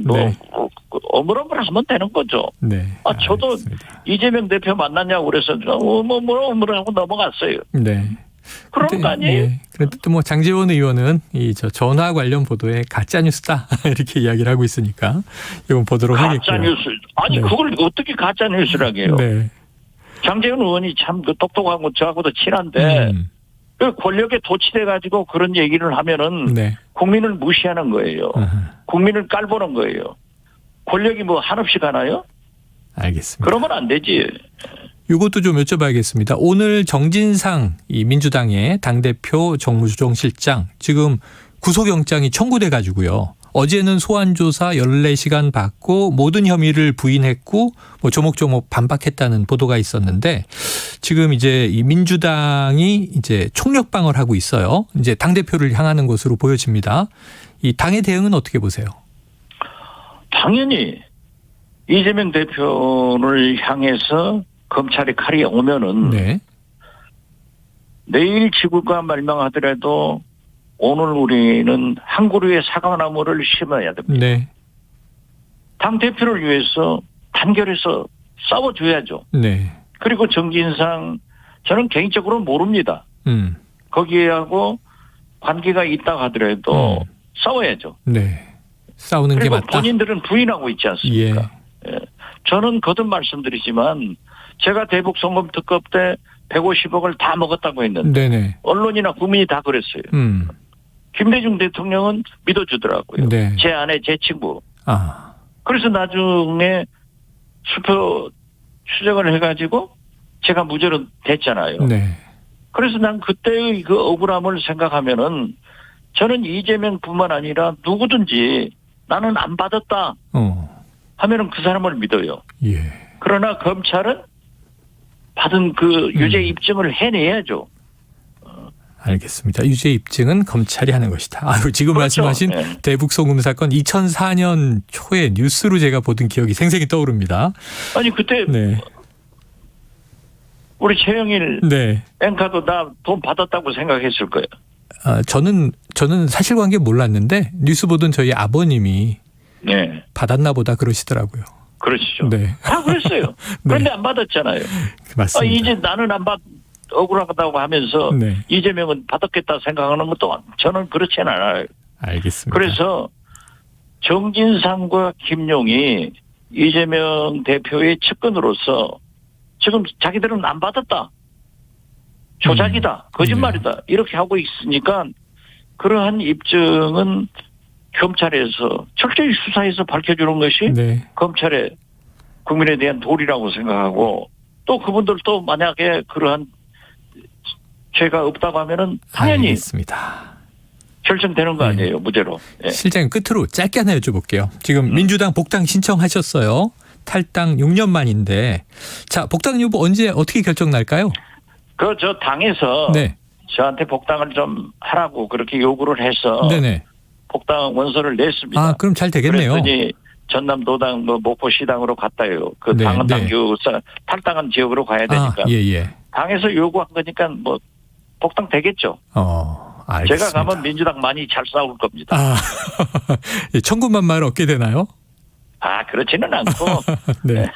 [SPEAKER 20] 어물어물하면 되는 거죠.
[SPEAKER 1] 네.
[SPEAKER 20] 저도
[SPEAKER 1] 알겠습니다.
[SPEAKER 20] 이재명 대표 만났냐고 그래서 어물어물하고 넘어갔어요.
[SPEAKER 1] 네.
[SPEAKER 20] 그런 거 아니에요?
[SPEAKER 1] 네. 그런데 또 뭐 장제원 의원은 이 전화 관련 보도에 가짜 뉴스다 이렇게 이야기를 하고 있으니까 이건 보도록 하겠고요.
[SPEAKER 20] 가짜 뉴스. 아니 그걸 어떻게 가짜 뉴스라고 해요?
[SPEAKER 1] 네.
[SPEAKER 20] 장제원 의원이 참 똑똑하고 저하고도 친한데 그 권력에 도취돼 가지고 그런 얘기를 하면은 국민을 무시하는 거예요. 국민을 깔보는 거예요. 권력이 뭐 한없이 가나요?
[SPEAKER 1] 알겠습니다.
[SPEAKER 20] 그러면 안 되지.
[SPEAKER 1] 이것도 좀 여쭤봐야겠습니다. 오늘 정진상 이 민주당의 당대표 정무조정실장 지금 구속영장이 청구돼 가지고요. 어제는 소환 조사 14시간 받고 모든 혐의를 부인했고 뭐 조목조목 반박했다는 보도가 있었는데 지금 이제 이 민주당이 이제 총력방어를 하고 있어요. 이제 당대표를 향하는 것으로 보여집니다. 이 당의 대응은 어떻게 보세요?
[SPEAKER 20] 당연히 이재명 대표를 향해서 검찰의 칼이 오면은
[SPEAKER 1] 네.
[SPEAKER 20] 내일 지구가 멸망하더라도 오늘 우리는 한 그루의 사과나무를 심어야 됩니다.
[SPEAKER 1] 네.
[SPEAKER 20] 당 대표를 위해서 단결해서 싸워줘야죠.
[SPEAKER 1] 네.
[SPEAKER 20] 그리고 정진상 저는 개인적으로 모릅니다. 거기하고 관계가 있다고 하더라도 싸워야죠.
[SPEAKER 1] 네. 싸우는 게
[SPEAKER 20] 그리고
[SPEAKER 1] 맞다.
[SPEAKER 20] 본인들은 부인하고 있지 않습니까? 예. 저는 거듭 말씀드리지만 제가 대북 송금 특검 때 150억을 다 먹었다고 했는데
[SPEAKER 1] 네네.
[SPEAKER 20] 언론이나 국민이 다 그랬어요. 김대중 대통령은 믿어주더라고요.
[SPEAKER 1] 네.
[SPEAKER 20] 제 아내, 제 친구.
[SPEAKER 1] 아.
[SPEAKER 20] 그래서 나중에 수표 추정을 해가지고 제가 무죄로 됐잖아요.
[SPEAKER 1] 네.
[SPEAKER 20] 그래서 난 그때의 그 억울함을 생각하면은 저는 이재명뿐만 아니라 누구든지 나는 안 받았다 하면은 그 사람을 믿어요.
[SPEAKER 1] 예.
[SPEAKER 20] 그러나 검찰은 받은 그 유죄 입증을 해내야죠.
[SPEAKER 1] 알겠습니다. 유죄 입증은 검찰이 하는 것이다. 아유, 지금
[SPEAKER 20] 그렇죠.
[SPEAKER 1] 말씀하신
[SPEAKER 20] 네.
[SPEAKER 1] 대북 송금 사건 2004년 초에 뉴스로 제가 보던 기억이 생생히 떠오릅니다.
[SPEAKER 20] 아니 그때
[SPEAKER 1] 네.
[SPEAKER 20] 우리 최영일
[SPEAKER 1] 네.
[SPEAKER 20] 앵커도 나 돈 받았다고 생각했을 거예요.
[SPEAKER 1] 아, 저는 사실관계 몰랐는데 뉴스 보던 저희 아버님이
[SPEAKER 20] 네.
[SPEAKER 1] 받았나 보다 그러시더라고요.
[SPEAKER 20] 그러시죠.
[SPEAKER 1] 네.
[SPEAKER 20] 다 그랬어요. 그런데 안 받았잖아요.
[SPEAKER 1] 맞습니다.
[SPEAKER 20] 이제 나는 안 억울하다고 하면서
[SPEAKER 1] 네.
[SPEAKER 20] 이재명은 받았겠다 생각하는 것도 저는 그렇지는 않아요.
[SPEAKER 1] 알겠습니다.
[SPEAKER 20] 그래서 정진상과 김용이 이재명 대표의 측근으로서 지금 자기들은 안 받았다. 조작이다. 거짓말이다. 이렇게 하고 있으니까 그러한 입증은 검찰에서 철저히 수사해서 밝혀주는 것이
[SPEAKER 1] 네.
[SPEAKER 20] 검찰의 국민에 대한 도리라고 생각하고 또 그분들도 만약에 그러한 죄가 없다고 하면은 당연히
[SPEAKER 1] 알겠습니다.
[SPEAKER 20] 결정되는 거 아니에요. 무죄로. 예.
[SPEAKER 1] 실장님 끝으로 짧게 하나 여쭤볼게요. 지금 민주당 복당 신청하셨어요. 탈당 6년 만인데 자 복당 여부 언제 어떻게 결정 날까요?
[SPEAKER 20] 저 당에서
[SPEAKER 1] 네.
[SPEAKER 20] 저한테 복당을 좀 하라고 그렇게 요구를 해서
[SPEAKER 1] 네네.
[SPEAKER 20] 복당 원서를 냈습니다.
[SPEAKER 1] 아 그럼 잘 되겠네요.
[SPEAKER 20] 그랬더니 전남도당 목포시당으로 갔다요. 그
[SPEAKER 1] 네,
[SPEAKER 20] 당은
[SPEAKER 1] 네.
[SPEAKER 20] 당규상 탈당한 지역으로 가야 되니까.
[SPEAKER 1] 예.
[SPEAKER 20] 당에서 요구한 거니까 뭐 복당 되겠죠.
[SPEAKER 1] 알겠습니다.
[SPEAKER 20] 제가 가면 민주당 많이 잘 싸울 겁니다.
[SPEAKER 1] 천군만마를 얻게 되나요?
[SPEAKER 20] 그렇지는 않고.
[SPEAKER 1] 네.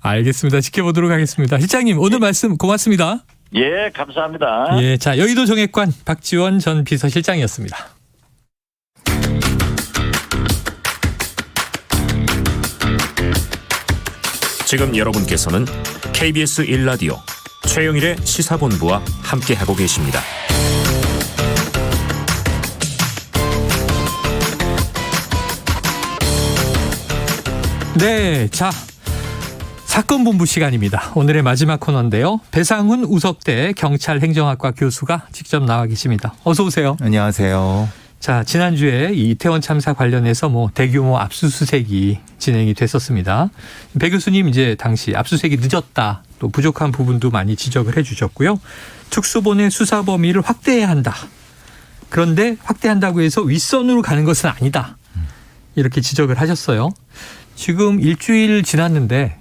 [SPEAKER 1] 알겠습니다. 지켜보도록 하겠습니다. 실장님 오늘 말씀 고맙습니다.
[SPEAKER 20] 예, 감사합니다.
[SPEAKER 1] 예, 자 여의도 정액관 박지원 전 비서실장이었습니다.
[SPEAKER 2] 지금 여러분께서는 KBS 1라디오 최영일의 시사본부와 함께하고 계십니다.
[SPEAKER 1] 네, 자 사건본부 시간입니다. 오늘의 마지막 코너인데요. 배상훈 우석대 경찰행정학과 교수가 직접 나와 계십니다. 어서 오세요.
[SPEAKER 21] 안녕하세요.
[SPEAKER 1] 자, 지난주에 이 이태원 참사 관련해서 대규모 압수수색이 진행이 됐었습니다. 배 교수님 이제 당시 압수수색이 늦었다, 또 부족한 부분도 많이 지적을 해 주셨고요. 특수본의 수사 범위를 확대해야 한다. 그런데 확대한다고 해서 윗선으로 가는 것은 아니다. 이렇게 지적을 하셨어요. 지금 일주일 지났는데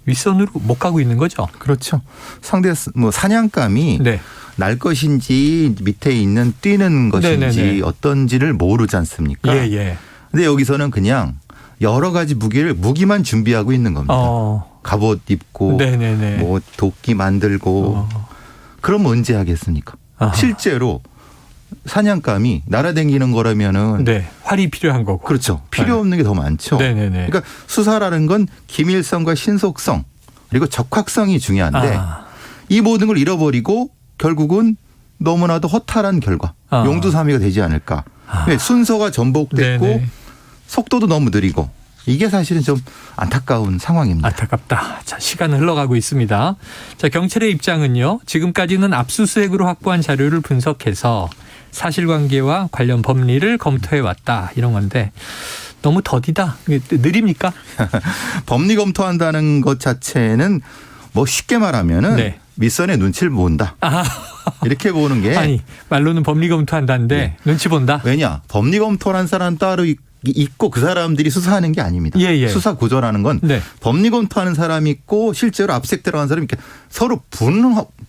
[SPEAKER 1] 윗선으로 못 가고 있는 거죠?
[SPEAKER 21] 그렇죠. 상대 사냥감이 날 것인지 밑에 있는 뛰는 것인지
[SPEAKER 1] 네네네.
[SPEAKER 21] 어떤지를 모르지 않습니까?
[SPEAKER 1] 예.
[SPEAKER 21] 근데 여기서는 그냥 여러 가지 무기만 준비하고 있는 겁니다. 갑옷 입고
[SPEAKER 1] 네네네.
[SPEAKER 21] 도끼 만들고 그럼 언제 하겠습니까? 실제로 사냥감이 날아다니는 거라면은
[SPEAKER 1] 활이 필요한 거고.
[SPEAKER 21] 그렇죠. 필요 없는 게 더 많죠.
[SPEAKER 1] 네네네.
[SPEAKER 21] 그러니까 수사라는 건 기밀성과 신속성 그리고 적확성이 중요한데 이 모든 걸 잃어버리고 결국은 너무나도 허탈한 결과 용두사미가 되지 않을까. 순서가 전복됐고 속도도 너무 느리고 이게 사실은 좀 안타까운 상황입니다.
[SPEAKER 1] 안타깝다. 자, 시간은 흘러가고 있습니다. 자, 경찰의 입장은요. 지금까지는 압수수색으로 확보한 자료를 분석해서 사실관계와 관련 법리를 검토해 왔다 이런 건데 너무 더디다. 느립니까?
[SPEAKER 21] 법리 검토한다는 것 자체는 뭐 쉽게 말하면은
[SPEAKER 1] 네.
[SPEAKER 21] 밑선의 눈치를 본다. 이렇게 보는 게
[SPEAKER 1] 아니 말로는 법리 검토한다는데
[SPEAKER 21] 네.
[SPEAKER 1] 눈치 본다.
[SPEAKER 21] 왜냐? 법리 검토라는 사람 따로 있고 그 사람들이 수사하는 게 아닙니다.
[SPEAKER 1] 예.
[SPEAKER 21] 수사 구조라는 건
[SPEAKER 1] 네.
[SPEAKER 21] 법리 검토하는 사람이 있고 실제로 압색 들어가는 사람이 이렇게 서로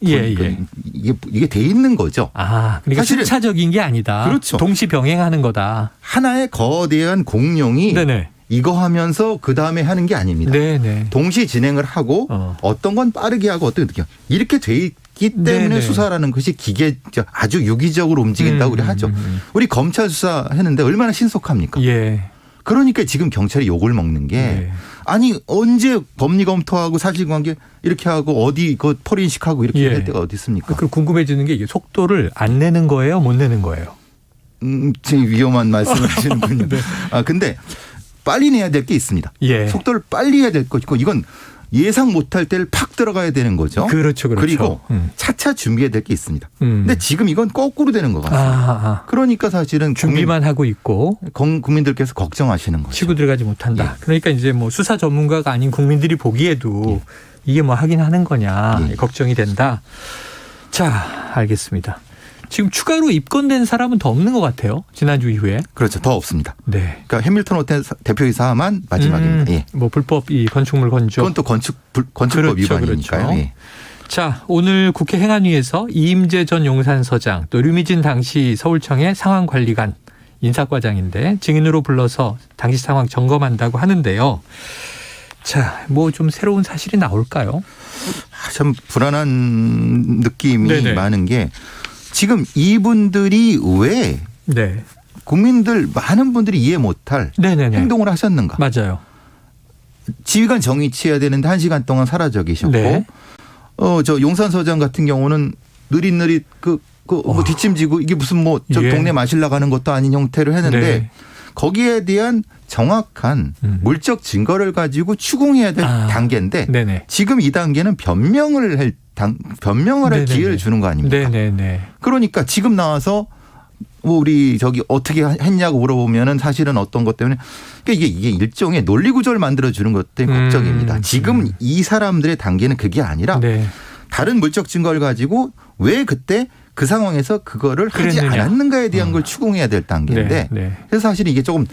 [SPEAKER 21] 이게 돼 있는 거죠.
[SPEAKER 1] 그러니까
[SPEAKER 21] 사실은
[SPEAKER 1] 순차적인 게 아니다.
[SPEAKER 21] 그렇죠.
[SPEAKER 1] 동시 병행하는 거다.
[SPEAKER 21] 하나의 거대한 공룡이
[SPEAKER 1] 네네.
[SPEAKER 21] 이거 하면서 그 다음에 하는 게 아닙니다.
[SPEAKER 1] 네네.
[SPEAKER 21] 동시 진행을 하고 어떤 건 빠르게 하고 어떤 건 이렇게 돼 있기 때문에
[SPEAKER 1] 네네.
[SPEAKER 21] 수사라는 것이 아주 유기적으로 움직인다고 우리 하죠. 우리 검찰 수사했는데 얼마나 신속합니까?
[SPEAKER 1] 예.
[SPEAKER 21] 그러니까 지금 경찰이 욕을 먹는 게 아니 언제 법리 검토하고 사실관계 이렇게 하고 어디 그 포렌식하고 이렇게 할 때가 어디 있습니까?
[SPEAKER 1] 그럼 궁금해지는 게 이게 속도를 안 내는 거예요, 못 내는 거예요?
[SPEAKER 21] 되게 위험한 말씀을 하시는군요. 네. 근데 빨리 내야 될 게 있습니다.
[SPEAKER 1] 예.
[SPEAKER 21] 속도를 빨리 해야 될 것이고 이건 예상 못할 때를 팍 들어가야 되는 거죠.
[SPEAKER 1] 그렇죠.
[SPEAKER 21] 그리고 차차 준비해야 될 게 있습니다. 근데 지금 이건 거꾸로 되는 것 같습니다. 그러니까 사실은
[SPEAKER 1] 준비만 하고 있고
[SPEAKER 21] 국민들께서 걱정하시는 거죠.
[SPEAKER 1] 치고 들어가지 못한다. 그러니까 이제 뭐 수사 전문가가 아닌 국민들이 보기에도 이게 뭐 하긴 하는 거냐 걱정이 된다. 자, 알겠습니다. 지금 추가로 입건된 사람은 더 없는 것 같아요. 지난주 이후에.
[SPEAKER 21] 그렇죠. 더 없습니다.
[SPEAKER 1] 네.
[SPEAKER 21] 그러니까 해밀턴 호텔 대표이사만 마지막입니다. 예.
[SPEAKER 1] 뭐 불법 이 건축물 건조.
[SPEAKER 21] 그건 또 건축법
[SPEAKER 1] 그렇죠,
[SPEAKER 21] 위반이니까요.
[SPEAKER 1] 그렇죠.
[SPEAKER 21] 예.
[SPEAKER 1] 자, 오늘 국회 행안위에서 이임재 전 용산서장 또 류미진 당시 서울청의 상황관리관 인사과장인데 증인으로 불러서 당시 상황 점검한다고 하는데요. 자, 뭐 좀 새로운 사실이 나올까요?
[SPEAKER 21] 참 불안한 느낌이
[SPEAKER 1] 네네.
[SPEAKER 21] 많은 게 지금 이분들이 왜 국민들 많은 분들이 이해 못할 행동을 하셨는가.
[SPEAKER 1] 맞아요.
[SPEAKER 21] 지휘관 정위치해야 되는데 1시간 동안 사라져 계셨고 저 용산서장 같은 경우는 느릿느릿 뭐 뒷짐지고 이게 무슨 뭐 저 동네 마실라 가는 것도 아닌 형태를 했는데 거기에 대한 정확한 물적 증거를 가지고 추궁해야 될 단계인데 지금 이 단계는 변명을 할 기회를 주는 거 아닙니까? 그러니까 지금 나와서 뭐 우리 저기 어떻게 했냐고 물어보면은 사실은 어떤 것 때문에 그러니까 이게 일종의 논리 구조를 만들어 주는 것 때문에 걱정입니다. 지금 이 사람들의 단계는 그게 아니라 다른 물적 증거를 가지고 왜 그때 그 상황에서 그거를 하지 않았는가에 대한 걸 추궁해야 될 단계인데 그래서 사실 이게 조금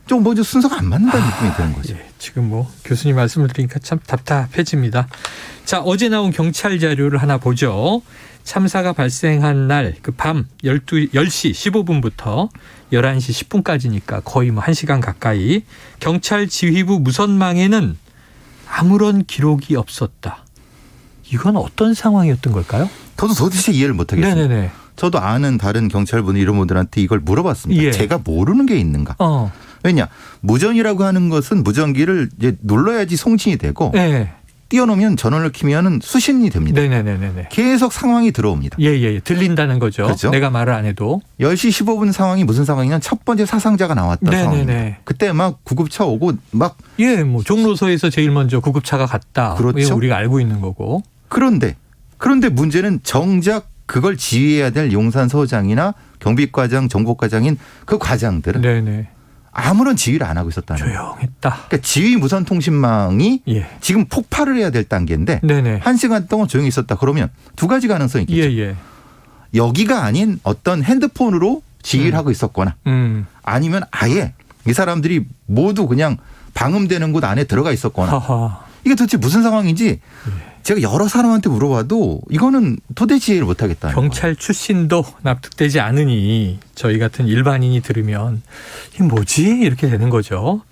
[SPEAKER 21] 먼저 순서가 안 맞는다는 느낌이 드는 거죠.
[SPEAKER 1] 지금 뭐 교수님 말씀을 들으니까 참 답답해집니다. 자, 어제 나온 경찰 자료를 하나 보죠. 참사가 발생한 날 그 밤 10시 15분부터 11시 10분까지니까 거의 뭐 1시간 가까이 경찰 지휘부 무선망에는 아무런 기록이 없었다. 이건 어떤 상황이었던 걸까요?
[SPEAKER 21] 저도 도대체 이해를 못하겠습니다. 저도 아는 다른 경찰분들 이런 분들한테 이걸 물어봤습니다. 제가 모르는 게 있는가. 왜냐 무전이라고 하는 것은 무전기를 이제 눌러야지 송신이 되고 띄워놓으면 전원을 켜면은 수신이 됩니다. 계속 상황이 들어옵니다.
[SPEAKER 1] 들린다는 거죠.
[SPEAKER 21] 그렇죠?
[SPEAKER 1] 내가 말을 안 해도.
[SPEAKER 21] 10시 15분 상황이 무슨 상황이냐면 첫 번째 사상자가 나왔던 상황입니다. 그때 막 구급차 오고 막
[SPEAKER 1] 뭐 종로소에서 제일 먼저 구급차가 갔다.
[SPEAKER 21] 그렇죠.
[SPEAKER 1] 우리가 알고 있는 거고.
[SPEAKER 21] 그런데 문제는 정작 그걸 지휘해야 될 용산서장이나 경비과장, 정보과장인 그 과장들은 아무런 지휘를 안 하고 있었다는 거예요.
[SPEAKER 1] 조용했다.
[SPEAKER 21] 그러니까 지휘 무선통신망이 지금 폭발을 해야 될 단계인데 1시간 동안 조용히 있었다. 그러면 두 가지 가능성이 있겠죠. 여기가 아닌 어떤 핸드폰으로 지휘를 하고 있었거나 아니면 아예 이 사람들이 모두 그냥 방음되는 곳 안에 들어가 있었거나 이게 도대체 무슨 상황인지 제가 여러 사람한테 물어봐도 이거는 도대체 이해를 못하겠다.
[SPEAKER 1] 경찰 출신도 납득되지 않으니 저희 같은 일반인이 들으면 이게 뭐지? 이렇게 되는 거죠.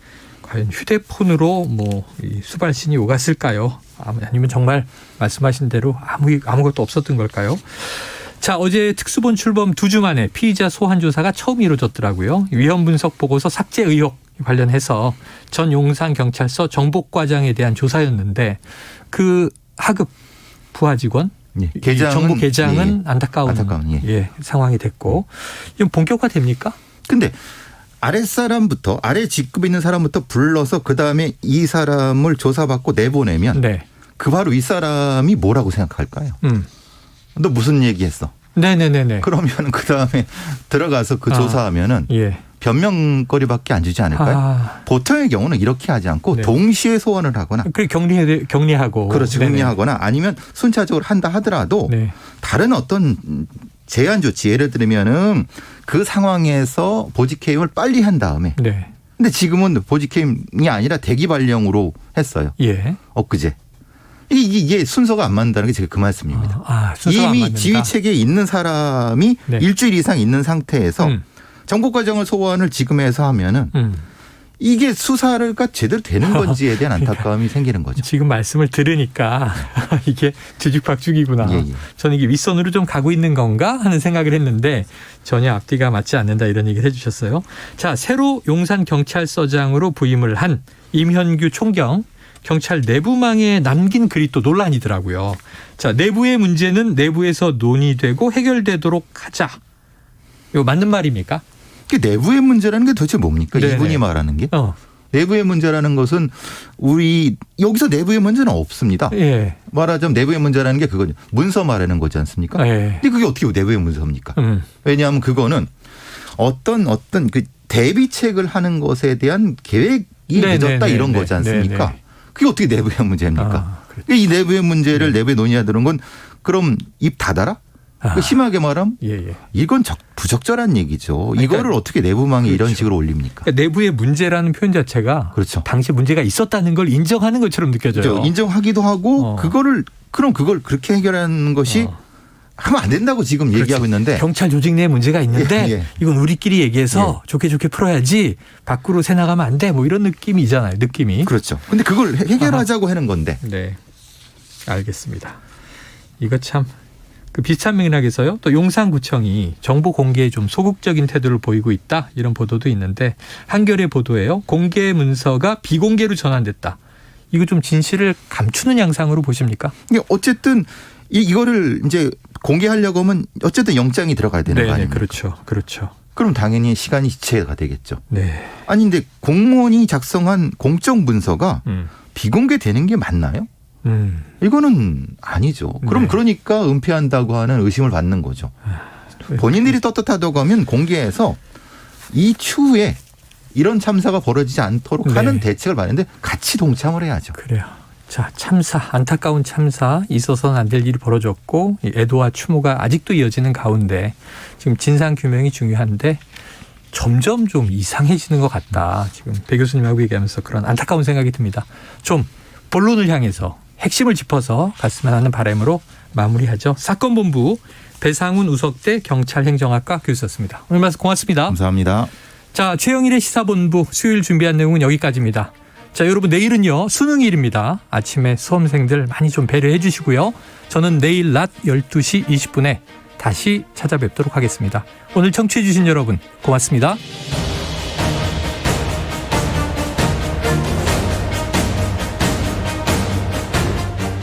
[SPEAKER 1] 과연 휴대폰으로 뭐 수발신이 오갔을까요? 아니면 정말 말씀하신 대로 아무것도 없었던 걸까요? 자, 어제 특수본 출범 2주 만에 피의자 소환 조사가 처음 이루어졌더라고요. 위험 분석 보고서 삭제 의혹 관련해서 전 용산경찰서 정보과장에 대한 조사였는데 그 하급 부하 직원 정보 계장은 안타까운 상황이 됐고 이건 본격화됩니까?
[SPEAKER 21] 근데 아랫사람부터 아래 직급에 있는 사람부터 불러서 그다음에 이 사람을 조사받고 내보내면 그 바로 이 사람이 뭐라고 생각할까요? 너 무슨 얘기했어?
[SPEAKER 1] 네네네네.
[SPEAKER 21] 그러면 그 다음에 들어가서 그 조사하면은 변명거리밖에 안 주지 않을까요? 보통의 경우는 이렇게 하지 않고 동시에 소환을 하거나.
[SPEAKER 1] 그 격리하고.
[SPEAKER 21] 그렇죠. 격리하거나 아니면 순차적으로 한다 하더라도 다른 어떤 제한 조치 예를 들면은 그 상황에서 보직 해임을 빨리 한 다음에. 근데 지금은 보직 해임이 아니라 대기 발령으로 했어요. 엊그제. 이게 순서가 안 맞는다는 게 제가 그 말씀입니다. 이미 지휘 체계에 있는 사람이 일주일 이상 있는 상태에서 정보 과정을 소환을 지금 해서 하면은 이게 수사가 제대로 되는 건지에 대한 안타까움이 생기는 거죠.
[SPEAKER 1] 지금 말씀을 들으니까 이게 뒤죽박죽이구나. 저는 이게 윗선으로 좀 가고 있는 건가 하는 생각을 했는데 전혀 앞뒤가 맞지 않는다 이런 얘기를 해주셨어요. 자, 새로 용산경찰서장으로 부임을 한 임현규 총경. 경찰 내부망에 남긴 글이 또 논란이더라고요. 자, 내부의 문제는 내부에서 논의되고 해결되도록 하자. 이거 맞는 말입니까?
[SPEAKER 21] 내부의 문제라는 게 도대체 뭡니까? 이분이 말하는 게. 내부의 문제라는 것은 우리 여기서 내부의 문제는 없습니다. 말하자면 내부의 문제라는 게 그거죠. 문서 말하는 거지 않습니까? 근데 그게 어떻게 내부의 문서입니까? 왜냐하면 그거는 어떤 그 대비책을 하는 것에 대한 계획이 늦었다 이런 거지 않습니까? 그게 어떻게 내부의 문제입니까? 이 내부의 문제를 내부에 논의하는 건 그럼 입 닫아라? 심하게 말하면 이건 부적절한 얘기죠. 그러니까 이거를 어떻게 내부망에 이런 식으로 올립니까?
[SPEAKER 1] 그러니까 내부의 문제라는 표현 자체가 당시 문제가 있었다는 걸 인정하는 것처럼 느껴져요.
[SPEAKER 21] 그렇죠. 인정하기도 하고 그걸 그렇게 해결하는 것이 하면 안 된다고 지금 얘기하고 있는데.
[SPEAKER 1] 경찰 조직 내에 문제가 있는데 이건 우리끼리 얘기해서 좋게 풀어야지 밖으로 새나가면 안 돼. 뭐 이런 느낌이잖아요. 느낌이.
[SPEAKER 21] 그렇죠. 근데 그걸 해결하자고 하는 건데.
[SPEAKER 1] 네. 알겠습니다. 이거 참 그 비슷한 맥락에서요. 또 용산구청이 정보 공개에 좀 소극적인 태도를 보이고 있다. 이런 보도도 있는데 한겨레 보도예요. 공개 문서가 비공개로 전환됐다. 이거 좀 진실을 감추는 양상으로 보십니까?
[SPEAKER 21] 어쨌든 이거를 이제 공개하려고 하면 어쨌든 영장이 들어가야 되는 거 아닙니까?
[SPEAKER 1] 그렇죠.
[SPEAKER 21] 그럼 당연히 시간이 지체가 되겠죠.
[SPEAKER 1] 네.
[SPEAKER 21] 아니 근데 공무원이 작성한 공적 문서가 비공개되는 게 맞나요? 이거는 아니죠. 그럼 그러니까 은폐한다고 하는 의심을 받는 거죠. 본인들이 떳떳하다고 하면 공개해서 이 추후에 이런 참사가 벌어지지 않도록 하는 대책을 마련데 같이 동참을 해야죠.
[SPEAKER 1] 그래요. 자, 참사, 안타까운 참사, 있어서는 안 될 일이 벌어졌고 애도와 추모가 아직도 이어지는 가운데 지금 진상규명이 중요한데 점점 좀 이상해지는 것 같다. 지금 배 교수님하고 얘기하면서 그런 안타까운 생각이 듭니다. 좀 본론을 향해서 핵심을 짚어서 갔으면 하는 바람으로 마무리하죠. 사건본부 배상훈 우석대 경찰행정학과 교수였습니다. 오늘 말씀 고맙습니다.
[SPEAKER 21] 감사합니다.
[SPEAKER 1] 자, 최영일의 시사본부 수요일 준비한 내용은 여기까지입니다. 자, 여러분 내일은요 수능일입니다. 아침에 수험생들 많이 좀 배려해 주시고요. 저는 내일 낮 12시 20분에 다시 찾아뵙도록 하겠습니다. 오늘 청취해 주신 여러분 고맙습니다.